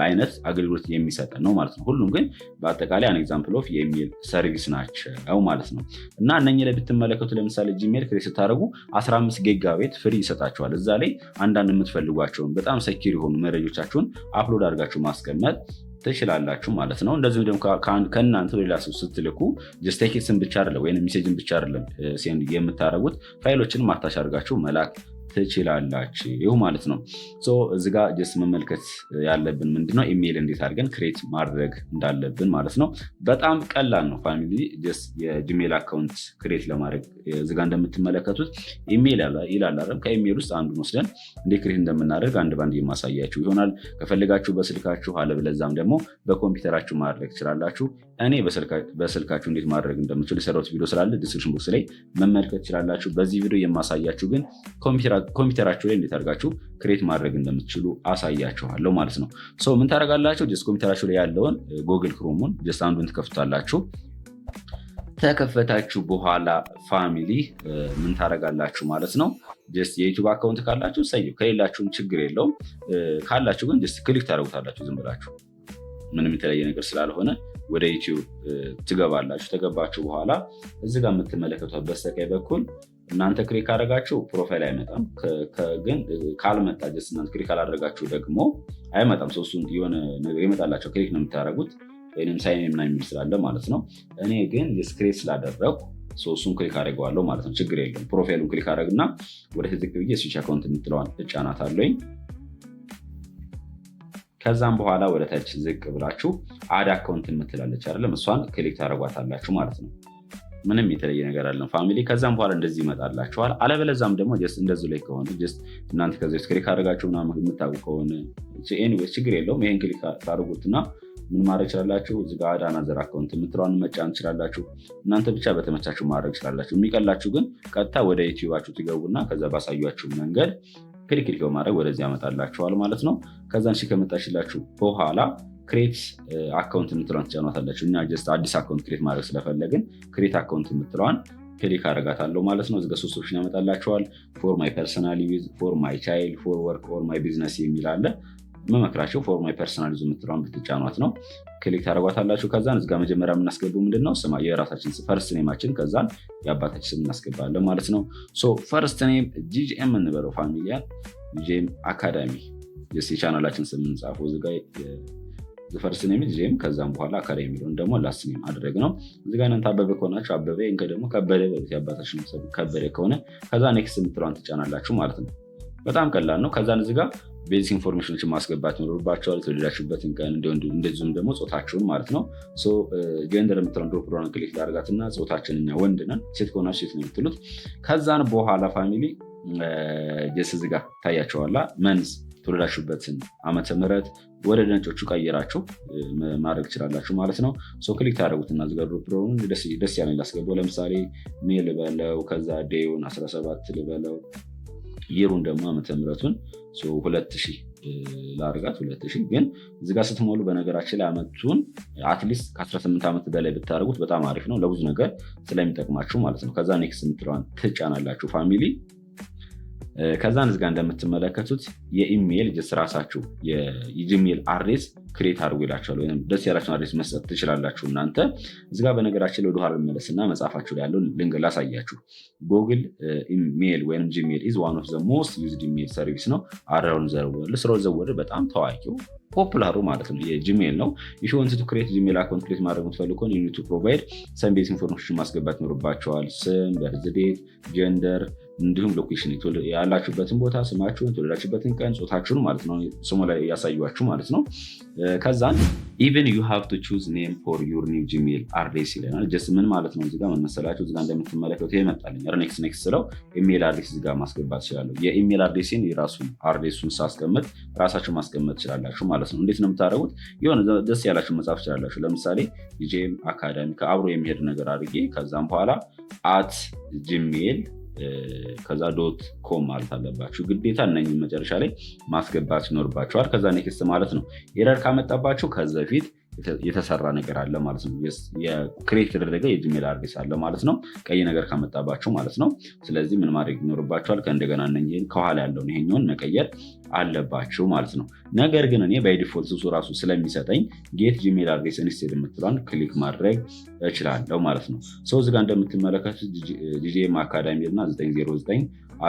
አይነት አገልግሎት የሚሰጥ ነው ማለት ነው። ሁሉም ግን በአጠቃላይ አን ኤግዛምፕል ኦፍ የኢሜል ሰርቪስ ናቸው ማለት ነው። እና እነኚህ ላይ ብትመለከቱ ለምሳሌ ጂሜል ክሬት ስታደርጉ 15 ጊጋባይት ፍሪ ይሰጣችኋል። እዛ ላይ አንዳንድ የምትፈልጓቸውን በጣም ሰኪር የሆኑ መረጃዎቻችሁን አፕሎድ አድርጋችሁ ማስቀመጥ ትችላላችሁ ማለት ነው። እንደዚሁም ደግሞ ከእናንተ ሌላ ሰው ስትልኩ ጀስት ቴክስትን ብቻ አይደለም ወይም ሜሴጅን ብቻ አይደለም ሴንድ የምታደርጉት ፋይሎችን ማታች አድርጋችሁ መላክ ትችላላችሁ ማለት ነው። እዚህ ጋር ጀስት መመልከት ያለብን ምንድነው ኢሜይል እንዴት አድርገን ክሬት ማድረግ እንዳለብን ማለት ነው። በጣም ቀላል ነው ፋሚሊ። ጀስት የጂሜል አካውንት ክሬት ለማድረግ እዚህ ጋር እንደምትመለከቱት ኢሜይል ይላል አይደል? ከኢሜይል ውስጥ አንዱን ወስደን እንዴት ክሬት እንደምናደርግ አንድ ባንድ የማሳያችሁ ይሆናል። ከፈልጋችሁ በስልካችሁ አለበለዚያም ደግሞ በኮምፒውተራችሁ ማድረግ ትችላላችሁ። እኔ በስልካችሁ እንዴት ማድረግ እንደምችሉ የሰራሁት ቪዲዮ ስላለ ዲስክሪፕሽን ቦክስ ላይ መመልከት ትችላላችሁ። በዚህ ቪዲዮ የማሳያችሁ ግን ኮምፒውተራችሁ ላይ እንዴት አድርጋችሁ ክሬት ማድረግ እንደምትችሉ አሳያችኋለሁ ማለት ነው። ምን ታደርጋላችሁ? ጀስት ኮምፒውተራችሁ ላይ ያለውን ጉግል ክሮሙን ጀስት አንዱን ትከፍታላችሁ። ተከፈታችሁ በኋላ ፋሚሊ ምን ታደርጋላችሁ ማለት ነው። ጀስት የዩቲዩብ አካውንት ካላችሁ ሰየው፣ ከሌላችሁም ችግር የለውም። ካላችሁ ግን ጀስት ክሊክ ታደርጉታላችሁ ዝም ብላችሁ ምንም የተለየ ነገር ስላልሆነ ወደ ዩቲዩብ ትገባላችሁ። ተገባችሁ በኋላ እዚህ ጋር የምትመለከቷት በስተቀኝ በኩል እናንተ ክሊክ አደረጋችሁ ፕሮፋይል አይመጣም። ግን ካልመጣ ጀስት እናንተ ክሊክ አላደረጋችሁ ደግሞ አይመጣም። እሱን የሆነ ነገር ይመጣላቸው ክሊክ ነው የምታደርጉት ወይም ሳይን ምናምን የሚል ስላለ ማለት ነው። እኔ ግን ክሬት ስላደረግኩ እሱን ክሊክ አደርገዋለሁ ማለት ነው። ችግር የለም። ፕሮፋይሉን ክሊክ አደረግና ወደ ትዝቅ ብዬ ስዊች አካውንት የምትለዋን እጫናታለሁኝ። ከዛም በኋላ ወደ ታች ዝቅ ብላችሁ አድ አካውንት የምትላለች አይደለም? እሷን ክሊክ ታደርጓታላችሁ ማለት ነው። ምንም የተለየ ነገር አለን ፋሚሊ። ከዛም በኋላ እንደዚህ ይመጣላችኋል። አለበለዛም ደግሞ ጀስት እንደዚህ ላይ ከሆነ ጀስት እናንተ ከዚህ ክሊክ አድርጋችሁ ምናምን የምታውቁ ከሆነ ኤኒዌይስ ችግር የለውም። ይሄን ክሊክ ታደርጉትና ምን ማድረግ ይችላላችሁ? እዚህ ጋር አድ አናዘር አካውንት የምትለዋን መጫን ትችላላችሁ። እናንተ ብቻ በተመቻችሁ ማድረግ ይችላላችሁ። የሚቀላችሁ ግን ቀጥታ ወደ ዩቲዩባችሁ ትገቡና ከዛ ባሳያችሁ መንገድ ክሊክ በማድረግ ወደዚህ ያመጣላችኋል ማለት ነው። ከዛን ከመጣችላችሁ በኋላ ክሬት አካውንት የምትለዋን ትጫኗታላችሁ። እኛ ጀስት አዲስ አካውንት ክሬት ማድረግ ስለፈለግን ክሬት አካውንት የምትለዋን ክሊክ አደርጋታለሁ ማለት ነው። እዚጋ ሶስት ኦፕሽን ያመጣላችኋል። ፎር ማይ ፐርሰናል ዩዝ፣ ፎር ማይ ቻይልድ፣ ፎር ወርክ ኦር ማይ ቢዝነስ የሚል አለ። መመክራቸው ፎር ማይ ፐርሰናል ዩዝ የምትለዋን ብትጫኗት ነው። ክሊክ ታደርጓታላችሁ። ከዛን እዚጋ መጀመሪያ የምናስገባው ምንድነው የራሳችን ፈርስት ኔማችን ከዛን የአባታችን ስም እናስገባለን ማለት ነው። ፈርስት ኔም ጂጂኤም እንበለው ፋሚሊያ ጂጂኤም አካዳሚ የቻናላችን ስም እንጻፈው እዚጋ ፈርስት ኔም ጂጂኤም ከዛም በኋላ አካዳሚ የሚለውን ደግሞ ላስት ኔም አደረግ ነው። እዚጋ እናንተ አበበ ከሆናችሁ አበበ፣ እንከ ደግሞ ከበደ የአባታችን ስም ከበደ ከሆነ ከዛ ኔክስት የምትለዋን ትጫናላችሁ ማለት ነው። በጣም ቀላል ነው። ከዛን እዚጋ ቤዚክ ኢንፎርሜሽኖችን ማስገባት ይኖርባቸዋል። የተወለዳችሁበትን ቀን እንደዚሁም ደግሞ ጾታችሁን ማለት ነው። ጀንደር የምትለውን ድሮፕ ዳውን ክሊክ ላደርጋትና ጾታችን እኛ ወንድ ነን፣ ሴት ከሆናችሁ ሴት ነው የምትሉት። ከዛን በኋላ ፋሚሊ ጀስ እዚጋ ታያቸዋላ መንዝ የተወለዳችሁበትን ዓመተ ምህረት ወደ ነጮቹ ቀይራችሁ ማድረግ ትችላላችሁ ማለት ነው። ክሊክ ታደረጉትና እዚጋ ድሮፕ ዳውን ደስ ያለን ላስገባው። ለምሳሌ ሜ ልበለው፣ ከዛ ዴውን 17 ልበለው፣ የሩን ደግሞ ዓመተ ምህረቱን 2000 ላርጋት 2000። ግን እዚጋ ስትሞሉ በነገራችን ላይ ዓመቱን አትሊስት ከ18 ዓመት በላይ ብታደርጉት በጣም አሪፍ ነው፣ ለብዙ ነገር ስለሚጠቅማችሁ ማለት ነው። ከዛ ኔክስት የምትለዋን ትጫናላችሁ ፋሚሊ። ከዛን እዚጋ እንደምትመለከቱት የኢሜይል ጀስት ራሳችሁ የጂሜል አድሬስ ክሬት አድርጎ ይላችኋል። ወይም ደስ ያላችሁን አድሬስ መስጠት ትችላላችሁ እናንተ። እዚጋ በነገራችን ላይ ወደኋላ መለስና መጽሐፋችሁ ላይ ያለው ልንገር ላሳያችሁ። ጉግል ኢሜይል ወይም ጂሜል ኢዝ ዋን ኦፍ ዘ ሞስት ዩዝድ ኢሜይል ሰርቪስ ነው አራውንድ ዘ ወርልድ። ስራው ዘ ወርልድ በጣም ታዋቂው ፖፑላሩ ማለት ነው የጂሜል ነው። ኢፍ ዩ ዋንት ቱ ክሬት ጂሜል አካውንት ክሬት ማድረግ የምትፈልጉ ከሆነ ዩ ኒድ ቱ ፕሮቫይድ ሰም ቤዚክ ኢንፎርሜሽን ማስገባት ይኖርባቸዋል። ስም፣ በርዝ ዴት፣ ጀንደር እንዲሁም ሎኬሽን ያላችሁበትን ቦታ፣ ስማችሁን፣ የተወለዳችሁበትን ቀን፣ ጾታችሁን ማለት ነው ስሙ ላይ ያሳዩችሁ ማለት ነው። ከዛን ኢቨን ዩ ሃቭ ቱ ቹዝ ኔም ፎር ዩር ኒው ጂሜል አድሬስ ይለናል። ጀስት ምን ማለት ነው እዚጋ ምን መሰላችሁ? እዚጋ እንደምትመለከቱት ይመጣልኝ ኔክስት ስለው ኢሜይል አድሬስ እዚጋ ማስገባት ትችላለሁ። የኢሜይል አድሬስን የራሱን አድሬሱን ሳስቀምጥ ራሳችሁ ማስቀመጥ ትችላላችሁ ማለት ነው። እንዴት ነው የምታደርጉት? የሆነ ደስ ያላችሁ መጻፍ ትችላላችሁ። ለምሳሌ ጂጂኤም አካዳሚ ከአብሮ የሚሄድ ነገር አድርጌ ከዛም በኋላ አት ጂሜል ከዛ ዶት ኮም ማለት አለባችሁ ግዴታ። እነኝህ መጨረሻ ላይ ማስገባት ይኖርባችኋል። ከዛ ኔክስት ማለት ነው። ኤረር ካመጣባችሁ ከዚ በፊት የተሰራ ነገር አለ ማለት ነው። የክሬት የተደረገ የጂሜል አድሬስ አለ ማለት ነው። ቀይ ነገር ካመጣባችሁ ማለት ነው። ስለዚህ ምን ማድረግ ይኖርባችኋል? ከእንደገና እነኝህን ከኋላ ያለውን ይሄኛውን መቀየር አለባችሁ ማለት ነው። ነገር ግን እኔ ባይ ዲፎልት እሱ ራሱ ስለሚሰጠኝ ጌት ጂሜል አድሬስ ኢንስቴድ የምትሏን ክሊክ ማድረግ እችላለሁ ማለት ነው። እዚጋ እንደምትመለከቱት ጂጂኤም አካዳሚ እና 909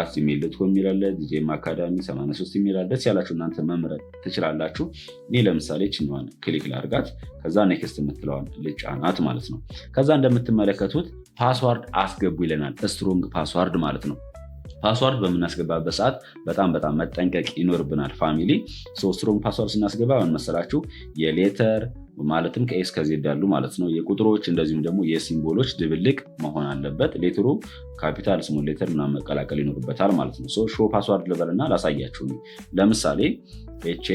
@gmail.com የሚላለ ጂጄም አካዳሚ 83 የሚላል። ደስ ያላችሁ እናንተ መምረጥ ትችላላችሁ። እኔ ለምሳሌ ችኛዋን ክሊክ ላርጋት፣ ከዛ ኔክስት የምትለዋን ልጫናት ማለት ነው። ከዛ እንደምትመለከቱት ፓስዋርድ አስገቡ ይለናል። ስትሮንግ ፓስዋርድ ማለት ነው። ፓስዋርድ በምናስገባበት ሰዓት በጣም መጠንቀቅ ይኖርብናል ፋሚሊ። ስትሮንግ ፓስዋርድ ስናስገባ ምን መሰላችሁ? የሌተር ማለትም ከኤስ ከዜድ ያሉ ማለት ነው፣ የቁጥሮች እንደዚሁም ደግሞ የሲምቦሎች ድብልቅ መሆን አለበት። ሌተሩ ካፒታል ስሞል ሌተር ምናምን መቀላቀል ይኖርበታል ማለት ነው። ሾ ፓስዋርድ ልበልና ላሳያችሁ። ለምሳሌ ኤች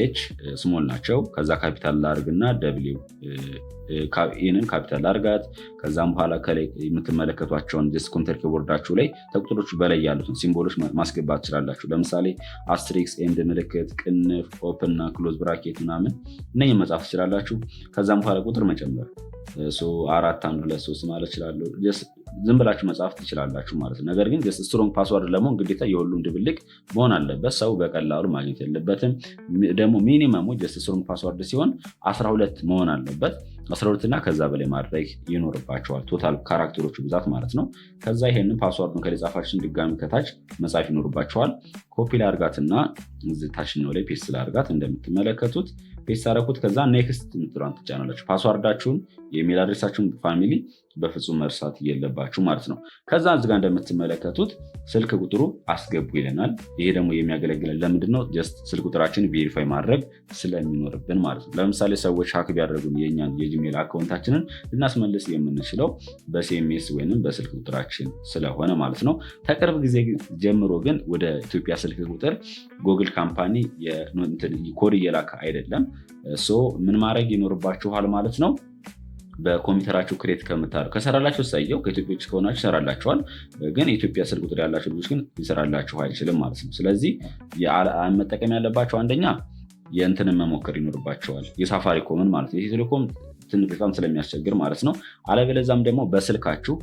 ስሞል ናቸው። ከዛ ካፒታል ላርግና ደብሊው ይህንን ካፒታል ላርጋት። ከዛም በኋላ ከላይ የምትመለከቷቸውን ኮምፒውተር ኪቦርዳችሁ ላይ ከቁጥሮቹ በላይ ያሉትን ሲምቦሎች ማስገባት ትችላላችሁ። ለምሳሌ አስትሪክስ፣ ኤንድ ምልክት፣ ቅንፍ፣ ኦፕን እና ክሎዝ ብራኬት ምናምን እነኝህ መጻፍ ትችላላችሁ። ከዛም በኋላ ቁጥር መጨመር 4 1 2 3 ማለት እችላለሁ። ዝም ብላችሁ መጻፍ ትችላላችሁ ማለት ነው። ነገር ግን ስትሮንግ ፓስዋርድ ለመሆን ግዴታ የሁሉም ድብልቅ መሆን አለበት። ሰው በቀላሉ ማግኘት የለበትም። ደግሞ ሚኒመሙ ስትሮንግ ፓስዋርድ ሲሆን 12 መሆን አለበት። 12 እና ከዛ በላይ ማድረግ ይኖርባቸዋል። ቶታል ካራክተሮቹ ብዛት ማለት ነው። ከዛ ይሄንን ፓስዋርዱን ከጻፋችን ድጋሚ ከታች መጻፍ ይኖርባቸዋል። ኮፒ ላርጋትና ታችኛው ላይ ፔስት ላርጋት። እንደምትመለከቱት ፔስት አደረኩት። ከዛ ኔክስት የምትለዋን ትጫናላችሁ። ፓስዋርዳችሁን የኢሜል አድሬሳችሁን ፋሚሊ በፍጹም መርሳት የለባችሁ ማለት ነው። ከዛ እዚጋ እንደምትመለከቱት ስልክ ቁጥሩ አስገቡ ይለናል። ይሄ ደግሞ የሚያገለግለን ለምንድን ነው? ስልክ ቁጥራችን ቬሪፋይ ማድረግ ስለሚኖርብን ማለት ነው። ለምሳሌ ሰዎች ሀክ ቢያደርጉን የኛን የጂሜል አካውንታችንን ልናስመልስ የምንችለው በሲኤምኤስ ወይም በስልክ ቁጥራችን ስለሆነ ማለት ነው። ከቅርብ ጊዜ ጀምሮ ግን ወደ ኢትዮጵያ ስልክ ቁጥር ጉግል ካምፓኒ ኮድ እየላከ አይደለም። ምን ማድረግ ይኖርባችኋል ማለት ነው? በኮምፒውተራችሁ ክሬት ከምታደርጉ ከሰራላችሁ ሳየው ከኢትዮጵያ ውጭ ከሆናችሁ ይሰራላችኋል። ግን የኢትዮጵያ ስልክ ቁጥር ያላችሁ ልጆች ግን ሊሰራላችሁ አይችልም ማለት ነው። ስለዚህ መጠቀም ያለባቸው አንደኛ የእንትንን መሞከር ይኖርባቸዋል፣ የሳፋሪኮምን ማለት ነው። የቴሌኮም ትንሽ በጣም ስለሚያስቸግር ማለት ነው። አለበለዛም ደግሞ በስልካችሁ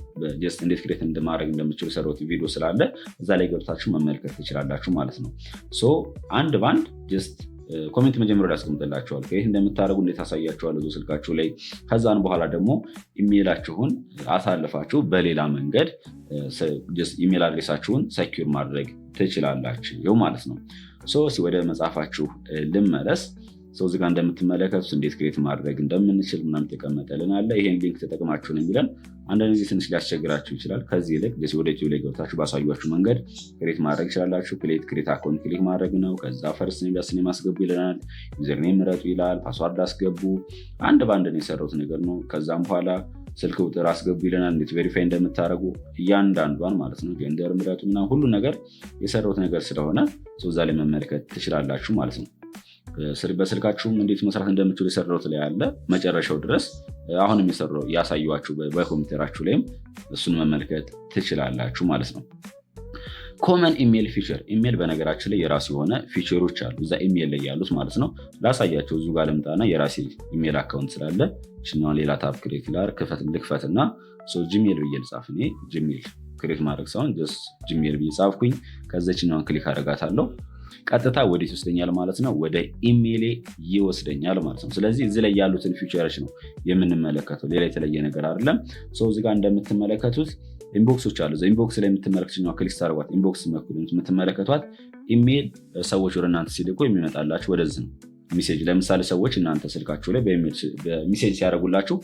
እንዴት ክሬት እንደማድረግ እንደምችሉ ሰሩት ቪዲዮ ስላለ እዛ ላይ ገብታችሁ መመልከት ትችላላችሁ ማለት ነው። አንድ ባንድ ኮሜንት መጀመሪያ ላይ ያስቀምጥላችኋል። ይህ እንደምታደርጉ እንዴት አሳያችኋለሁ ስልካችሁ ላይ። ከዛን በኋላ ደግሞ ኢሜይላችሁን አሳልፋችሁ በሌላ መንገድ ኢሜይል አድሬሳችሁን ሰኪዩር ማድረግ ትችላላችሁ ማለት ነው። ወደ መጽሐፋችሁ ልመለስ። እዚህ ጋር እንደምትመለከቱት እንዴት ክሬት ማድረግ እንደምንችል ምናምን ተቀመጠልን አለ። ይሄን ሊንክ ተጠቅማችሁን የሚለን አንዳንድ ጊዜ ትንሽ ሊያስቸግራችሁ ይችላል። ከዚህ ይልቅ ወደ ዩቲዩብ ላይ ገብታችሁ ባሳያችሁ መንገድ ክሬት ማድረግ ይችላላችሁ። ክሬት አካውንት ክሊክ ማድረግ ነው። ከዛ ፈርስት ኔም ማስገቡ ይለናል። ዩዘር ኔም ምረጡ ይላል። ፓስዋርድ አስገቡ። አንድ በአንድ ነው የሰራሁት ነገር ነው። ከዛም በኋላ ስልክ ቁጥር አስገቡ ይለናል። እንዴት ቬሪፋይ እንደምታደርጉ እያንዳንዷን ማለት ነው። ጀንደር ምረጡ ምናምን ሁሉ ነገር የሰራሁት ነገር ስለሆነ እዛ ላይ መመልከት ትችላላችሁ ማለት ነው። በስልካችሁም እንዴት መስራት እንደምችሉ የሰራሁት ላይ ያለ መጨረሻው ድረስ አሁን የሚሰራው ያሳዩዋችሁ በኮምፒውተራችሁ ላይም እሱን መመልከት ትችላላችሁ ማለት ነው። ኮመን ኢሜል ፊቸር። ኢሜል በነገራችን ላይ የራሱ የሆነ ፊቸሮች አሉ እዛ ኢሜል ላይ ያሉት ማለት ነው። ላሳያቸው እዚሁ ጋር ልምጣና የራሴ ኢሜል አካውንት ስላለ ችኛውን ሌላ ታብ ክሬት ልክፈትና ጂሜል ብዬ ልጻፍ። እኔ ጂሜል ክሬት ማድረግ ሳይሆን ጂሜል ብዬ ጻፍኩኝ። ከዛችኛውን ክሊክ አደርጋታለሁ። ቀጥታ ወዴት ይወስደኛል ማለት ነው? ወደ ኢሜይሌ ይወስደኛል ማለት ነው። ስለዚህ እዚህ ላይ ያሉትን ፊቸሮች ነው የምንመለከተው፣ ሌላ የተለየ ነገር አይደለም። እዚህ ጋር እንደምትመለከቱት ኢንቦክሶች አሉ። ኢንቦክስ ላይ የምትመለከቱት ክሊክ ታደርጓት፣ ኢንቦክስ የምትመለከቷት ኢሜይል ሰዎች ወደ እናንተ ሲልኩ የሚመጣላችሁ ወደዚህ ነው። ሜሴጅ ለምሳሌ ሰዎች እናንተ ስልካችሁ ላይ በሜሴጅ ሲያደርጉላችሁ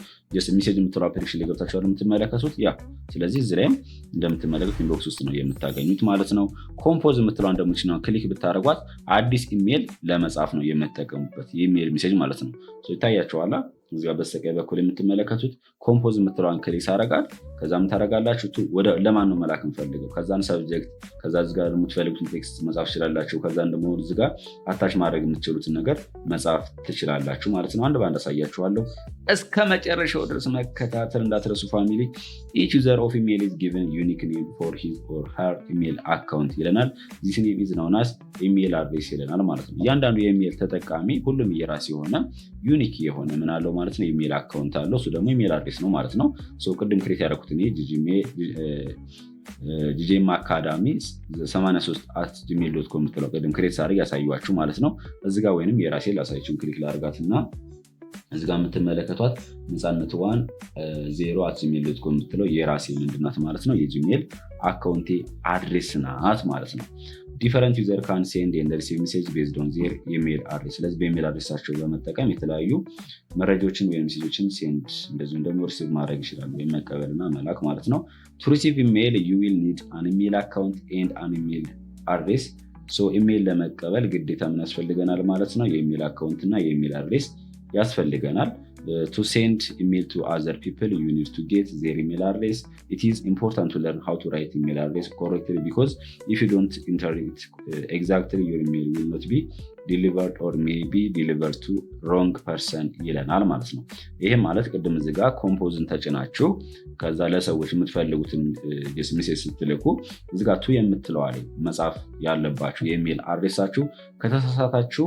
ሜሴጅ የምትለው አፕሊኬሽን ላይ ገብታችሁ የምትመለከቱት ያ። ስለዚህ እዚህ ላይም እንደምትመለከቱት ኢንቦክስ ውስጥ ነው የምታገኙት ማለት ነው። ኮምፖዝ የምትለው እንደምችል ክሊክ ብታደርጓት አዲስ ኢሜል ለመጻፍ ነው የምትጠቀሙበት የኢሜል ሜሴጅ ማለት ነው። ይታያቸዋላ እዚጋ በስተቀኝ በኩል የምትመለከቱት ኮምፖዝ የምትለዋን ክሊክ አረጋል። ከዛም ታረጋላችሁ ለማን ነው መላክ እንፈልገው። ከዛን ሰብጀክት፣ ከዛ እዚጋ የምትፈልጉትን ቴክስት መጻፍ ትችላላችሁ። ከዛን ደግሞ እዚጋ አታች ማድረግ የምትችሉትን ነገር መጻፍ ትችላላችሁ ማለት ነው። አንድ ባንድ አሳያችኋለሁ። እስከ መጨረሻው ድረስ መከታተል እንዳትረሱ ፋሚሊ። each user of email is given unique name for his or her email account ይለናል። this name is known as email address ይለናል ማለት ነው። እያንዳንዱ የኢሜል ተጠቃሚ ሁሉም የራሱ የሆነ ዩኒክ የሆነ ምን አለው ማለት ነው ኢሜል አካውንት አለው። እሱ ደግሞ ኢሜል አድሬስ ነው ማለት ነው። ቅድም ክሬት ያደረኩት እኔ ጂጄም አካዳሚ 83@gmail.com የምትለው ቅድም ክሬት ሳደርግ ያሳዩዋችሁ ማለት ነው። እዚጋ ወይንም የራሴ ላሳያችሁን ክሊክ ላድርጋትና እዚህ ጋር የምትመለከቷት ነፃነት10@gmail.com የምትለው የራሴ ምንድናት ማለት ነው የጂሜል አካውንቴ አድሬስ ናት ማለት ነው። ዲፈረንት ዩዘር ካን ሴንድ ኤንድ ሪሲቭ ሜሴጅ ቤዝድ ኦን ዜር ኢሜል አድሬስ። ስለዚህ በኢሜል አድሬሳቸው በመጠቀም የተለያዩ መረጃዎችን ወይም ሜሴጆችን ሴንድ እንደዚሁም ደግሞ ሪሲቭ ማድረግ ይችላሉ ወይም መቀበልና መላክ ማለት ነው። ቱ ሪሲቭ ኢሜል ዩ ዊል ኒድ አን ኢሜል አካውንት ኤንድ አን ኢሜል አድሬስ። ኢሜል ለመቀበል ግዴታ ምን ያስፈልገናል ማለት ነው? የኢሜል አካውንት እና የኢሜል አድሬስ ያስፈልገናል። To send email to other people, you need to get their email address. It is important to learn how to write email address correctly because if you don't enter it exactly, your email will not be delivered or may be delivered to wrong person ይለናል ማለት ነው። ይሄም ማለት ቅድም እዚህ ጋር ኮምፖዝን ተጭናችሁ ከዛ ለሰዎች የምትፈልጉትን ሜሴጅ ስትልኩ እዚህ ጋር ቱ የምትለዋ ላይ መጻፍ ያለባችሁ የኢሜል አድሬሳችሁ ከተሳሳታችሁ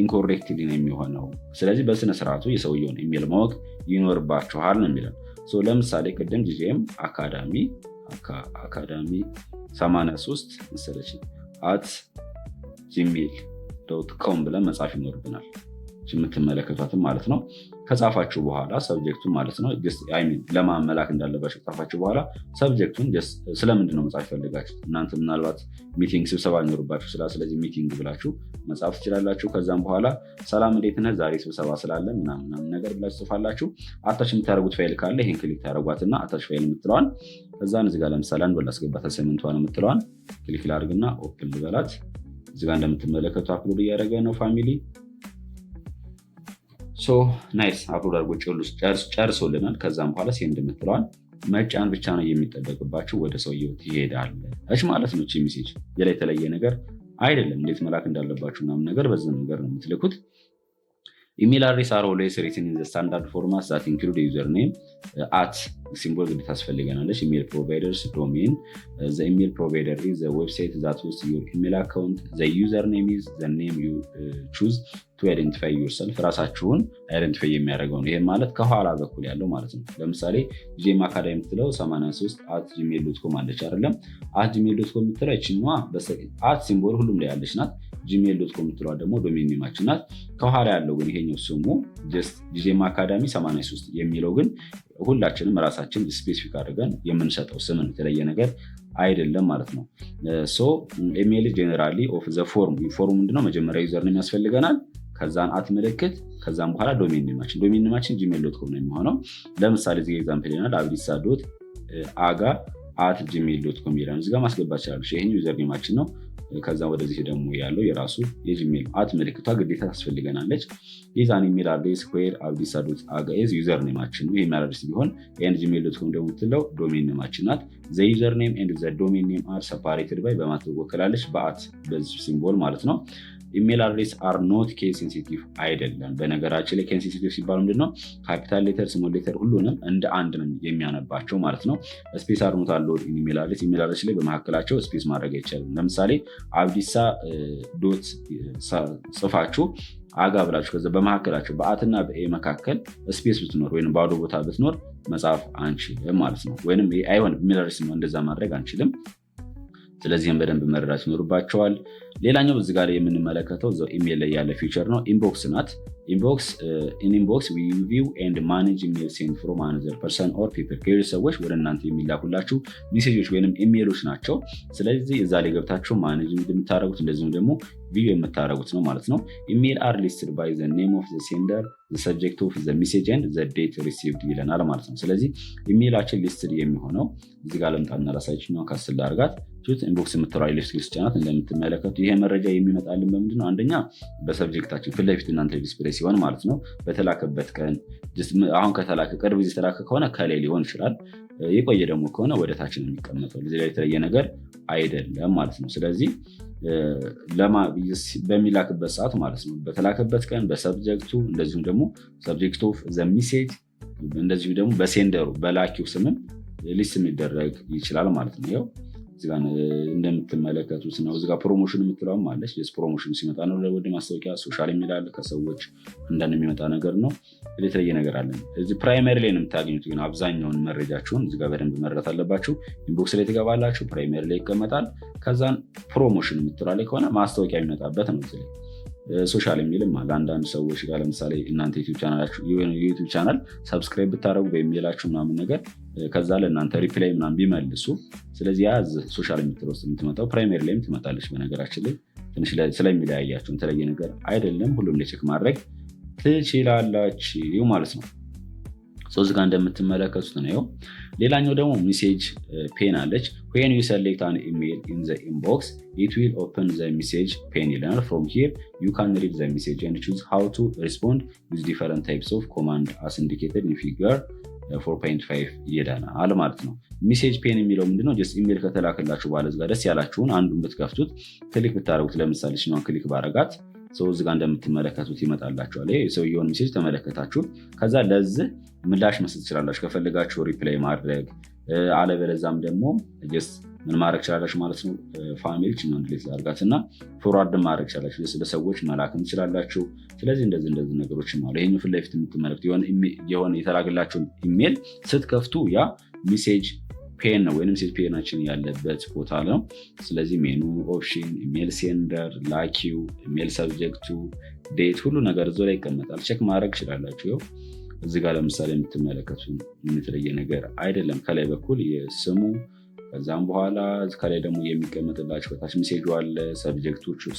ኢንኮሬክትሊ ነው የሚሆነው። ስለዚህ በስነ ስርዓቱ የሰውየውን ኢሜል ማወቅ ይኖርባችኋል ነው የሚለው። ለምሳሌ ቅድም ጂጂኤም አካዳሚ 83 መሰለች @gmail.com ብለን መጻፍ ይኖርብናል። የምትመለከቷትም ማለት ነው። ከጻፋችሁ በኋላ ሰብጀክቱን ማለት ነው ለማመላክ እንዳለባችሁ ከጻፋችሁ በኋላ ሰብጀክቱን ስለምንድን ነው መጻፍ ይፈልጋችሁ እናንተ ምናልባት ሚቲንግ ስብሰባ ይኖርባችሁ ስለዚህ ሚቲንግ ብላችሁ መጻፍ ትችላላችሁ። ከዛም በኋላ ሰላም እንዴት ነህ ዛሬ ስብሰባ ስላለ ምናምን ነገር ብላችሁ ጽፋላችሁ። አታች የምታደርጉት ፋይል ካለ ይሄን ክሊክ ታደርጓትና አታች ፋይል የምትለዋን ከዛን እዚህ ጋር ለምሳሌ አንድ ላስገባት አሳይመንቷን የምትለዋን ክሊክ ላድርግና ኦፕን ልበላት። እዚህ ጋር እንደምትመለከቱ አፕሎድ እያደረገ ነው ፋሚሊ ናይስ አፕሎድ አድርጎ ጨርሶልናል። ከዛም በኋላ ሴንድ የምትለዋል መጫን ብቻ ነው የሚጠበቅባችሁ። ወደ ሰውየው ትሄዳለች ማለት ነው። ሜሴጅ የተለየ ነገር አይደለም። እንዴት መላክ እንዳለባችሁ ምናምን ነገር በዚህ ነገር ነው የምትልኩት። ኢሜል አድሬስ አር ኦልዌይስ ሪትን ኢን ዘ ስታንዳርድ ፎርማት ዛት ኢንክሉድ ዩዘር ኔም አት ሲምቦል ግዴታ ታስፈልገናለች። ኢሜል ፕሮቫይደርስ ዶሜን ዘ ኢሜል ፕሮቫይደር ኢዝ ዘ ዌብሳይት ዛት ውስጥ ዩር ኢሜል አካውንት ዘ ዩዘር ኔም ኢዝ ዘ ኔም ዩ ቹዝ ቱ አይደንቲፋይ ዩርሰልፍ ራሳችሁን አይደንቲፋይ የሚያደርገው ነው። ይሄም ማለት ከኋላ በኩል ያለው ማለት ነው። ለምሳሌ ጂኤም አካዳሚ የምትለው 83@gmail.com አለች አይደለም። @gmail.com የምትለው እችኛዋ አት ሲምቦል ሁሉም ላይ ያለች ናት። gmail.com የምትለዋ ደግሞ ዶሜን ኔማችን ናት። ከኋላ ያለው ግን ይሄኛው ስሙ ጂኤም አካዳሚ 83 የሚለው ግን ሁላችንም ራሳችን ስፔሲፊክ አድርገን የምንሰጠው ስምን የተለየ ነገር አይደለም ማለት ነው። ኢሜል ጀነራሊ ኦፍ ዘ ፎርም ምንድነው? መጀመሪያ ዩዘር ኔም ያስፈልገናል። ከዛን አት ምልክት ከዛም በኋላ ዶሜን ኔማችን gmail.com ነው የሚሆነው። ለምሳሌ እዚህ ኤግዛምፕል ይሆናል abdisa.aga@gmail.com ይላል። እዚህ ጋር ማስገባት ይችላል። ይሄኛው ዩዘር ኔማችን ነው። ከዛ ወደዚህ ደግሞ ያለው የራሱ የጂሜል አት ምልክቷ ግዴታ ታስፈልገናለች። ኢዛን ኢሜል አድሬስ ዌር abdisa.aga ዩዘር ኔማችን ነው። ኢሜል አድሬስ ቢሆን gmail.com ደግሞ የምትለው ዶሜን ኔማችን ናት። ዘ ዩዘር ኔም ኤንድ ዘ ዶሜን ኔም አር ሰፓሬትድ ባይ በማትወከላለች በአት በዚህ ሲምቦል ማለት ነው። ኢሜል አድሬስ አር ኖት ኬስ ሴንሲቲቭ አይደለም። በነገራችን ላይ ኬስ ሴንሲቲቭ ሲባል ምንድነው? ካፒታል ሌተር ስሞል ሌተር ሁሉንም እንደ አንድ ነው የሚያነባቸው ማለት ነው። ስፔስ አር ኖት አሎድ ኢሜል አድሬስ ላይ በመካከላቸው ስፔስ ማድረግ አይቻልም። ለምሳሌ አብዲሳ ዶት ጽፋችሁ አጋ ብላችሁ ከዛ በመካከላቸው በአትና በኤ መካከል ስፔስ ብትኖር ወይም ባዶ ቦታ ብትኖር መጻፍ አንችልም ማለት ነው። ወይንም አይሆንም ኢሜል አድሬስ ነው እንደዛ ማድረግ አንችልም። ስለዚህም በደንብ መረዳት ይኖርባቸዋል። ሌላኛው እዚህ ጋር የምንመለከተው እዛው ኢሜል ላይ ያለ ፊቸር ነው። ኢንቦክስ ናት። ኢንቦክስ ዊ ቪው ኤንድ ማኔጅ ኢሜል ሴንድ ፍሮም አናዘር ፐርሰን ኦር ፒፕል ከሌሎች ሰዎች ወደ እናንተ የሚላኩላችሁ ሜሴጆች ወይንም ኢሜሎች ናቸው። ስለዚህ እዛ ላይ ገብታችሁ ማኔጅ የምታደርጉት እንደዚሁም ደግሞ ቪው የምታደርጉት ነው ማለት ነው። ኢሜል አር ሊስትድ ባይ ዘ ኔም ኦፍ ዘ ሴንደር ዘ ሰብጀክት ኦፍ ዘ ሜሴጅ ኤንድ ዘ ዴት ሪሲቭድ ይለናል ማለት ነው። ስለዚህ ኢሜላችን ሊስትድ የሚሆነው እዚህ ጋር ለምጣና ራሳችን ነው ካስል አድርጋት ኢንቦክስ የምትለው ሊስት ጫናት እንደምትመለከቱ ይሄ መረጃ የሚመጣልን በምንድነው? አንደኛ በሰብጀክታችን ፊት ለፊት እናንተ ዲስፕሌይ ሲሆን ማለት ነው። በተላከበት ቀን አሁን ከተላከ ቅርብ ጊዜ ተላከ ከሆነ ከላይ ሊሆን ይችላል። የቆየ ደግሞ ከሆነ ወደ ታች ነው የሚቀመጠው። ለዚህ ላይ የተለየ ነገር አይደለም ማለት ነው። ስለዚህ በሚላክበት ሰዓት ማለት ነው በተላከበት ቀን በሰብጀክቱ እንደዚሁም ደግሞ ሰብጀክት ኦፍ ዘ ሜሴጅ እንደዚሁም ደግሞ በሴንደሩ በላኪው ስምም ሊስት የሚደረግ ይችላል ማለት ነው። ያው እዚጋ እንደምትመለከቱት ነው። እዚጋ ፕሮሞሽን የምትለውም አለች። ፕሮሞሽን ሲመጣ ነው ወደ ማስታወቂያ ሶሻል ሚዲያ ከሰዎች እንዳን የሚመጣ ነገር ነው። የተለየ ነገር አለን። እዚህ ፕራይመሪ ላይ ነው የምታገኙት። ግን አብዛኛውን መረጃችሁን እዚጋ በደንብ መረዳት አለባችሁ። ኢንቦክስ ላይ ትገባላችሁ፣ ፕራይመሪ ላይ ይቀመጣል። ከዛን ፕሮሞሽን የምትለው ላይ ከሆነ ማስታወቂያ የሚመጣበት ነው። ሶሻል የሚልም አለ። አንዳንድ ሰዎች ጋር ለምሳሌ እናንተ ዩቲዩብ ቻናል ሰብስክራይብ ብታደረጉ በኢሜላችሁ ምናምን ነገር ከዛ ለእናንተ ሪፕላይ ምናምን ቢመልሱ፣ ስለዚህ ያ ሶሻል የምትለው ውስጥ የምትመጣው ፕራይሜሪ ላይም ትመጣለች። በነገራችን ላይ ትንሽ ስለሚለያያቸው የተለየ ነገር አይደለም። ሁሉም ላይ ቼክ ማድረግ ትችላላችሁ ማለት ነው። እዚህ ጋር እንደምትመለከቱት ነው። ሌላኛው ደግሞ ሜሴጅ ፔን አለች። when you select an email in the inbox it will open the message pane ይለናል። from here you can read the message and choose how to respond with different types of command as indicated in figure 4.5 ይለናል ማለት ነው። ሜሴጅ ፔን የሚለው ምንድነው? ጀስት ኢሜል ከተላከላችሁ በኋላ እዚህ ጋር ደስ ያላችሁን አንዱን ብትከፍቱት ክሊክ ብታደርጉት፣ ለምሳሌ ሽኗን ክሊክ ባረጋት እዚህ ጋር እንደምትመለከቱት ይመጣላችኋል። የሰውየውን ሜሴጅ ተመለከታችሁ፣ ከዛ ለዚህ ምላሽ መስጠት ትችላላችሁ። ከፈለጋችሁ ሪፕላይ ማድረግ፣ አለበለዛም ደግሞ ምን ማድረግ ትችላላችሁ ማለት ነው። ፋሚሊ ችኛውን ዲሌት አድርጋት እና ፎርዋርድ ማድረግ ትችላላችሁ። ለሰዎች መላክም ትችላላችሁ። ስለዚህ እንደዚህ ነገሮችም አሉ። ይሄኛው ፊት ለፊት የምትመለከቱ የሆነ የተላከላችሁን ኢሜል ስትከፍቱ ያ ሜሴጅ ፔን ነው ወይም ሜሴጅ ፔናችን ያለበት ቦታ ነው። ስለዚህ ሜኑ፣ ኦፕሽን፣ ኢሜል ሴንደር፣ ላኪው፣ ኢሜል ሰብጀክቱ፣ ዴት ሁሉ ነገር እዛው ላይ ይቀመጣል። ቼክ ማድረግ ትችላላችሁ። እዚህ ጋር ለምሳሌ የምትመለከቱ የተለየ ነገር አይደለም። ከላይ በኩል የስሙ ከዛም በኋላ ከላይ ደግሞ የሚቀመጥላችሁ ከታች ሜሴጁ አለ፣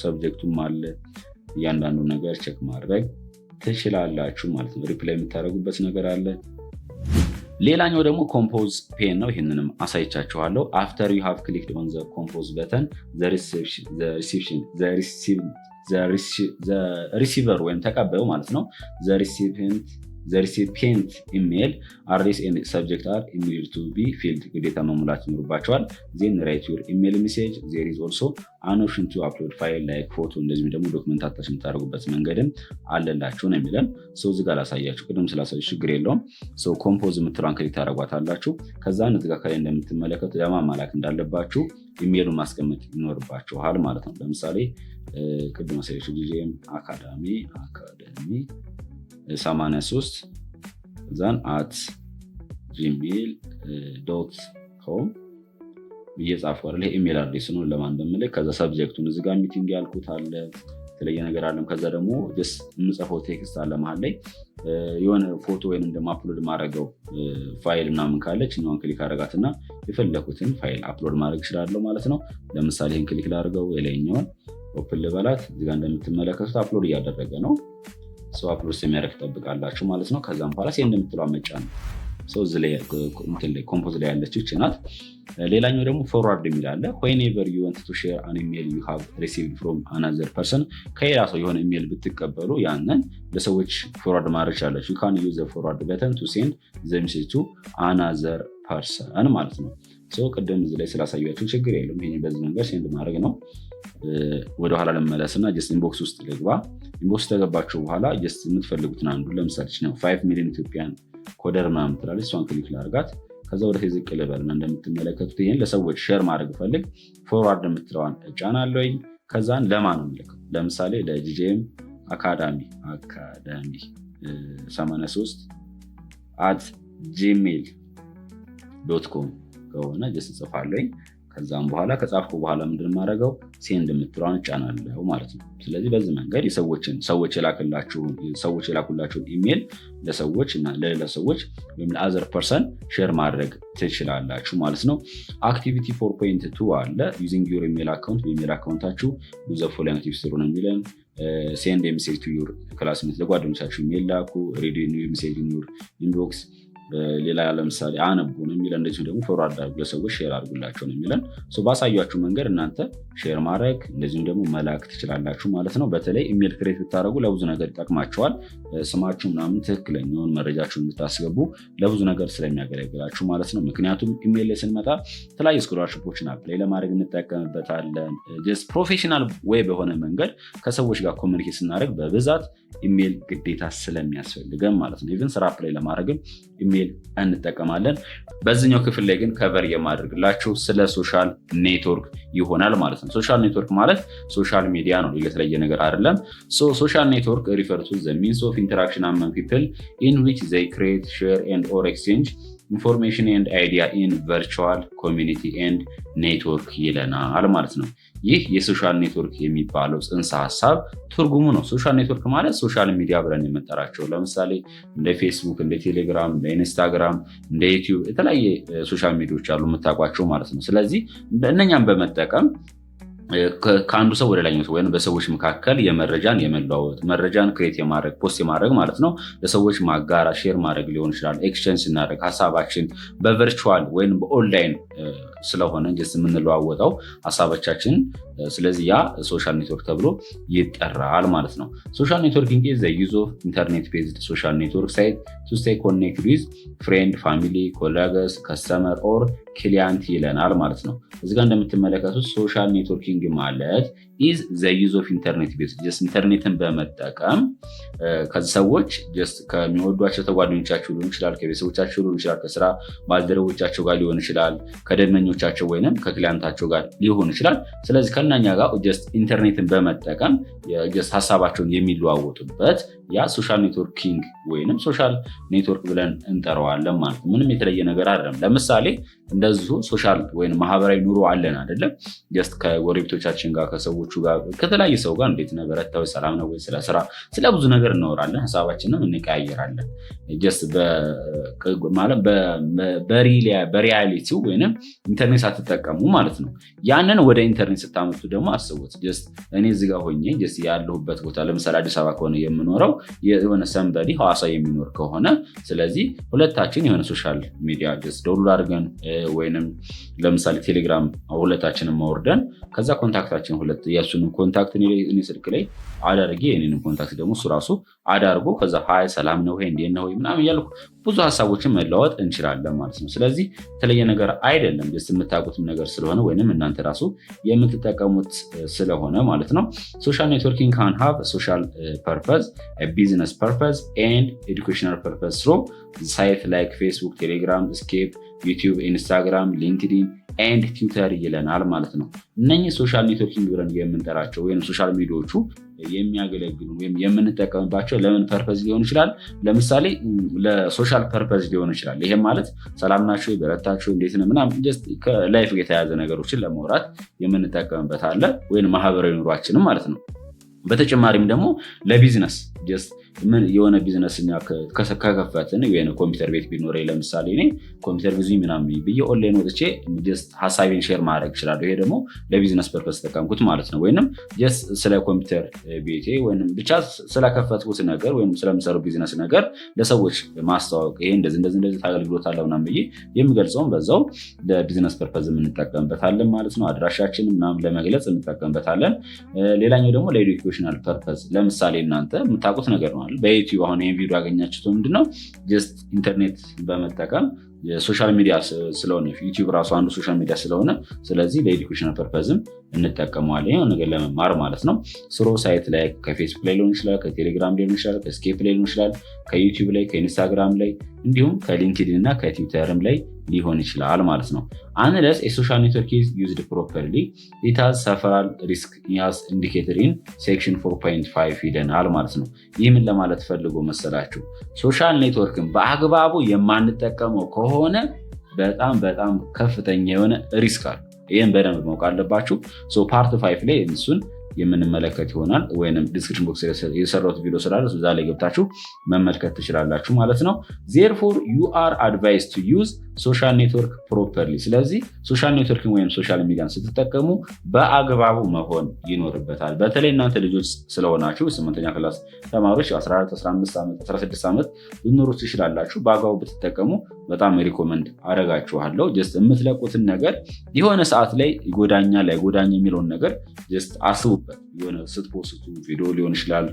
ሰብጀክቱም አለ። እያንዳንዱ ነገር ቼክ ማድረግ ትችላላችሁ ማለት ነው። ሪፕላይ የምታደርጉበት ነገር አለ። ሌላኛው ደግሞ ኮምፖዝ ፔን ነው። ይህንንም አሳይቻችኋለሁ። አፍተር ዩ ሃቭ ክሊክድ ኦን ዘ ኮምፖዝ በተን ሪሲቨር ወይም ተቀባዩ ማለት ነው the recipient email address and subject are immediate to be filled ግዴታ መሙላት ይኖርባቸዋል። then write your email message. there is also an option to upload file like photo እንደዚህም ደግሞ ዶክመንት አታች የምታደርጉበት መንገድም አለላችሁ ነው የሚለን። እዚህ ጋር ላሳያችሁ፣ ቅድም ስላሳያችሁ ችግር የለውም። ኮምፖዝ የምትለውን ክሊክ ታደርጓታላችሁ። ከዛ እዚህ ጋር ከላይ እንደምትመለከቱ ለማን መላክ እንዳለባችሁ ኢሜሉን ማስቀመጥ ይኖርባችኋል ማለት ነው። ለምሳሌ ቅድም አሳያችሁ ጂጂኤም አካዳሚ 83 እዛን @gmail.com እየጻፉ አይደል? ኢሜል አድሬስ ነው ለማን እንደምልክ። ከዛ ሰብጀክቱን እዚህ ጋር ሚቲንግ ያልኩት አለ፣ የተለየ ነገር አለም። ከዛ ደግሞ ጀስት የምጽፈው ቴክስት አለ መሀል ላይ የሆነ ፎቶ ወይንም ደግሞ አፕሎድ ማድረገው ፋይል ምናምን ካለች እኛውን ክሊክ አደረጋትና የፈለኩትን ፋይል አፕሎድ ማድረግ እችላለሁ ማለት ነው። ለምሳሌ ይህን ክሊክ ላድርገው፣ የላይኛውን ኦፕን ልበላት። እዚህ ጋር እንደምትመለከቱት አፕሎድ እያደረገ ነው። አፕሎድ የሚያደርግ ትጠብቃላችሁ ማለት ነው። ከዛም በኋላ ሴንድ የምትለው መጫ ነው። እዚህ ላይ ኮምፖዝ ላይ ያለችው ይህች ናት። ሌላኛው ደግሞ ፎርዋርድ የሚል አለ። whenever you want to share an email you have received from another person ከሌላ ሰው የሆነ ኢሜል ብትቀበሉ ያንን ለሰዎች ፎርዋርድ ማድረግ ይችላላችሁ። you can use the forward button to send the message to another person ማለት ነው። ቅድም እዚህ ላይ ስላሳያችሁ ችግር የለም። ይሄ በዚህ መንገድ ሴንድ ማድረግ ነው። ወደኋላ ለመለስና ጀስት ኢንቦክስ ውስጥ ልግባ። ኢንቦክስ ተገባችሁ በኋላ ጀስት የምትፈልጉትን አንዱ ለምሳሌ ነው 5 ሚሊዮን ኢትዮጵያን ኮደር ምናምን ትላለች። እሷን ክሊክ ላድርጋት። ከዛ ወደ ዝቅ ልበልና እንደምትመለከቱት ይሄን ለሰዎች ሼር ማድረግ ፈልግ ፎርዋርድ የምትለዋን እጫናለሁ። ከዛን ለማን ነው የምልከው? ለምሳሌ ለጂጂኤም አካዳሚ 83 @gmail.com ከሆነ ጀስት ጽፋለሁ። ከዛም በኋላ ከጻፍኩ በኋላ ምንድን ማድረገው ሴንድ የምትለዋን እጫናለሁ ማለት ነው። ስለዚህ በዚህ መንገድ ሰዎች የላኩላችሁን ኢሜል ለሰዎች እና ለሌላ ሰዎች ወይም ለአዘር ፐርሰን ሼር ማድረግ ትችላላችሁ ማለት ነው። አክቲቪቲ 4.2 አለ። ዩዚንግ ዩር ኢሜል አካውንት በኢሜል አካውንታችሁ ዩዝ ዘ ፎሎዊንግ አክቲቪቲስ ስሩ ነው የሚለን። ሴንድ ሜሴጅ ቱ ዩር ክላስሜት ለጓደኞቻችሁ ኢሜል ላኩ። ሪድ ኒው ሜሴጅ ኢን ዩር ኢንቦክስ ሌላ ለምሳሌ አነቡ ነው የሚለን። እንደዚሁ ደግሞ ፎርዋርድ አድርጉ ለሰዎች ሼር አድርጉላቸው ነው የሚለን። ባሳያችሁ መንገድ እናንተ ሼር ማድረግ እንደዚሁም ደግሞ መላክ ትችላላችሁ ማለት ነው። በተለይ ኢሜል ክሬት ብታደርጉ ለብዙ ነገር ይጠቅማቸዋል። ስማችሁ ምናምን ትክክለኛውን መረጃችሁን ብታስገቡ ለብዙ ነገር ስለሚያገለግላችሁ ማለት ነው። ምክንያቱም ኢሜል ላይ ስንመጣ የተለያዩ ስኮላርሺፖችን አፕላይ ለማድረግ እንጠቀምበታለን። ጀስት ፕሮፌሽናል ወይ በሆነ መንገድ ከሰዎች ጋር ኮሚኒኬት ስናደርግ በብዛት ኢሜል ግዴታ ስለሚያስፈልገን ማለት ነው። ኢቭን ስራ አፕላይ ለማድረግም ኢሜል እንጠቀማለን። በዚህኛው ክፍል ላይ ግን ከቨር የማድረግላችሁ ስለ ሶሻል ኔትወርክ ይሆናል ማለት ነው። ሶሻል ኔትወርክ ማለት ሶሻል ሚዲያ ነው፣ የተለየ ነገር አይደለም። ሶሻል ኔትወርክ ሪፈር ቱ ዘ ሚንስ ኦፍ ኢንተራክሽን አመንግ ፒፕል ኢን ዊች ዘይ ክሬት ሼር ኤንድ ኦር ኤክስቼንጅ ኢንፎርሜሽን ኤንድ አይዲያ ኢን ቨርቹዋል ኮሚኒቲ ኤንድ ኔትወርክ ይለናል ማለት ነው። ይህ የሶሻል ኔትወርክ የሚባለው ጽንሰ ሀሳብ ትርጉሙ ነው። ሶሻል ኔትወርክ ማለት ሶሻል ሚዲያ ብለን የምንጠራቸው ለምሳሌ እንደ ፌስቡክ፣ እንደ ቴሌግራም፣ እንደ ኢንስታግራም፣ እንደ ዩቲዩብ የተለያየ ሶሻል ሚዲያዎች አሉ የምታውቋቸው ማለት ነው። ስለዚህ እነኛም በመጠቀም ከአንዱ ሰው ወደ ላይኛው ሰው ወይም በሰዎች መካከል የመረጃን የመለዋወጥ መረጃን ክሬት የማድረግ ፖስት የማድረግ ማለት ነው። ለሰዎች ማጋራት ሼር ማድረግ ሊሆን ይችላል። ኤክስቼንጅ ስናደርግ ሀሳባችን በቨርቹዋል ወይም በኦንላይን ስለሆነ የምንለዋወጠው ሀሳቦቻችን። ስለዚህ ያ ሶሻል ኔትወርክ ተብሎ ይጠራል ማለት ነው። ሶሻል ኔትወርኪንግ ኢዝ ዘ ዩዝ ኦፍ ኢንተርኔት ቤዝድ ሶሻል ኔትወርክ ሳይት ቱ ስቴይ ኮኔክትድ ዊዝ ፍሬንድ፣ ፋሚሊ፣ ኮሊግስ፣ ከስተመር ኦር ክሊያንት ይለናል ማለት ነው። እዚህ ጋር እንደምትመለከቱት ሶሻል ኔትወርኪንግ ማለት ኢዝ ዘ ዩዝ ኦፍ ኢንተርኔት ቤዝድ ኢንተርኔትን በመጠቀም ከሰዎች ከሚወዷቸው ተጓደኞቻቸው ሊሆን ይችላል፣ ከቤተሰቦቻቸው ሊሆን ይችላል፣ ከስራ ባልደረቦቻቸው ጋር ሊሆን ይችላል፣ ከደንበኞቻቸው ወይም ከክሊያንታቸው ጋር ሊሆን ይችላል። ስለዚህ ከእናኛ ጋር ኢንተርኔትን በመጠቀም ሀሳባቸውን የሚለዋወጡበት ያ ሶሻል ኔትወርኪንግ ወይም ሶሻል ኔትወርክ ብለን እንጠራዋለን ማለት ነው። ምንም የተለየ ነገር አይደለም። ለምሳሌ እንደዚሁ ሶሻል ወይም ማህበራዊ ኑሮ አለን አይደለም? ከጎረቤቶቻችን ጋር ከሰዎቹ ጋር ከተለያየ ሰው ጋር እንዴት ነህ በረታዊ ሰላም ነው ወይ፣ ስለ ስራ ስለ ብዙ ነገር እናወራለን፣ ሀሳባችንም እንቀያየራለን። በሪያሊቲው ወይም ኢንተርኔት ሳትጠቀሙ ማለት ነው። ያንን ወደ ኢንተርኔት ስታመጡ ደግሞ አስቡት። እኔ እዚህ ጋር ሆኜ ያለሁበት ቦታ ለምሳሌ አዲስ አበባ ከሆነ የምኖረው የሆነ ሰንበዲ ሐዋሳ የሚኖር ከሆነ ስለዚህ ሁለታችን የሆነ ሶሻል ሚዲያ ዳውንሎድ አድርገን ወይንም ለምሳሌ ቴሌግራም ሁለታችንን ማውርደን ከዛ ኮንታክታችን የእሱንም ኮንታክት እኔ ስልክ ላይ አዳርጌ የኔንም ኮንታክት ደግሞ እሱ ራሱ አዳርጎ ከዛ ሀይ ሰላም ነው ወይ እንዴት ነው ምናምን እያልኩ ብዙ ሀሳቦችን መለዋወጥ እንችላለን ማለት ነው። ስለዚህ የተለየ ነገር አይደለም። የምታውቁትም ነገር ስለሆነ ወይንም እናንተ ራሱ የምትጠቀሙት ስለሆነ ማለት ነው። ሶሻል ኔትወርኪንግ ካን ሃቭ ሶሻል ፐርፐዝ፣ ቢዝነስ ፐርፐዝ ኤንድ ኤዱኬሽናል ፐርፐዝ ስሮ ሳይት ላይክ ፌስቡክ፣ ቴሌግራም፣ ስኬፕ፣ ዩቲዩብ፣ ኢንስታግራም፣ ሊንክዲን ኤንድ ትዊተር ይለናል ማለት ነው። እነኚህ ሶሻል ኔትወርኪንግ ብለን የምንጠራቸው ወይም ሶሻል ሚዲያዎቹ የሚያገለግሉ ወይም የምንጠቀምባቸው ለምን ፐርፐዝ ሊሆን ይችላል? ለምሳሌ ለሶሻል ፐርፐዝ ሊሆን ይችላል። ይሄም ማለት ሰላም ናቸው፣ በረታቸው፣ እንዴት ነው ምናምን ከላይፍ የተያዘ ነገሮችን ለማውራት የምንጠቀምበት አለ ወይም ማህበራዊ ኑሯችንም ማለት ነው። በተጨማሪም ደግሞ ለቢዝነስ የሆነ ቢዝነስ ከከፈትን ወይ ኮምፒውተር ቤት ቢኖረኝ ለምሳሌ እኔ ኮምፒውተር ብዙ ምናምን ብዬ ኦንላይን ወጥቼ ሀሳቤን ሼር ማድረግ እችላለሁ። ይሄ ደግሞ ለቢዝነስ ፐርፐስ ተጠቀምኩት ማለት ነው። ወይንም ስለ ኮምፒውተር ቤቴ ወይም ብቻ ስለከፈትኩት ነገር ወይም ስለምሰሩ ቢዝነስ ነገር ለሰዎች ማስተዋወቅ ይሄ እንደዚህ አገልግሎት አለው ምናምን ብዬ የሚገልጸውን በዛው ለቢዝነስ ፐርፐስ እንጠቀምበታለን ማለት ነው። አድራሻችን ምናምን ለመግለጽ እንጠቀምበታለን። ሌላኛው ደግሞ ለኤዱኬሽናል ፐርፐስ ለምሳሌ እናንተ የምታውቁት ነገር ነው። በዩቲዩብ አሁን ይህን ቪዲዮ ያገኛችሁት ምንድነው ኢንተርኔት በመጠቀም የሶሻል ሚዲያ ስለሆነ ዩቲዩብ ራሱ አንዱ ሶሻል ሚዲያ ስለሆነ ስለዚህ ለኤዱኬሽናል ፐርፐዝም እንጠቀመዋለን። ይሄን ነገር ለመማር ማለት ነው። ስሮ ሳይት ላይ ከፌስቡክ ላይ ሊሆን ይችላል፣ ከቴሌግራም ሊሆን ይችላል፣ ከስኬፕ ላይ ሊሆን ይችላል፣ ከዩቲዩብ ላይ፣ ከኢንስታግራም ላይ እንዲሁም ከሊንክዲን እና ከትዊተርም ላይ ሊሆን ይችላል ማለት ነው። unless a social network is used properly it has several risks as indicated in section 4.5 ይለናል ማለት ነው። ይህ ምን ለማለት ፈልጎ መሰላችሁ? ሶሻል ኔትወርክን በአግባቡ የማንጠቀመው ከሆነ በጣም ከፍተኛ የሆነ ሪስክ አለ። ይህን በደንብ ማወቅ አለባችሁ። ፓርት 5 ላይ እሱን የምንመለከት ይሆናል ወይም ዲስክሪፕሽን ቦክስ የሰራሁት ቪዲዮ ስላለ እዛ ላይ ገብታችሁ መመልከት ትችላላችሁ ማለት ነው። therefore you are advised to use social network properly። ስለዚህ ሶሻል ኔትወርክን ወይም ሶሻል ሚዲያን ስትጠቀሙ በአግባቡ መሆን ይኖርበታል። በተለይ እናንተ ልጆች ስለሆናችሁ 8ኛ ክላስ ተማሪዎች 14፣ 15 ዓመት 16 ዓመት ልኖሩ ትችላላችሁ። በአግባቡ ብትጠቀሙ በጣም ሪኮመንድ አደርጋችኋለሁ። የምትለቁትን ነገር የሆነ ሰዓት ላይ ይጎዳኛል አይጎዳኝ የሚለውን ነገር አስቡበት። የሆነ ስትፖስቱ ቪዲዮ ሊሆን ይችላል፣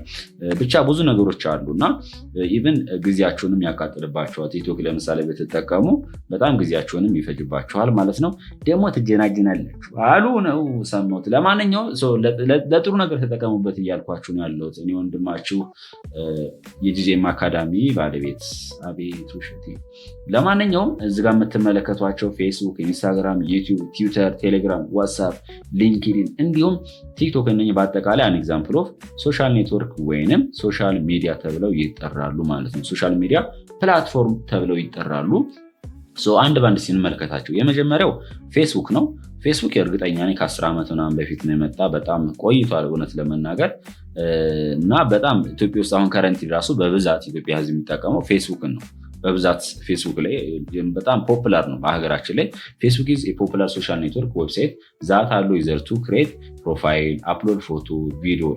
ብቻ ብዙ ነገሮች አሉ እና ኢቨን ጊዜያችሁንም ያቃጥልባችኋል። ቲክቶክ ለምሳሌ ብትጠቀሙ በጣም ጊዜያችሁንም ይፈጅባችኋል ማለት ነው። ደግሞ ትጀናጅናላችሁ አሉ ነው ሰማሁት። ለማንኛውም ለጥሩ ነገር ተጠቀሙበት እያልኳችሁ ነው ያለሁት። እኔ ወንድማችሁ የጂጄም አካዳሚ ባለቤት አቤት ውሸቴ። ለማንኛውም እዚህ ጋር የምትመለከቷቸው ፌስቡክ፣ ኢንስታግራም፣ ዩቲዩብ፣ ትዊተር፣ ቴሌግራም፣ ዋትስአፕ፣ ሊንክዲን እንዲሁም ቲክቶክ እነኚህ በአጠቃላይ አን ኤግዛምፕል ኦፍ ሶሻል ኔትወርክ ወይንም ሶሻል ሚዲያ ተብለው ይጠራሉ ማለት ነው። ሶሻል ሚዲያ ፕላትፎርም ተብለው ይጠራሉ። አንድ ባንድ ስንመለከታቸው የመጀመሪያው ፌስቡክ ነው። ፌስቡክ የእርግጠኛ ነኝ ከ10 ዓመት ምናምን በፊት ነው የመጣ። በጣም ቆይቷል እውነት ለመናገር እና በጣም ኢትዮጵያ ውስጥ አሁን ከረንት ራሱ በብዛት ኢትዮጵያ ህዝብ የሚጠቀመው ፌስቡክን ነው። በብዛት ፌስቡክ ላይ በጣም ፖፑላር ነው በሀገራችን ላይ። ፌስቡክ ኢዝ ፖፑላር ሶሻል ኔትወርክ ዌብሳይት ዛት አሎ ዩዘር ቱ ክሬት ፕሮፋይል፣ አፕሎድ ፎቶ፣ ቪዲዮ፣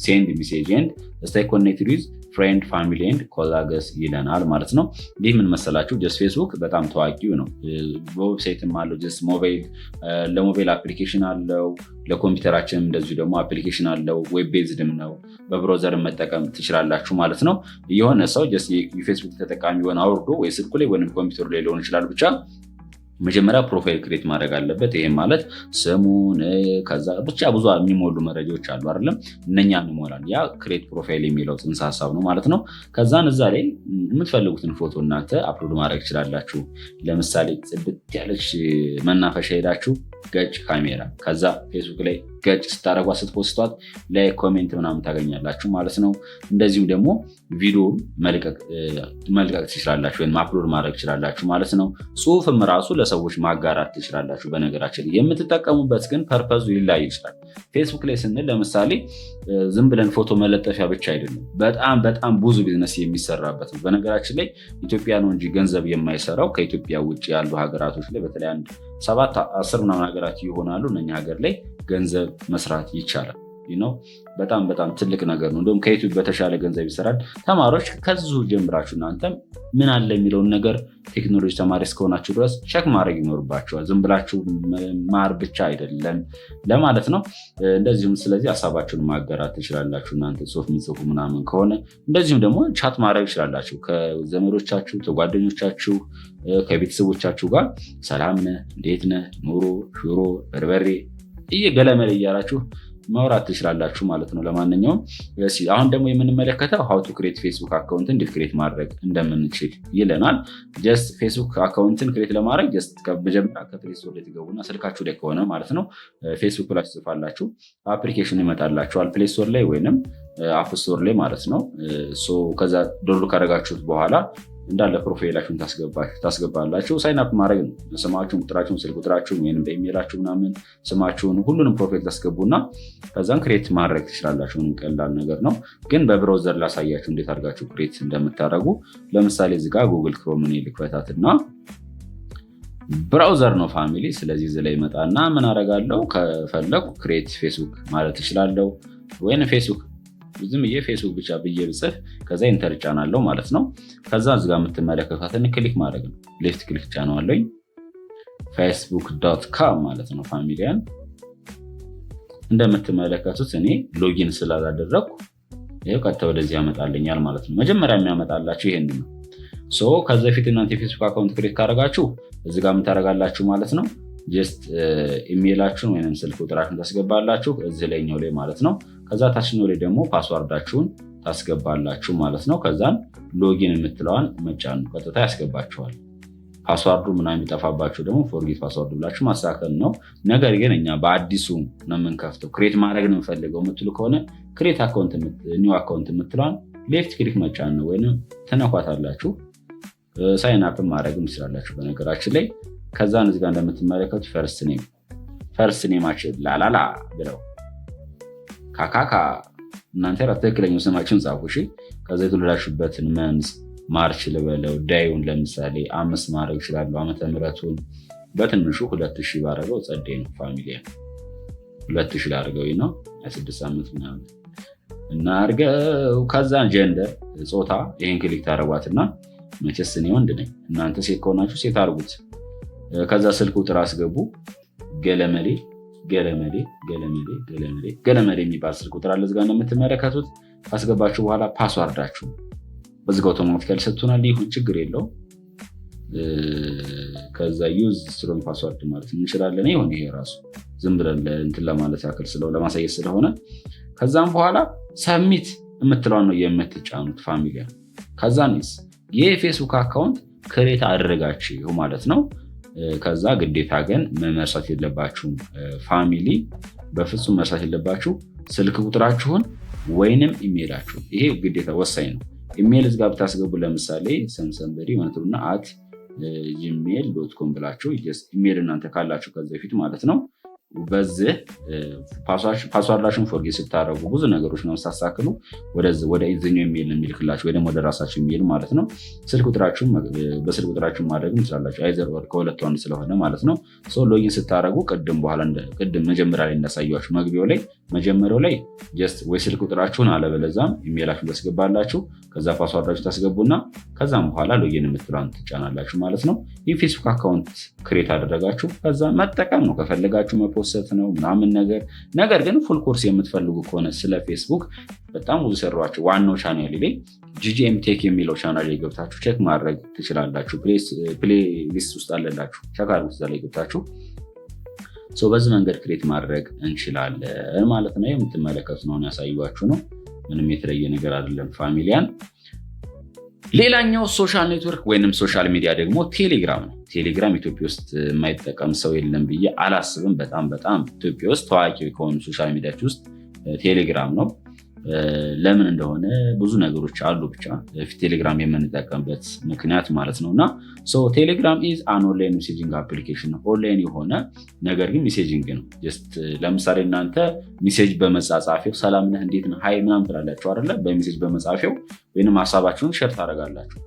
ሴንድ ሜሴጅ ኤንድ ስታይ ኮኔክትድ ዊዝ ፍሬንድ ፋሚሊ ኤንድ ኮላገስ ይለናል ማለት ነው። ይህ ምን መሰላችሁ? ጀስት ፌስቡክ በጣም ታዋቂው ነው። በዌብሳይትም አለው፣ ጀስት ለሞባይል አፕሊኬሽን አለው፣ ለኮምፒውተራችንም እንደዚሁ ደግሞ አፕሊኬሽን አለው። ዌብ ቤዝድም ነው፣ በብራውዘር መጠቀም ትችላላችሁ ማለት ነው። የሆነ ሰው ጀስት የፌስቡክ ተጠቃሚ ሆነ አውርዶ ወይ ስልኩ ላይ ወይም ኮምፒውተር ላይ ሊሆን ይችላል ብቻ መጀመሪያ ፕሮፋይል ክሬት ማድረግ አለበት። ይሄም ማለት ስሙን ከዛ ብቻ ብዙ የሚሞሉ መረጃዎች አሉ አይደለም፣ እነኛን ይሞላል። ያ ክሬት ፕሮፋይል የሚለው ጽንሰ ሀሳብ ነው ማለት ነው። ከዛን እዛ ላይ የምትፈልጉትን ፎቶ እናንተ አፕሎድ ማድረግ ትችላላችሁ። ለምሳሌ ጽድት ያለች መናፈሻ ሄዳችሁ ገጭ ካሜራ፣ ከዛ ፌስቡክ ላይ ገጭ ስታደረጓት ስትፖስቷት ላይ ኮሜንት ምናምን ታገኛላችሁ ማለት ነው። እንደዚሁም ደግሞ ቪዲዮ መልቀቅ ትችላላችሁ ወይም አፕሎድ ማድረግ ትችላላችሁ ማለት ነው። ጽሁፍም ራሱ ለሰዎች ማጋራት ትችላላችሁ። በነገራችን የምትጠቀሙበት ግን ፐርፐዙ ሊለያይ ይችላል። ፌስቡክ ላይ ስንል ለምሳሌ ዝም ብለን ፎቶ መለጠፊያ ብቻ አይደለም፣ በጣም ብዙ ቢዝነስ የሚሰራበት ነው። በነገራችን ላይ ኢትዮጵያ ነው እንጂ ገንዘብ የማይሰራው ከኢትዮጵያ ውጭ ያሉ ሀገራቶች ላይ በተለይ 7-10 ምናምን ሀገራት ይሆናሉ። እነኛ ሀገር ላይ ገንዘብ መስራት ይቻላል። በጣም ትልቅ ነገር ነው። እንደውም ከዩቲዩብ በተሻለ ገንዘብ ይሰራል። ተማሪዎች ከዚሁ ጀምራችሁ እናንተም ምን አለ የሚለውን ነገር ቴክኖሎጂ ተማሪ እስከሆናችሁ ድረስ ቸክ ማድረግ ይኖርባችኋል። ዝም ብላችሁ ማር ብቻ አይደለም ለማለት ነው። እንደዚሁም ስለዚህ ሀሳባችሁን ማጋራት ትችላላችሁ። እናንተ ጽሁፍ ምጽፉ ምናምን ከሆነ እንደዚሁም ደግሞ ቻት ማድረግ ትችላላችሁ ከዘመዶቻችሁ፣ ከጓደኞቻችሁ፣ ከቤተሰቦቻችሁ ጋር ሰላም ነህ፣ እንዴት ነህ፣ ኑሮ፣ ሽሮ፣ በርበሬ እየገለመል እያላችሁ ማውራት ትችላላችሁ ማለት ነው። ለማንኛውም አሁን ደግሞ የምንመለከተው ሀው ቱ ክሬት ፌስቡክ አካውንትን እንዴት ክሬት ማድረግ እንደምንችል ይለናል። ጀስት ፌስቡክ አካውንትን ክሬት ለማድረግ ጀስት መጀመሪያ ከፕሌይ ስቶር ላይ ትገቡና ስልካችሁ ላይ ከሆነ ማለት ነው ፌስቡክ ላይ ትጽፋላችሁ፣ አፕሊኬሽኑ ይመጣላችኋል ፕሌይ ስቶር ላይ ወይንም አፕ ስቶር ላይ ማለት ነው። ከዛ ዶሎ ካደረጋችሁት በኋላ እንዳለ ፕሮፋይላችሁን ታስገባላችሁ። ሳይን አፕ ማድረግ ነው። ስማችሁን፣ ቁጥራችሁን፣ ስልክ ቁጥራችሁን ወይም በኢሜይላችሁ ምናምን ስማችሁን ሁሉንም ፕሮፋይል ታስገቡና ከዛን ክሬት ማድረግ ትችላላችሁ። ቀላል ነገር ነው። ግን በብራውዘር ላሳያችሁ እንዴት አድርጋችሁ ክሬት እንደምታደርጉ። ለምሳሌ እዚህ ጋር ጉግል ክሮምን ልክፈታትና ብራውዘር ነው ፋሚሊ። ስለዚህ እዚህ ላይ ይመጣና ምን አደርጋለሁ ከፈለኩ ክሬት ፌስቡክ ማለት እችላለሁ ወይም ፌስቡክ ዝም ፌስቡክ ብቻ ብዬ ብጽፍ ከዛ ኢንተር ጫናለሁ ማለት ነው። ከዛ እዚጋ የምትመለከቷትን ክሊክ ማድረግ ነው። ሌፍት ክሊክ ጫናለኝ facebook.com ማለት ነው ፋሚሊያን። እንደምትመለከቱት እኔ ሎጊን ስላላደረግኩ ይሄው ቀጥታ ወደዚህ ያመጣልኛል ማለት ነው። መጀመሪያ የሚያመጣላችሁ ይሄን ነው። ከዛ በፊት እናንተ የፌስቡክ አካውንት ክሬት ካደረጋችሁ እዚጋ ምን ታደርጋላችሁ ማለት ነው። ጀስት ኢሜይላችሁን ወይም ስልክ ቁጥራችሁን ታስገባላችሁ እዚህ ላይኛው ላይ ማለት ነው። ከዛ ታችኛው ላይ ደግሞ ፓስዋርዳችሁን ታስገባላችሁ ማለት ነው። ከዛን ሎጊን የምትለዋን መጫን ቀጥታ ያስገባችኋል። ፓስዋርዱ ምናምን የሚጠፋባችሁ ደግሞ ፎርጌት ፓስዋርድ ብላችሁ ማስተካከል ነው። ነገር ግን እኛ በአዲሱ ነው የምንከፍተው ክሬት ማድረግ ነው የምፈልገው የምትሉ ከሆነ ክሬት ኒው አካውንት የምትለዋን ሌፍት ክሊክ መጫን ነው ወይም ትነኳታላችሁ። ሳይን አፕ ማድረግም ትችላላችሁ በነገራችን ላይ። ከዛን እዚህ ጋር እንደምትመለከቱ ፈርስት ኔማችን ላላላ ብለው ካካካ እናንተ ትክክለኛው ስማችሁን ጻፉ። እሺ ከዛ የተወለዳችሁበትን መንዝ ማርች ልበለው፣ ዳዩን ለምሳሌ 5 ማድረግ ይችላሉ። ዓመተ ምህረቱን በትንሹ 2000 ባደረገው ጸዴ ነው ፋሚሊያ። 2000 ላድርገው ነው 26 ዓመት ምናምን እናርገው። ከዛን ጀንደር ጾታ ይሄን ክሊክ ታደርጓትና መቼስ እኔ ወንድ ነኝ እናንተ ሴት ከሆናችሁ ሴት አድርጉት። ከዛ ስልክ ቁጥር አስገቡ። ገለመሌ የሚባል ስልክ ቁጥር አለ እዚጋ እንደምትመለከቱት። ካስገባችሁ በኋላ ፓስዋርዳችሁ በዚጋ አውቶማቲካሊ ሰጥቶናል። ይሁን ችግር የለው። ከዛ ዩዝ ስትሮንግ ፓስዋርድ ማለት እንችላለን። ይሁን ይሄ ራሱ ዝም ብለን እንትን ለማለት ያክል ለማሳየት ስለሆነ ከዛም በኋላ ሰብሚት የምትለዋን ነው የምትጫኑት ፋሚሊያ። ከዛንስ የፌስቡክ አካውንት ክሬት አድርጋችሁ ማለት ነው። ከዛ ግዴታ ግን መርሳት የለባችሁም ፋሚሊ፣ በፍጹም መርሳት የለባችሁ ስልክ ቁጥራችሁን ወይንም ኢሜይላችሁን። ይሄ ግዴታ ወሳኝ ነው። ኢሜይል እዚጋ ብታስገቡ ለምሳሌ ሰምሰንበሪ ማለትና gmail.com ብላችሁ ኢሜል እናንተ ካላችሁ ከዚህ በፊት ማለት ነው በዚህ ፓስዋርዳችሁን ፎርጌት ስታደርጉ ብዙ ነገሮች ነው ሳሳክሉ ወደ እዚህኛው ኢሜል የሚልክላችሁ ወይ ደግሞ ወደ ራሳችሁ ኢሜል ማለት ነው። በስልክ ቁጥራችሁን ማድረግ ትችላላችሁ። አይዘር ከሁለቱ አንድ ስለሆነ ማለት ነው። ሎጊን ስታደርጉ ቅድም መጀመሪያ ላይ እንዳሳያችሁ መጀመሪያው ላይ ወይ ስልክ ቁጥራችሁን አለበለዛም ኢሜላችሁን ታስገባላችሁ። ከዛ ፓስዋርዳችሁ ታስገቡና ከዛም በኋላ ሎጊን የምትሏን ትጫናላችሁ ማለት ነው። የፌስቡክ አካውንት ክሬት አደረጋችሁ። ከዛ መጠቀም ነው ከፈለጋችሁ መፖሰት ነው ምናምን ነገር ግን ፉል ኮርስ የምትፈልጉ ከሆነ ስለ ፌስቡክ በጣም ብዙ ሰሯቸው ዋናው ቻናል ላይ ጂጂኤም ቴክ የሚለው ቻናል ላይ ገብታችሁ ቼክ ማድረግ ትችላላችሁ። ፕሌሊስት ውስጥ አለላችሁ ቸካር ውስጥ ላይ ገብታችሁ በዚህ መንገድ ክሬት ማድረግ እንችላለን ማለት ነው። የምትመለከቱ ነው ያሳዩዋችሁ ነው። ምንም የተለየ ነገር አይደለም ፋሚሊያን። ሌላኛው ሶሻል ኔትወርክ ወይንም ሶሻል ሚዲያ ደግሞ ቴሌግራም ነው። ቴሌግራም ኢትዮጵያ ውስጥ የማይጠቀም ሰው የለም ብዬ አላስብም። በጣም ኢትዮጵያ ውስጥ ታዋቂ ከሆኑ ሶሻል ሚዲያዎች ውስጥ ቴሌግራም ነው። ለምን እንደሆነ ብዙ ነገሮች አሉ። ብቻ ቴሌግራም የምንጠቀምበት ምክንያት ማለት ነው እና ቴሌግራም ኢዝ አን ኦንላይን ሜሴጂንግ አፕሊኬሽን ኦንላይን የሆነ ነገር ግን ሜሴጂንግ ነው። ለምሳሌ እናንተ ሜሴጅ በመጻጻፊው ሰላም ነህ እንዴት ነህ ሃይ ምናምን ትላላችሁ አይደለ? በሜሴጅ በመጻፊው ወይንም ሀሳባችሁን ሼር ታደርጋላችሁ።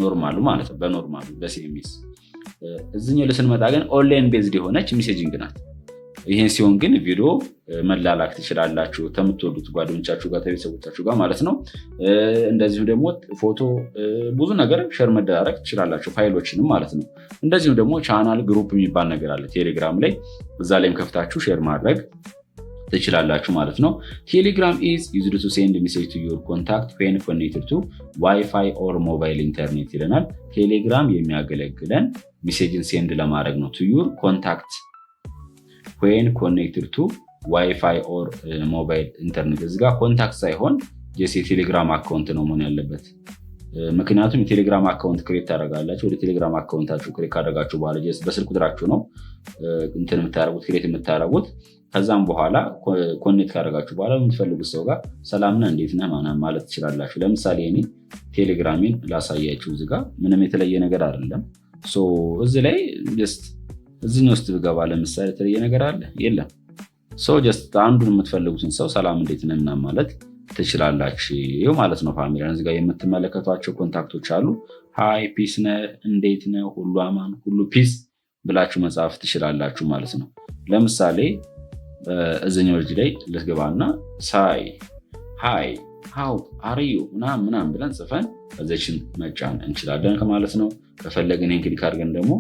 ኖርማሉ ማለት ነው በኖርማሉ በሲኤምኤስ። እዚህኛው ስንመጣ ግን ኦንላይን ቤዝድ የሆነች ሜሴጂንግ ናት። ይህን ሲሆን ግን ቪዲዮ መላላክ ትችላላችሁ ከምትወዱት ጓደኞቻችሁ ጋር ከቤተሰቦቻችሁ ጋር ማለት ነው። እንደዚሁም ደግሞ ፎቶ ብዙ ነገር ሼር መደራረግ ትችላላችሁ ፋይሎችንም ማለት ነው። እንደዚሁም ደግሞ ቻናል ግሩፕ የሚባል ነገር አለ ቴሌግራም ላይ። እዛ ላይም ከፍታችሁ ሼር ማድረግ ትችላላችሁ ማለት ነው። ቴሌግራም ኢዝ ዩዝድ ቱ ሴንድ ሜሴጅ ቱ ዩር ኮንታክት ዌን ኮኔክትድ ቱ ዋይፋይ ኦር ሞባይል ኢንተርኔት ይለናል። ቴሌግራም የሚያገለግለን ሜሴጅን ሴንድ ለማድረግ ነው። ቱ ዩር ኮንታክት ዌን ኮኔክትድ ቱ ዋይፋይ ኦር ሞባይል ኢንተርኔት። እዚጋ ኮንታክት ሳይሆን የቴሌግራም አካውንት ነው መሆን ያለበት። ምክንያቱም የቴሌግራም አካውንት ክሬት ታደርጋላችሁ። ወደ ቴሌግራም አካውንታችሁ ክሬት ካደረጋችሁ በኋላ በስልክ ቁጥራችሁ ነው ክሬት የምታደርጉት። ከዛም በኋላ ኮኔክት ካደረጋችሁ በኋላ የምትፈልጉት ሰው ጋር ሰላም ነህ እንዴት ነህ ማለት ትችላላችሁ። ለምሳሌ እኔ ቴሌግራሜን ላሳያችሁ። እዚጋ ምንም የተለየ ነገር አይደለም። እዚህ ላይ እዚህኛው ውስጥ ብገባ ለምሳሌ የተለየ ነገር አለ የለም። ጀስት አንዱን የምትፈልጉትን ሰው ሰላም እንዴት ነህ ምናምን ማለት ትችላላችሁ ማለት ነው። ፋሚሊያን እዚጋ የምትመለከቷቸው ኮንታክቶች አሉ። ሃይ ፒስ ነህ እንዴት ነህ ሁሉ አማን ሁሉ ፒስ ብላችሁ መጻፍ ትችላላችሁ ማለት ነው። ለምሳሌ እዚህኛው ልጅ ላይ ልትገባና ሳይ ሃይ ሃው አር ዩ ምናምን ብለን ጽፈን እዚችን መጫን እንችላለን ማለት ነው። ከፈለግን ይህን ክሊክ አድርገን ደግሞ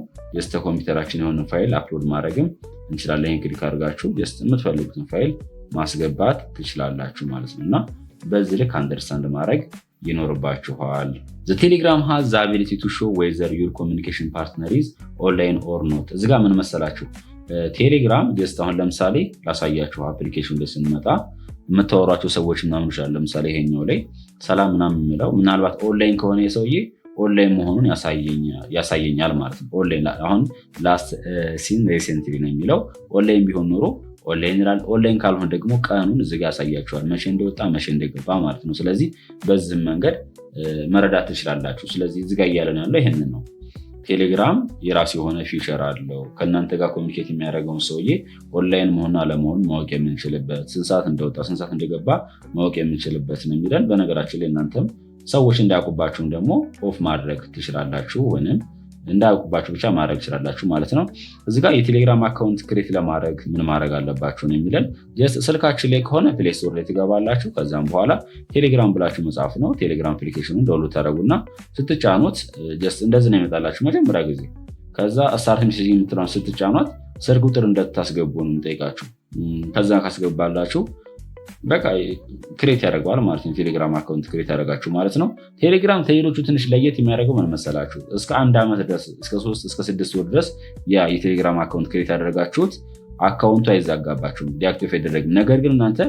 ኮምፒውተራችን የሆነ ፋይል አፕሎድ ማድረግም እንችላለን። ይህን ክሊክ አድርጋችሁ የምትፈልጉትን ፋይል ማስገባት ትችላላችሁ ማለት ነው እና በዚህ ልክ አንደርስታንድ ማድረግ ይኖርባችኋል። ቴሌግራም ሃዝ ዘ አቢሊቲ ቱ ሾው ዌዘር ዩር ኮሚኒኬሽን ፓርትነር ኢዝ ኦንላይን ኦር ኖት። እዚጋ ምን መሰላችሁ ቴሌግራም አሁን ለምሳሌ ላሳያችሁ አፕሊኬሽን ላይ ስንመጣ የምታወሯቸው ሰዎች ምናምን ይችላል። ለምሳሌ ይሄኛው ላይ ሰላም ምናምን የሚለው ምናልባት ኦንላይን ከሆነ የሰውዬ ኦንላይን መሆኑን ያሳየኛል ማለት ነው። ኦንላይን አሁን ላስት ሲን ሪሰንትሊ ነው የሚለው ኦንላይን ቢሆን ኖሮ ኦንላይን ይላል። ኦንላይን ካልሆነ ደግሞ ቀኑን እዚጋ ያሳያችኋል መቼ እንደወጣ መቼ እንደገባ ማለት ነው። ስለዚህ በዚህም መንገድ መረዳት ትችላላችሁ። ስለዚህ እዚጋ እያለን ያለው ይህንን ነው። ቴሌግራም የራሱ የሆነ ፊቸር አለው። ከእናንተ ጋር ኮሚኒኬት የሚያደርገውን ሰውዬ ኦንላይን መሆን አለመሆን ማወቅ የምንችልበት፣ ስንት ሰዓት እንደወጣ ስንት ሰዓት እንደገባ ማወቅ የምንችልበት ነው የሚለን። በነገራችን ላይ እናንተም ሰዎች እንዳያውቁባችሁም ደግሞ ኦፍ ማድረግ ትችላላችሁ ወይም እንዳያውቁባችሁ ብቻ ማድረግ ትችላላችሁ ማለት ነው። እዚጋ የቴሌግራም አካውንት ክሬት ለማድረግ ምን ማድረግ አለባችሁ ነው የሚለን። ስልካችን ላይ ከሆነ ፕሌይ ስቶር ላይ ትገባላችሁ። ከዛም በኋላ ቴሌግራም ብላችሁ መጻፍ ነው። ቴሌግራም አፕሊኬሽኑን ዳውንሎድ ታደርጉና ስትጫኑት እንደዚህ ነው ይመጣላችሁ መጀመሪያ ጊዜ። ከዛ ስታርት ሜሴጂንግ የምትለውን ስትጫኗት ስልክ ቁጥር እንደታስገቡ ነው የምጠይቃችሁ። ከዛ ካስገባላችሁ በቃ ክሬት ያደርገዋል ማለት ነው። ቴሌግራም አካውንት ክሬት ያደርጋችሁ ማለት ነው። ቴሌግራም ከሌሎቹ ትንሽ ለየት የሚያደርገው ምን መሰላችሁ? እስከ 1 ዓመት ድረስ እስከ 3 እስከ 6 ወር ድረስ ያ የቴሌግራም አካውንት ክሬት ያደረጋችሁት አካውንቱ አይዘጋባችሁም፣ ዲአክቲቬት አይደረግም። ነገር ግን እናንተ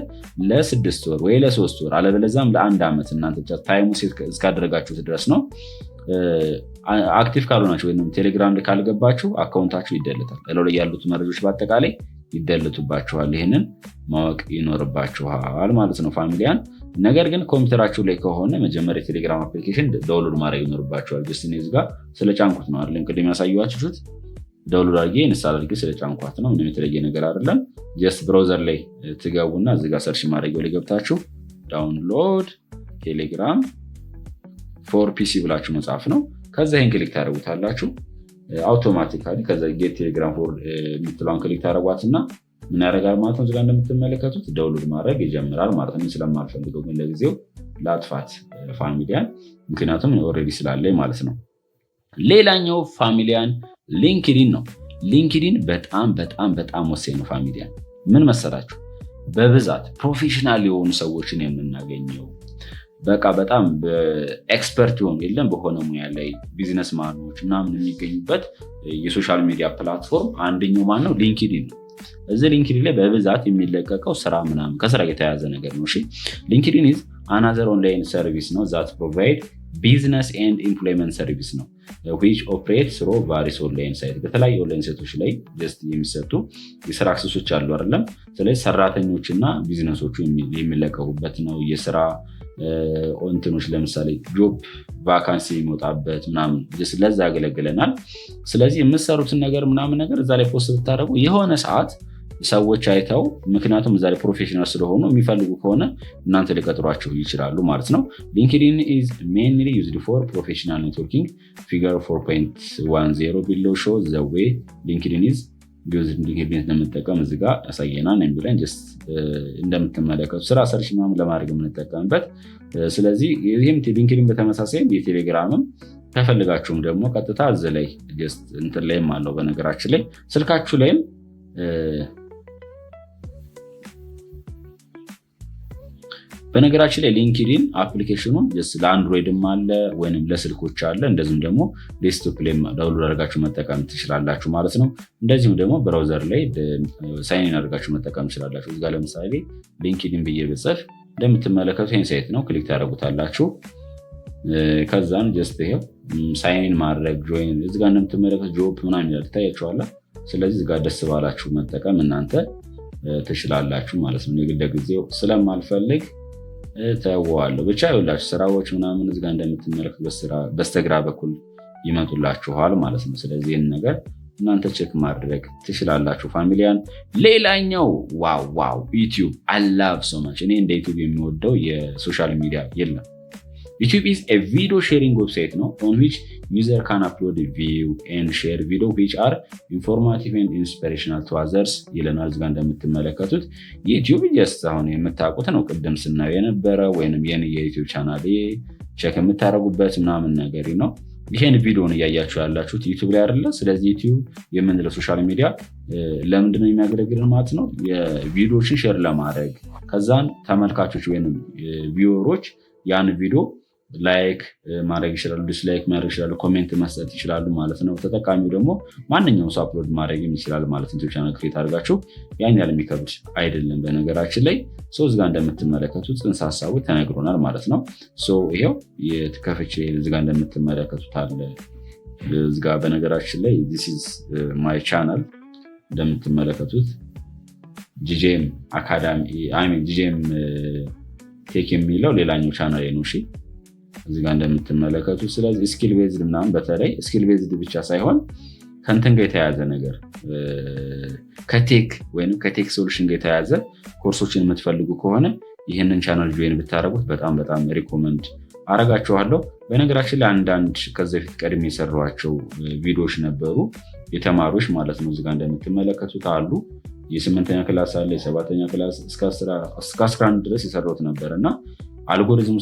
ለ6 ወር ወይ ለ3 ወር አለበለዚያም ለ1 ዓመት እናንተ ታይሙ ሴት እስካደረጋችሁት ድረስ ነው አክቲቭ ካልሆናችሁ ወይም ቴሌግራም ላይ ካልገባችሁ አካውንታችሁ ይደለታል። እላው ላይ ያሉት መረጃዎች በአጠቃላይ ይደለቱባችኋል። ይህንን ማወቅ ይኖርባችኋል ማለት ነው ፋሚሊያን። ነገር ግን ኮምፒውተራችሁ ላይ ከሆነ መጀመሪያ የቴሌግራም አፕሊኬሽን ዳውንሎድ ማድረግ ይኖርባቸዋል። ጀስት እኔ እዚህ ጋር ስለጫንኩት ነው አይደለም ቅድም ያሳየኋችሁት። ዳውንሎድ አድርጌ ኢንስታል አድርጌ ስለጫንኳት ነው። ምንም የተለየ ነገር አይደለም። ጀስት ብራውዘር ላይ ትገቡና እዚህ ጋር ሰርች ማድረጊያው ላይ ገብታችሁ ዳውንሎድ ቴሌግራም ፎር ፒሲ ብላችሁ መጻፍ ነው። ከዛ ይህን ክሊክ ታደርጉታላችሁ አውቶማቲካሊ። ከዛ ጌት ቴሌግራም ፎር የምትለውን ክሊክ ታደርጓትና ምን ያደርጋል ማለት ነው። እዚህ ጋር እንደምትመለከቱት ዳውንሎድ ማድረግ ይጀምራል ማለት ነው። ስለማልፈልገው ግን ለጊዜው ላጥፋት ፋሚሊያን፣ ምክንያቱም ኦልሬዲ ስላለኝ ማለት ነው። ሌላኛው ፋሚሊያን ሊንክዲን ነው። ሊንክዲን በጣም በጣም በጣም ወሳኝ ነው ፋሚሊያን። ምን መሰላችሁ? በብዛት ፕሮፌሽናል የሆኑ ሰዎችን የምናገኘው በቃ በጣም ኤክስፐርት የሆኑ የለም በሆነ ሙያ ላይ ቢዝነስ ማኖች ምናምን የሚገኙበት የሶሻል ሚዲያ ፕላትፎርም አንደኛው ማን ነው? ሊንክዲን ነው። እዚህ ሊንክዲን ላይ በብዛት የሚለቀቀው ስራ ምናምን ከስራ የተያያዘ ነገር ነው። ሊንክዲን ኢዝ አናዘር ኦንላይን ሰርቪስ ነው ዛት ፕሮቫይድ ቢዝነስ ኤንድ ኢምፕሎይመንት ሰርቪስ ነው which operates through various online sites። በተለያዩ ኦንላይን ሳይቶች ላይ ጀስት የሚሰጡ የስራ አክሰሶች አሉ አይደለም። ስለዚህ ሰራተኞችና ቢዝነሶቹ የሚለቀቁበት ነው። የስራ እንትኖች ለምሳሌ ጆብ ቫካንሲ የሚወጣበት ምናምን ለዛ ያገለግለናል። ስለዚህ የምትሰሩትን ነገር ምናምን ነገር እዛ ላይ ፖስት ብታደርጉ የሆነ ሰዓት ሰዎች አይተው፣ ምክንያቱም እዛ ላይ ፕሮፌሽናል ስለሆኑ የሚፈልጉ ከሆነ እናንተ ሊቀጥሯቸው ይችላሉ ማለት ነው። ሊንክዲን ኢዝ ሜንሊ ዩዝድ ፎር ፕሮፌሽናል ኔትወርኪንግ ፊገር 4.10 ቢሎው ሾው ዘ ዌይ ሊንክዲን ኢዝ ዩዝድ። ሊንክዲን እንደምንጠቀም እዚህ ጋር ያሳየናል የሚለን ጀስት እንደምትመለከቱ ስራ ሰርች ምናምን ለማድረግ የምንጠቀምበት። ስለዚህ ይህም ሊንክዲን በተመሳሳይ የቴሌግራምም ከፈልጋችሁም ደግሞ ቀጥታ እዚ ላይ ጀስት እንትን ላይም አለው። በነገራችን ላይ ስልካችሁ ላይም በነገራችን ላይ ሊንክዲን አፕሊኬሽኑን ለአንድሮይድም አለ ወይም ለስልኮች አለ። እንደዚሁም ደግሞ ዴስክቶፕ ላይ ዳውንሎድ አድርጋችሁ መጠቀም ትችላላችሁ ማለት ነው። እንደዚሁም ደግሞ ብራውዘር ላይ ሳይን አድርጋችሁ መጠቀም ትችላላችሁ። እዚጋ ለምሳሌ ሊንክዲን ብዬ ብጽፍ እንደምትመለከቱ ይህን ሳይት ነው። ክሊክ ታደርጉታላችሁ። ከዛን ጀስት ይሄው ሳይን ማድረግ ጆይን፣ እዚጋ እንደምትመለከቱ ጆብ ምናምን ይላል ታያችኋላ። ስለዚህ እዚጋ ደስ ባላችሁ መጠቀም እናንተ ትችላላችሁ ማለት ነው። የግድ ለጊዜው ስለማልፈልግ ተወዋለሁ። ብቻ ይኸውላችሁ ስራዎች ምናምን እዚጋ እንደምትመለከቱ በስተግራ በኩል ይመጡላችኋል ማለት ነው። ስለዚህ ይህን ነገር እናንተ ቼክ ማድረግ ትችላላችሁ ፋሚሊያን። ሌላኛው ዋው ዩቲዩብ አላቭ ሶ ማች። እኔ እንደ ዩቲዩብ የሚወደው የሶሻል ሚዲያ የለም። YouTube is a video sharing website no on which user can upload a view and share video which are informative and inspirational to others ይለናል። እዚጋ እንደምትመለከቱት ዩቲዩብ ጀስት አሁን የምታውቁት ነው። ቅድም ስናየው የነበረ ወይንም የዩቲዩብ ቻናል ቼክ የምታደርጉበት ምናምን ነገር ነው። ይሄን ቪዲዮን እያያችሁ ያላችሁት ዩቲዩብ ላይ አይደለ? ስለዚህ ዩቲዩብ የምንለው ሶሻል ሚዲያ ለምንድነው የሚያገለግልን ማለት ነው? የቪዲዮዎችን ሼር ለማድረግ ከዛን ተመልካቾች ወይም ቪወሮች ያን ቪዲዮ ላይክ ማድረግ ይችላሉ፣ ዲስላይክ ማድረግ ይችላሉ፣ ኮሜንት መስጠት ይችላሉ ማለት ነው። ተጠቃሚው ደግሞ ማንኛውም ሰው አፕሎድ ማድረግ ይችላል ማለት ነው። ቻናል ክሬት አድርጋችሁ ያን ያለ የሚከብድ አይደለም። በነገራችን ላይ እዚጋ እንደምትመለከቱት ጽንሰ ሀሳቡ ተነግሮናል ማለት ነው። ይሄው የትከፍቼ እዚጋ እንደምትመለከቱት አለ። እዚጋ በነገራችን ላይ this is my channel እንደምትመለከቱት ጂጄም አካዳሚ ጂጄም ቴክ የሚለው ሌላኛው ቻናል ነው። እሺ እዚጋ እንደምትመለከቱ ስለዚህ ስኪል ቤዝድ ምናምን በተለይ ስኪል ቤዝድ ብቻ ሳይሆን ከንትን ጋር የተያያዘ ነገር ከቴክ ወይም ከቴክ ሶሉሽን ጋር የተያያዘ ኮርሶችን የምትፈልጉ ከሆነ ይህንን ቻናል ጆይን ብታደርጉት በጣም በጣም ሪኮመንድ አረጋችኋለሁ። በነገራችን ላይ አንዳንድ ከዚህ በፊት ቀድሜ የሰሯቸው ቪዲዮዎች ነበሩ የተማሪዎች ማለት ነው። እዚጋ እንደምትመለከቱት አሉ። የ8ኛ ክላስ አለ፣ የ7ኛ ክላስ እስከ 11 ድረስ የሰራሁት ነበር እና አልጎሪዝሙ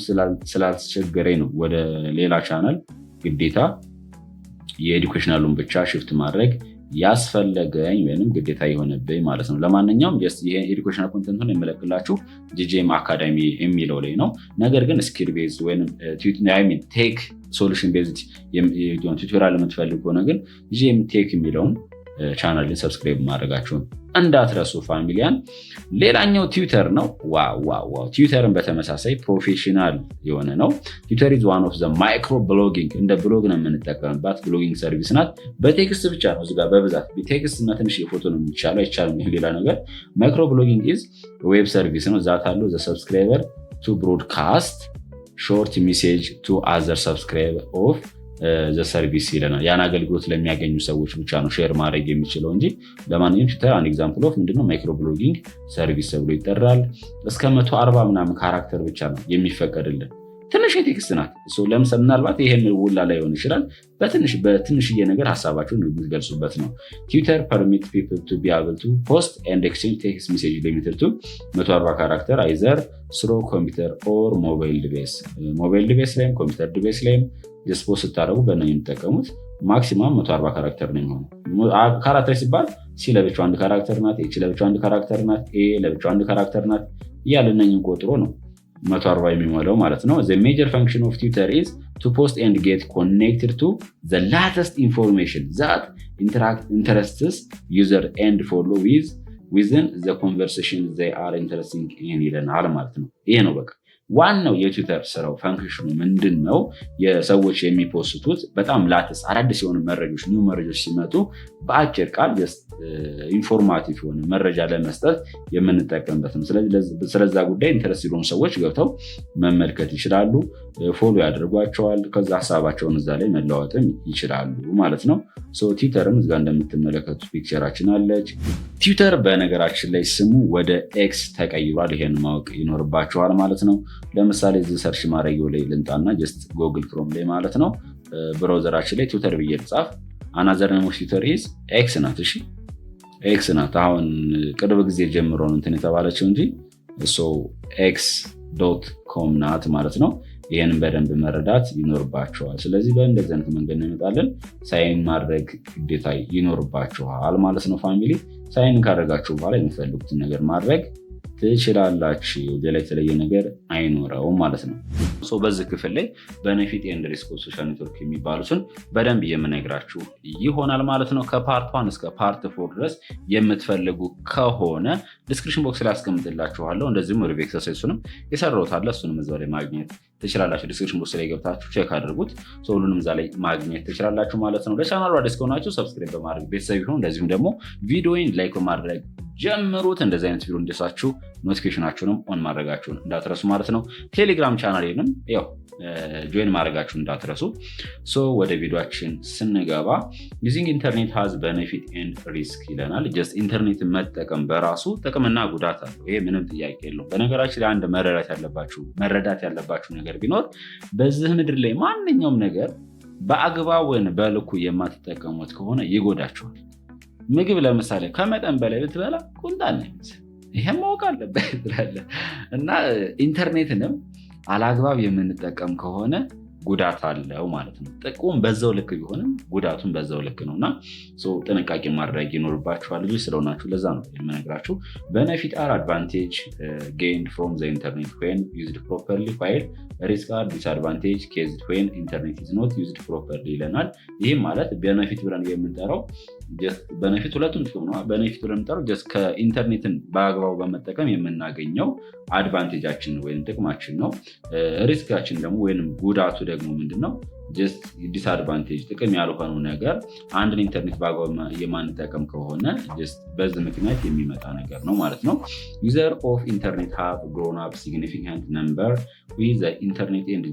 ስላስቸገረኝ ነው ወደ ሌላ ቻናል ግዴታ የኤዱኬሽናሉን ብቻ ሽፍት ማድረግ ያስፈለገኝ ወይም ግዴታ የሆነብኝ ማለት ነው። ለማንኛውም ይሄ ኤዱኬሽናል ኮንተንቱን የምለቅላችሁ ጂጄም አካዳሚ የሚለው ላይ ነው። ነገር ግን ስኪል ቤዝ ወይም ቴክ ሶሉሽን ቤዝድ ቱቶሪያል የምትፈልግ ከሆነ ግን ጂጄም ቴክ የሚለውን ቻናልን ሰብስክራይብ ማድረጋችሁን እንዳትረሱ ፋሚሊያን። ሌላኛው ትዊተር ነው። ዋው ትዊተርን በተመሳሳይ ፕሮፌሽናል የሆነ ነው። ትዊተር ኢዝ ዋን ኦፍ ዘ ማይክሮ ብሎጊንግ፣ እንደ ብሎግ ነው የምንጠቀምባት ብሎጊንግ ሰርቪስ ናት። በቴክስት ብቻ ነው እዚጋ በብዛት ቴክስት እና ትንሽ የፎቶ ነው የሚቻለው አይቻልም ሌላ ነገር። ማይክሮ ብሎጊንግ ኢዝ ዌብ ሰርቪስ ነው ዛት አለው ዘ ሰብስክራይበር to broadcast short message to other subscriber of the service ይለናል። ያን አገልግሎት ለሚያገኙ ሰዎች ብቻ ነው ሼር ማድረግ የሚችለው እንጂ ለማንኛውም ትዊተር አንድ ኤግዛምፕል ኦፍ ምንድነው ማይክሮ ብሎጊንግ ሰርቪስ ተብሎ ይጠራል። እስከ 140 ምናምን ካራክተር ብቻ ነው የሚፈቀድልን። ትንሽ የቴክስት ናት። ለምሳሌ ምናልባት ይሄን ውላ ላይ ሆን ይችላል በትንሽዬ ነገር ሀሳባቸውን የሚገልጹበት ነው። ትዊተር permit people to be able to post and exchange text message limited to 140 ካራክተር either through computer or mobile device ላይም ኮምፒውተር ዲቫይስ ላይም ጀስት ፖስት ስታደርጉ በእነ የሚጠቀሙት ማክሲማም 140 ካራክተር ነው የሚሆነው። ካራክተር ሲባል ሲ ለብቻው አንድ ካራክተር ናት፣ ኤች ለብቻው አንድ ካራክተር ናት፣ ኤ ለብቻው አንድ ካራክተር ናት እያለ እነኝን ቆጥሮ ነው 140 የሚሞላው ማለት ነው። The major function of Twitter is to post and get connected to the latest information that interests user and follow within the conversation they are interested in ይለናል ማለት ነው። ይሄ ነው በቃ ዋናው የትዊተር ስራው ፋንክሽኑ ምንድን ነው? የሰዎች የሚፖስቱት በጣም ላተስ አዳዲስ የሆኑ መረጃዎች ኒው መረጃዎች ሲመጡ በአጭር ቃል ኢንፎርማቲቭ የሆነ መረጃ ለመስጠት የምንጠቀምበት ነው። ስለዛ ጉዳይ ኢንተረስት የሆኑ ሰዎች ገብተው መመልከት ይችላሉ፣ ፎሎ ያደርጓቸዋል፣ ከዛ ሀሳባቸውን እዛ ላይ መለዋወጥም ይችላሉ ማለት ነው። ትዊተርም እዚጋ እንደምትመለከቱት ፒክቸራችን አለች። ትዊተር በነገራችን ላይ ስሙ ወደ ኤክስ ተቀይሯል። ይሄን ማወቅ ይኖርባቸዋል ማለት ነው። ለምሳሌ እዚህ ሰርች ማድረጊያው ላይ ልንጣና ጀስት ጎግል ክሮም ላይ ማለት ነው ብራውዘራችን ላይ ትዊተር ብዬ ልጻፍ። አናዘር ኔም ኦፍ ትዊተር ኢዝ ኤክስ ናት። እሺ ኤክስ ናት። አሁን ቅርብ ጊዜ ጀምሮ ነው እንትን የተባለችው እንጂ ኤክስ.ኮም ናት ማለት ነው። ይህንን በደንብ መረዳት ይኖርባቸዋል። ስለዚህ በእንደዚህ አይነት መንገድ ነው ይመጣለን። ሳይን ማድረግ ግዴታ ይኖርባቸዋል ማለት ነው። ፋሚሊ ሳይን ካደረጋችሁ በኋላ የሚፈልጉትን ነገር ማድረግ ትችላላችሁ። ሌላ የተለየ ነገር አይኖረውም ማለት ነው። በዚህ ክፍል ላይ ቤኔፊት ኤንድ ሪስክ ኦፍ ሶሻል ኔትወርክ የሚባሉትን በደንብ የምነግራችሁ ይሆናል ማለት ነው። ከፓርት 1 እስከ ፓርት 4 ድረስ የምትፈልጉ ከሆነ ዲስክሪፕሽን ቦክስ ላይ አስቀምጥላችኋለሁ። እንደዚሁም ሪቪው ኤክሰርሳይሱንም የሰራሁት አለ፣ እሱንም እዛ ላይ ማግኘት ትችላላችሁ። ዲስክሪፕሽን ቦክስ ላይ ገብታችሁ ቼክ አድርጉት። ሁሉንም እዛ ላይ ማግኘት ትችላላችሁ ማለት ነው። ለቻናሉ አዲስ ከሆናችሁ ሰብስክራይብ በማድረግ ቤተሰብ ይሁኑ። እንደዚሁም ደግሞ ቪዲዮውን ላይክ በማድረግ ጀምሩት። እንደዚህ አይነት ቪዲዮ እንዲደርሳችሁ ኖቲፊኬሽናችሁንም ኦን ማድረጋችሁን እንዳትረሱ ማለት ነው። ቴሌግራም ቻናሌንም ያው ጆይን ማድረጋችሁን እንዳትረሱ። ወደ ቪዲዮአችን ስንገባ ዩዚንግ ኢንተርኔት ሃዝ ቤኔፊት ኤንድ ሪስክ ይለናል። ጀስት ኢንተርኔት መጠቀም በራሱ ጥቅምና ጉዳት አለው። ይሄ ምንም ጥያቄ የለውም። በነገራችን ላይ አንድ መረዳት ያለባችሁ ነገር ቢኖር በዚህ ምድር ላይ ማንኛውም ነገር በአግባቡን በልኩ የማትጠቀሙት ከሆነ ይጎዳችኋል። ምግብ ለምሳሌ ከመጠን በላይ ብትበላ ቁንጣን ነው። ይሄን ማወቅ አለበት ትላለህ። እና ኢንተርኔትንም አላግባብ የምንጠቀም ከሆነ ጉዳት አለው ማለት ነው። ጥቅሙም በዛው ልክ ቢሆንም ጉዳቱም በዛው ልክ ነውና ጥንቃቄ ማድረግ ይኖርባችኋል። ልጆች ስለሆናችሁ ለዛ ነው የምነግራችሁ። ቤኔፊት አር አድቫንቴጅ gained from the internet when used properly while risk are disadvantage caused when internet is not used properly ይለናል። ይህም ማለት ቤኔፊት ብለን የምንጠራው ቤኔፊት ሁለቱም ጥቅም ነው። ቤኔፊት ብለን የምንጠራው ጀስት ከኢንተርኔትን በአግባቡ በመጠቀም የምናገኘው አድቫንቴጃችን ወይም ጥቅማችን ነው። ሪስካችን ደግሞ ወይም ጉዳቱ ደግሞ ምንድነው? ጀስት ዲስአድቫንቴጅ ጥቅም ያልሆነው ነገር አንድን ኢንተርኔት በአግባቡ የማንጠቀም ከሆነ ጀስት በዚህ ምክንያት የሚመጣ ነገር ነው ማለት ነው። ዩዘር ኦፍ ኢንተርኔት ሃቭ ግሮን አፕ ሲግኒፊካንት ነምበር ዊዝ ዘ ኢንተርኔት ኤንድ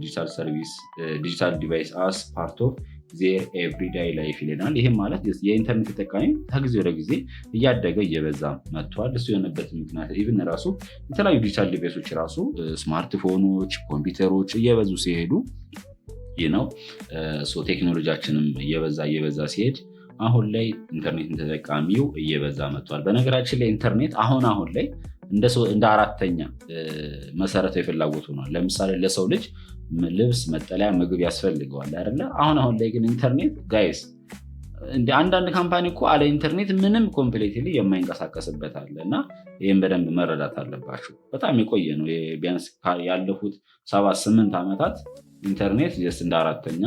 ዲጂታል ዲቫይስ አስ ፓርት ኦፍ ዜር ኤቭሪዳይ ላይፍ ይለናል። ይህም ማለት የኢንተርኔት ተጠቃሚ ከጊዜ ወደ ጊዜ እያደገ እየበዛ መጥቷል። እሱ የሆነበት ምክንያት ኢቭን ራሱ የተለያዩ ዲጂታል ዲቫይሶች ራሱ ስማርትፎኖች፣ ኮምፒውተሮች እየበዙ ሲሄዱ ይህ ነው። ቴክኖሎጂያችንም እየበዛ ሲሄድ አሁን ላይ ኢንተርኔት ተጠቃሚው እየበዛ መጥቷል። በነገራችን ላይ ኢንተርኔት አሁን ላይ እንደ አራተኛ መሰረታዊ ፍላጎት ሆኗል። ለምሳሌ ለሰው ልጅ ልብስ፣ መጠለያ፣ ምግብ ያስፈልገዋል አይደለ? አሁን ላይ ግን ኢንተርኔት ጋይስ እንደ አንዳንድ ካምፓኒ እኮ አለ ኢንተርኔት ምንም ኮምፕሊትሊ የማይንቀሳቀስበት አለ እና ይህም በደንብ መረዳት አለባችሁ። በጣም የቆየ ነው። ቢያንስ ያለፉት 7-8 ዓመታት ኢንተርኔት ጀስት እንደ አራተኛ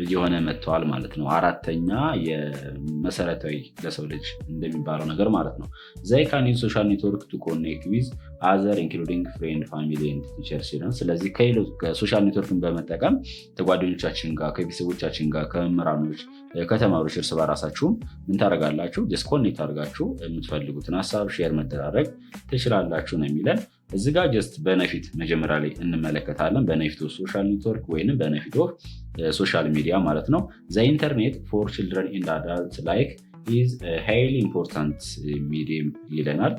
እየሆነ መጥተዋል ማለት ነው። አራተኛ የመሰረታዊ ለሰው ልጅ እንደሚባለው ነገር ማለት ነው። ዘይ ካን ዩዝ ሶሻል ኔትወርክ ቱ ኮኔክት ዊዝ አዘር ኢንክሉዲንግ ፍሬንድ ፋሚሊ ኤንድ ቲቸርስ ይላል። ስለዚህ ከሶሻል ኔትወርክን በመጠቀም ከጓደኞቻችን ጋር፣ ከቤተሰቦቻችን ጋር፣ ከመምህራኖች፣ ከተማሪዎች እርስ በራሳችሁም ምን ታደርጋላችሁ? ጀስት ኮኔክት አድርጋችሁ የምትፈልጉትን ሀሳብ ሼር መደራረግ ትችላላችሁ ነው የሚለን። እዚህ ጋር ጀስት በነፊት መጀመሪያ ላይ እንመለከታለን። በነፊት ኦፍ ሶሻል ኔትወርክ ወይንም በነፊት ኦፍ ሶሻል ሚዲያ ማለት ነው። ዘ ኢንተርኔት ፎር ችልድረን ኤንድ አዳልት ላይክ ኢዝ ሃይሊ ኢምፖርታንት ሚዲየም ይለናል።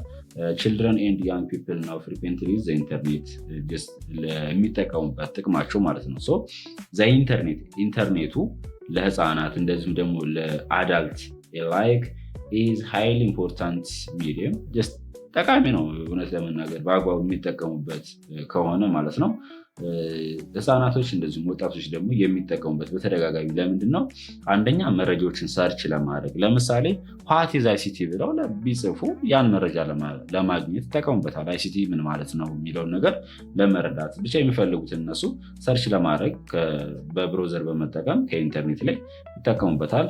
ችልድረን ኤንድ ያንግ ፒፕል ናው ፍሪኩዌንትሊ ዘ ኢንተርኔት ጀስት ለሚጠቀሙበት ጥቅማቸው ማለት ነው። ሶ ዘ ኢንተርኔቱ ለህፃናት እንደዚሁም ደግሞ ለአዳልት ላይክ ኢዝ ሃይሊ ኢምፖርታንት ሚዲየም ጀስት ጠቃሚ ነው እውነት ለመናገር በአግባቡ የሚጠቀሙበት ከሆነ ማለት ነው። ህፃናቶች እንደዚሁም ወጣቶች ደግሞ የሚጠቀሙበት በተደጋጋሚ ለምንድን ነው? አንደኛ መረጃዎችን ሰርች ለማድረግ ለምሳሌ ዋት ኢዝ አይሲቲ ብለው ቢጽፉ ያን መረጃ ለማግኘት ይጠቀሙበታል። አይሲቲ ምን ማለት ነው የሚለውን ነገር ለመረዳት ብቻ የሚፈልጉትን እነሱ ሰርች ለማድረግ በብሮዘር በመጠቀም ከኢንተርኔት ላይ ይጠቀሙበታል።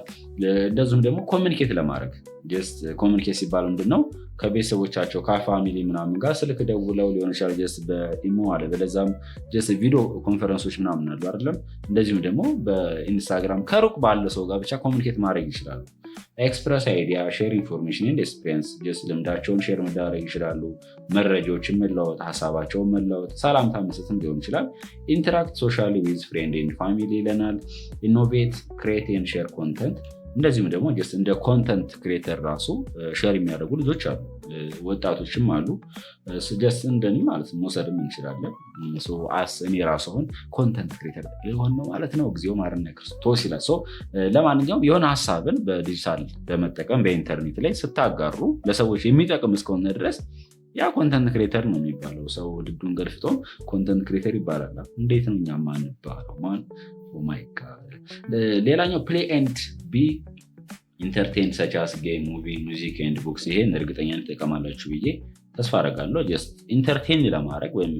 እንደዚሁም ደግሞ ኮሚኒኬት ለማድረግ ጀስት ኮሚኒኬት ሲባል ምንድን ነው? ከቤተሰቦቻቸው ከፋሚሊ ምናምን ጋር ስልክ ደውለው ሊሆን ይችላል። ጀስት በኢሞ አለ በለዛም ጀስት ቪዲዮ ኮንፈረንሶች ምናምን አሉ አይደለም። እንደዚሁም ደግሞ በኢንስታግራም ከሩቅ ባለ ሰው ጋር ብቻ ኮሚኒኬት ማድረግ ይችላሉ። ኤክስፕረስ አይዲያ ሼር ኢንፎርሜሽን ኤንድ ኤክስፒሪየንስ ጀስት ልምዳቸውን ሼር መዳረግ ይችላሉ። መረጃዎችን መለወጥ፣ ሀሳባቸውን መለወጥ፣ ሰላምታ መስጠትም ሊሆን ይችላል። ኢንተራክት ሶሻሊ ዊዝ ፍሬንድ ኤንድ ፋሚሊ ይለናል። ኢኖቬት ክሬት ኤንድ ሼር ኮንተንት እንደዚሁም ደግሞ ጀስት እንደ ኮንተንት ክሬተር ራሱ ሼር የሚያደርጉ ልጆች አሉ፣ ወጣቶችም አሉ። ጀስት እንደኔ ማለት መውሰድም እንችላለን። እኔ ራሱ አሁን ኮንተንት ክሬተር ሊሆን ነው ማለት ነው። ጊዜው ማረነ ክርስቶስ ይላል። ለማንኛውም የሆነ ሀሳብን በዲጂታል በመጠቀም በኢንተርኔት ላይ ስታጋሩ ለሰዎች የሚጠቅም እስከሆነ ድረስ ያ ኮንተንት ክሬተር ነው የሚባለው። ሰው ድዱን ገልፍቶ ኮንተንት ክሬተር ይባላል። እንዴት ነው እኛ ማንባለው? ሌላኛው ፕሌይ ኤንድ ቢ ኢንተርቴን ሰቻስ ጌም ሙቪ ሙዚክ ኤንድ ቡክስ። ይሄን እርግጠኛ ትጠቀማላችሁ ብዬ ተስፋ አደርጋለሁ። ጀስት ኢንተርቴን ለማድረግ ወይም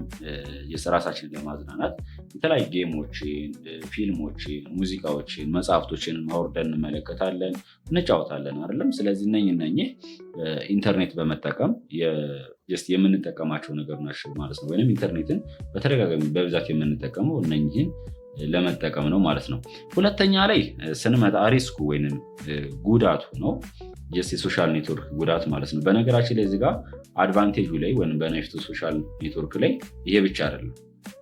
ራሳችንን ለማዝናናት የተለያዩ ጌሞችን፣ ፊልሞችን፣ ሙዚቃዎችን፣ መጽሐፍቶችን ማውርደን እንመለከታለን፣ እንጫወታለን አይደለም። ስለዚህ እነኝህ ኢንተርኔት በመጠቀም የምንጠቀማቸው ነገር ናቸው ማለት ነው። ወይም ኢንተርኔትን በተደጋጋሚ በብዛት የምንጠቀመው እነኝህን ለመጠቀም ነው ማለት ነው። ሁለተኛ ላይ ስንመጣ ሪስኩ ወይም ጉዳቱ ነው። የሶሻል ኔትወርክ ጉዳት ማለት ነው። በነገራችን ላይ እዚጋ አድቫንቴጁ ላይ ወይም በነፊቱ ሶሻል ኔትወርክ ላይ ይሄ ብቻ አይደለም።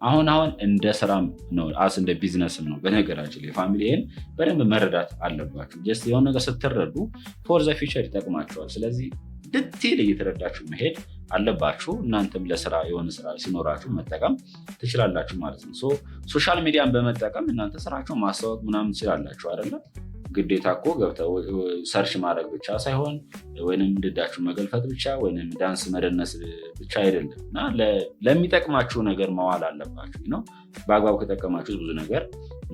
አሁን እንደ ስራም ነው እንደ ቢዝነስም ነው። በነገራችን ላይ ፋሚሊን በደንብ መረዳት አለባችሁ። ጀስት የሆነ ነገር ስትረዱ ፎር ዘ ፊውቸር ይጠቅማቸዋል። ስለዚህ ዲቴል እየተረዳችሁ መሄድ አለባችሁ። እናንተም ለስራ የሆነ ስራ ሲኖራችሁ መጠቀም ትችላላችሁ ማለት ነው። ሶሻል ሚዲያን በመጠቀም እናንተ ስራችሁን ማስታወቅ ምናምን ትችላላችሁ አይደለም። ግዴታ እኮ ገብተው ሰርች ማድረግ ብቻ ሳይሆን ወይንም ድዳችሁ መገልፈጥ ብቻ ወይንም ዳንስ መደነስ ብቻ አይደለም እና ለሚጠቅማችሁ ነገር መዋል አለባችሁ ነው። በአግባቡ ከጠቀማችሁ ብዙ ነገር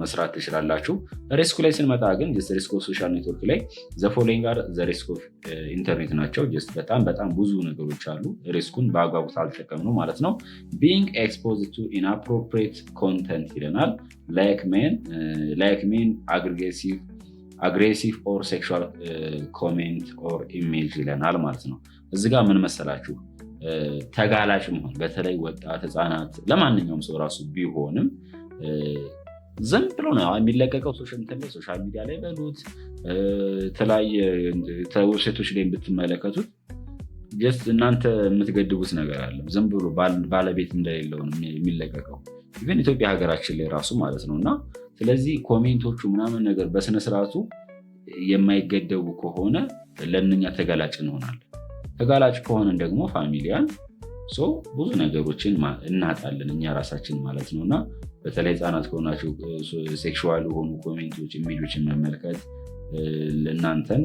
መስራት ትችላላችሁ። ሪስኩ ላይ ስንመጣ ግን ሪስክ ኦፍ ሶሻል ኔትወርክ ላይ ዘ ፎሎዊንግ ጋር ዘ ሪስክ ኦፍ ኢንተርኔት ናቸው። በጣም ብዙ ነገሮች አሉ። ሪስኩን በአግባቡ ሳልጠቀምነው ማለት ነው። ቢንግ ኤክስፖዝድ ቱ ኢንአፕሮፕሪየት ኮንተንት ይለናል። ላይክ ሜን አግሬሲቭ ኦር ሴክሹዋል ኮሜንት ኦር ኢሜጅ ይለናል ማለት ነው። እዚህ ጋር ምን መሰላችሁ ተጋላጭ መሆን በተለይ ወጣት ህፃናት ለማንኛውም ሰው ራሱ ቢሆንም ዝም ብሎ ነው የሚለቀቀው ሶሻል ሚዲያ ላይ በሉት የተለያየ ዌብሳይቶች ላይ ብትመለከቱት ጀስት እናንተ የምትገድቡት ነገር አለ። ዝም ብሎ ባለቤት እንደሌለው ነው የሚለቀቀው ኢቨን ኢትዮጵያ ሀገራችን ላይ ራሱ ማለት ነው። እና ስለዚህ ኮሜንቶቹ ምናምን ነገር በስነስርዓቱ የማይገደቡ ከሆነ ለእነኛ ተጋላጭ እንሆናለን። ተጋላጭ ከሆነን ደግሞ ፋሚሊያን ብዙ ነገሮችን እናጣለን እኛ ራሳችን ማለት ነው። እና በተለይ ህፃናት ከሆናችሁ ሴክሹዋል የሆኑ ኮሜንቶች ኢሜጆችን መመልከት ለእናንተን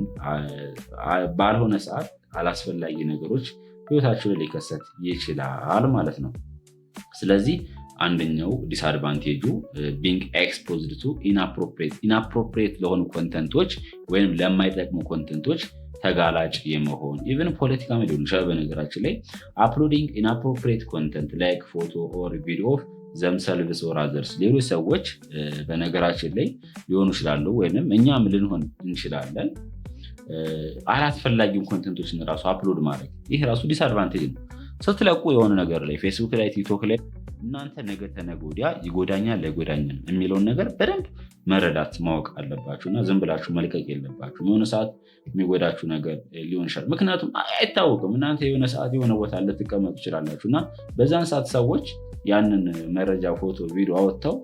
ባልሆነ ሰዓት አላስፈላጊ ነገሮች ህይወታችሁ ላይ ሊከሰት ይችላል ማለት ነው። ስለዚህ አንደኛው ዲስአድቫንቴጁ ቢንግ ኤክስፖዝድ ቱ ኢንአፕሮፕሪየት ለሆኑ ኮንተንቶች ወይም ለማይጠቅሙ ኮንተንቶች ተጋላጭ የመሆን ኢቨን ፖለቲካ ሊሆን ይችላል። በነገራችን ላይ አፕሎዲንግ ኢንአፕሮፕሪየት ኮንተንት ላይክ ፎቶ ኦር ቪዲዮ ኦፍ ዘምሰልቭስ ኦር አዘርስ ሌሎች ሰዎች በነገራችን ላይ ሊሆኑ ይችላሉ ወይም እኛም ልንሆን እንችላለን። አላስፈላጊውን ኮንተንቶችን ራሱ አፕሎድ ማድረግ ይህ ራሱ ዲስአድቫንቴጅ ነው። ስትለቁ የሆነ ነገር ላይ ፌስቡክ ላይ ቲክቶክ ላይ እናንተ ነገ ተነገ ወዲያ ይጎዳኛል ላይጎዳኝም የሚለውን ነገር በደንብ መረዳት ማወቅ አለባችሁ እና ዝም ብላችሁ መልቀቅ የለባችሁ። የሆነ ሰዓት የሚጎዳችሁ ነገር ሊሆን ይችላል። ምክንያቱም አይታወቅም፣ እናንተ የሆነ ሰዓት የሆነ ቦታ ልትቀመጡ ትችላላችሁ እና በዛን ሰዓት ሰዎች ያንን መረጃ፣ ፎቶ፣ ቪዲዮ አወጥተው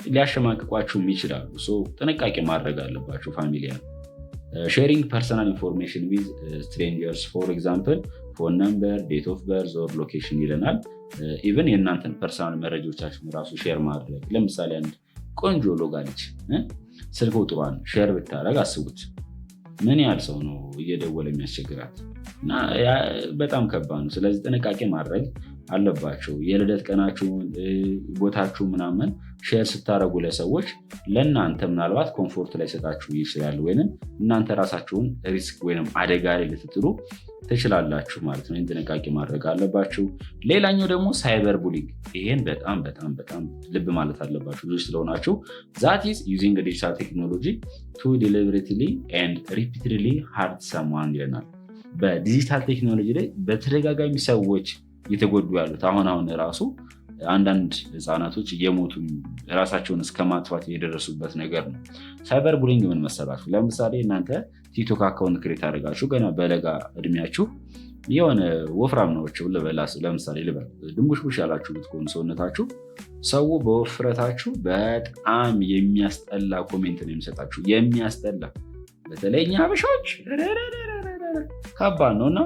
ሊያሸማቅቋችሁም ይችላሉ። ጥንቃቄ ማድረግ አለባችሁ። ፋሚሊያን ሼሪንግ ፐርሰናል ኢንፎርሜሽን ዊዝ ስትሬንጀርስ ፎር ኤግዛምፕል ፎን ነምበር፣ ዴት ኦፍ በርዝ ኦር ሎኬሽን ይለናል። ኢቨን የእናንተን ፐርሰናል መረጃዎቻችሁን ራሱ ሼር ማድረግ። ለምሳሌ አንድ ቆንጆ ሎጋ ልጅ ስልክ ቁጥሯን ሼር ብታደረግ አስቡት ምን ያህል ሰው ነው እየደወለ የሚያስቸግራት እና በጣም ከባድ ነው። ስለዚህ ጥንቃቄ ማድረግ አለባቸው። የልደት ቀናችሁን፣ ቦታችሁ ምናምን ሼር ስታደረጉ ለሰዎች ለእናንተ ምናልባት ኮምፎርት ላይ ሰጣችሁ ይችላል፣ ወይም እናንተ ራሳችሁን ሪስክ ወይም አደጋ ላይ ልትጥሉ ትችላላችሁ ማለት ነው። ጥንቃቄ ማድረግ አለባችሁ። ሌላኛው ደግሞ ሳይበር ቡሊንግ። ይሄን በጣም በጣም በጣም ልብ ማለት አለባችሁ ልጆች ስለሆናችሁ። ዛት ኢዝ ዩዚንግ ዲጂታል ቴክኖሎጂ ቱ ዲሊበሬትሊ ኤንድ ሪፒትድሊ ሃርት ሰምዋን ይለናል። በዲጂታል ቴክኖሎጂ ላይ በተደጋጋሚ ሰዎች እየተጎዱ ያሉት አሁን ራሱ አንዳንድ ህፃናቶች እየሞቱ ራሳቸውን እስከ ማጥፋት የደረሱበት ነገር ነው። ሳይበር ቡሊንግ ምን መሰላችሁ? ለምሳሌ እናንተ ቲክቶክ አካውንት ክሬት አድርጋችሁ ገና በለጋ እድሜያችሁ የሆነ ወፍራም ናቸው ለምሳሌ ልበል ድንቡሽቡሽ ያላችሁ ብትሆኑ ሰውነታችሁ፣ ሰው በወፍረታችሁ በጣም የሚያስጠላ ኮሜንት ነው የሚሰጣችሁ። የሚያስጠላ በተለይ እኛ ሀበሻዎች ከባድ ነው እና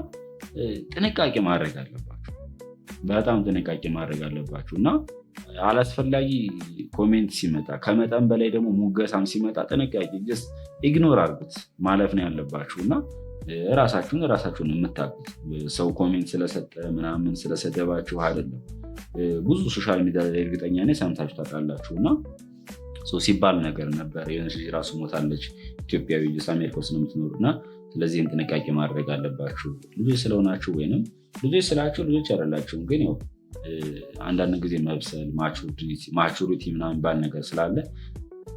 ጥንቃቄ ማድረግ አለባችሁ። በጣም ጥንቃቄ ማድረግ አለባችሁ እና አላስፈላጊ ኮሜንት ሲመጣ ከመጠን በላይ ደግሞ ሙገሳም ሲመጣ ጥንቃቄ ጀስት ኢግኖር አድርጉት ማለፍ ነው ያለባችሁ እና ራሳችሁን የምታውቁት ሰው ኮሜንት ስለሰጠ ምናምን ስለሰደባችሁ አይደለም። ብዙ ሶሻል ሚዲያ ላይ እርግጠኛ ነኝ ሰምታችሁ ታውቃላችሁ እና ሲባል ነገር ነበር። የሆነች ልጅ ራሱ ሞታለች፣ ኢትዮጵያዊ አሜሪካ ውስጥ ነው የምትኖሩ እና ስለዚህም ጥንቃቄ ማድረግ አለባችሁ ልጆች ስለሆናችሁ። ወይንም ልጆች ስላችሁ ልጆች አይደላችሁም፣ ግን ያው አንዳንድ ጊዜ መብሰል ማቹሪቲ ምናምን ባል ነገር ስላለ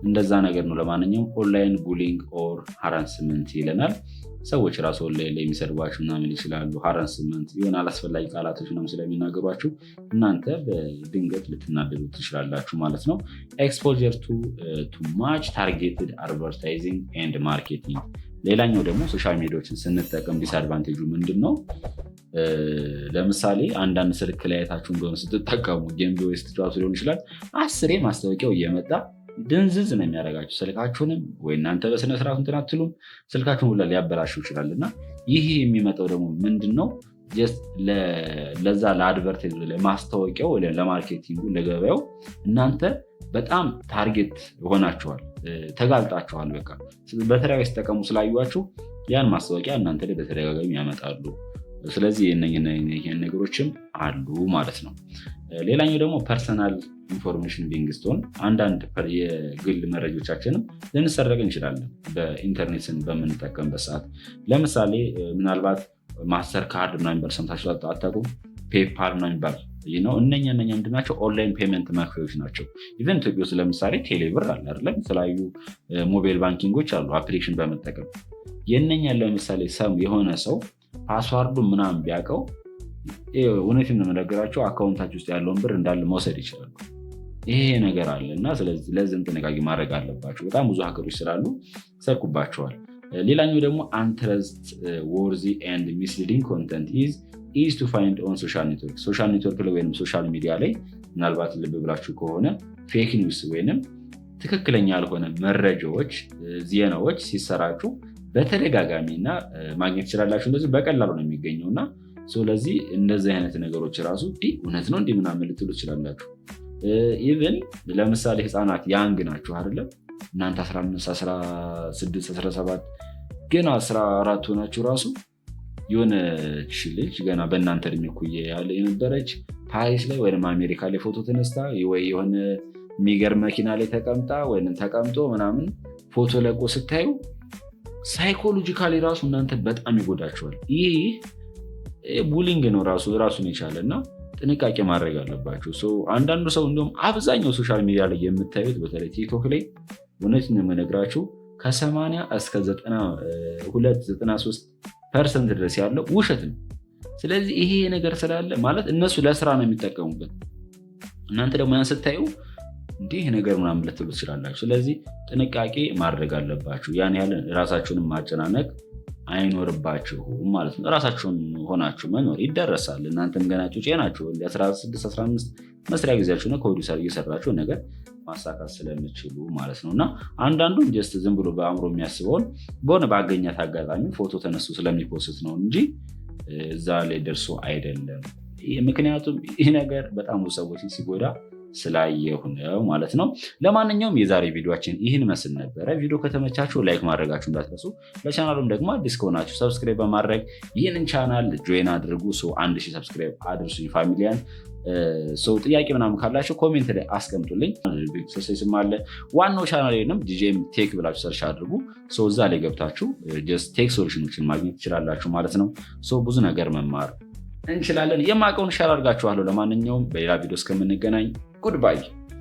እንደዛ ነገር ነው። ለማንኛውም ኦንላይን ቡሊንግ ኦር ሃራስመንት ይለናል። ሰዎች ራሱ ኦንላይን ላይ የሚሰድቧችሁ ምናምን ይችላሉ። ሃራስመንት የሆነ አላስፈላጊ ቃላቶች ነው ስለሚናገሯችሁ እናንተ በድንገት ልትናደዱ ትችላላችሁ ማለት ነው። ኤክስፖዠር ቱ ማች ታርጌትድ አድቨርታይዚንግ ኤንድ ማርኬቲንግ። ሌላኛው ደግሞ ሶሻል ሚዲያዎችን ስንጠቀም ዲስአድቫንቴጁ ምንድን ነው? ለምሳሌ አንዳንድ ስልክ ላይ አይታችሁ እንደሆነ ስትጠቀሙ ጌም ስትጫወቱ ሊሆን ይችላል። 10 ማስታወቂያው እየመጣ ድንዝዝ ነው የሚያደርጋችሁ ስልካችሁንም። ወይ እናንተ በስነስርዓቱ እንትን አትሉም፣ ስልካችሁን ሁላ ሊያበላሽው ይችላል። እና ይህ የሚመጣው ደግሞ ምንድን ነው? ለዛ ለአድቨርታይዝ ለማስታወቂያው ለማርኬቲንጉ ለገበያው እናንተ በጣም ታርጌት ሆናችኋል፣ ተጋልጣችኋል። በቃ በተደጋጋሚ ሲጠቀሙ ስላዩዋችሁ ያን ማስታወቂያ እናንተ ላይ በተደጋጋሚ ያመጣሉ። ስለዚህ ይህን ነገሮችም አሉ ማለት ነው። ሌላኛው ደግሞ ፐርሰናል ኢንፎርሜሽን ቢንግ ስትሆን አንዳንድ የግል መረጃዎቻችንም ልንሰረቅ እንችላለን በኢንተርኔትን በምንጠቀምበት ሰዓት። ለምሳሌ ምናልባት ማስተር ካርድ ምናምን ሰምታችሁ አታውቁም? ፔፓል ምናምን ነው። እነኛ ምንድን ናቸው? ኦንላይን ፔመንት መክፈያዎች ናቸው። ኢቨን ኢትዮጵያ ውስጥ ለምሳሌ ቴሌብር አለ አይደለም? የተለያዩ ሞባይል ባንኪንጎች አሉ አፕሊኬሽን በመጠቀም የእነኛ ለምሳሌ የሆነ ሰው ፓስዋርዱ ምናምን ቢያውቀው እውነት የምነግራቸው አካውንታችሁ ውስጥ ያለውን ብር እንዳለ መውሰድ ይችላሉ። ይሄ ነገር አለ እና ስለዚህ ለዚህም ጥንቃቄ ማድረግ አለባቸው። በጣም ብዙ ሀገሮች ስላሉ ሰርቁባቸዋል። ሌላኛው ደግሞ አንትረስት ወርዚ ኤንድ ሚስሊዲንግ ኮንተንት ኢዝ ቱ ፋይንድ ኦን ሶሻል ኔትወርክ። ሶሻል ኔትወርክ ላይ ወይም ሶሻል ሚዲያ ላይ ምናልባት ልብ ብላችሁ ከሆነ ፌክ ኒውስ ወይንም ትክክለኛ ያልሆነ መረጃዎች፣ ዜናዎች ሲሰራጩ በተደጋጋሚ እና ማግኘት ትችላላችሁ። እንደዚህ በቀላሉ ነው የሚገኘው እና ስለዚህ እንደዚህ አይነት ነገሮች ራሱ እውነት ነው እንዲህ ምናምን ልትሉ ትችላላችሁ። ኢቨን ለምሳሌ ህፃናት ያንግ ናችሁ አይደለም? እናንተ 15፣ 16፣ 17 ገና 14 ሆናችሁ ራሱ የሆነች ልጅ ገና በእናንተ እድሜ እኩያ ያለ የነበረች ፓሪስ ላይ ወይም አሜሪካ ላይ ፎቶ ተነስታ ወይ የሆነ የሚገርም መኪና ላይ ተቀምጣ ወይም ተቀምጦ ምናምን ፎቶ ለቆ ስታዩ ሳይኮሎጂካሊ ራሱ እናንተ በጣም ይጎዳቸዋል። ይህ ቡሊንግ ነው ራሱን የቻለ እና ጥንቃቄ ማድረግ አለባቸው። አንዳንዱ ሰው እንዲሁም አብዛኛው ሶሻል ሚዲያ ላይ የምታዩት በተለይ ቲክቶክ ላይ እውነት ነው የምነግራችሁ ከ80 እስከ 92-93% ድረስ ያለው ውሸት ነው። ስለዚህ ይሄ ነገር ስላለ ማለት እነሱ ለስራ ነው የሚጠቀሙበት። እናንተ ደግሞ ያን ስታዩ እንዲህ ነገር ምናምን ልትሉ ትችላላችሁ። ስለዚህ ጥንቃቄ ማድረግ አለባችሁ። ያን ያህል ራሳችሁንም ማጨናነቅ አይኖርባችሁም ማለት ነው። ራሳችሁን ሆናችሁ መኖር ይደረሳል። እናንተም ገና ጩጬ ናችሁ። 16-15 መስሪያ ጊዜያችሁ ነው ከወዲሁ እየሰራችሁ ነገር ማሳካት ስለምችሉ ማለት ነው። እና አንዳንዱም ጀስት ዝም ብሎ በአእምሮ የሚያስበውን በሆነ ባገኛት አጋጣሚ ፎቶ ተነሱ ስለሚፖስት ነው እንጂ እዛ ላይ ደርሶ አይደለም። ምክንያቱም ይህ ነገር በጣም ብዙ ሰዎችን ሲጎዳ ስላየሁ ነው ማለት ነው። ለማንኛውም የዛሬ ቪዲዮችን ይህን መስል ነበረ። ቪዲዮ ከተመቻችሁ ላይክ ማድረጋችሁ እንዳትረሱ። ለቻናሉም ደግሞ አዲስ ከሆናችሁ ሰብስክራይብ በማድረግ ይህንን ቻናል ጆይን አድርጉ። 1000 ሰብስክራይብ አድርሱኝ ፋሚሊያን። ጥያቄ ምናምን ካላችሁ ኮሜንት ላይ አስቀምጡልኝ። ስም አለ ዋናው ቻናሌንም ዲጄም ቴክ ብላችሁ ሰርች አድርጉ። እዛ ላይ ገብታችሁ ቴክ ሶሉሽኖችን ማግኘት ትችላላችሁ ማለት ነው። ብዙ ነገር መማር እንችላለን። የማውቀውን ሸር አድርጋችኋለሁ። ለማንኛውም በሌላ ቪዲዮ እስከምንገናኝ ጉድባይ።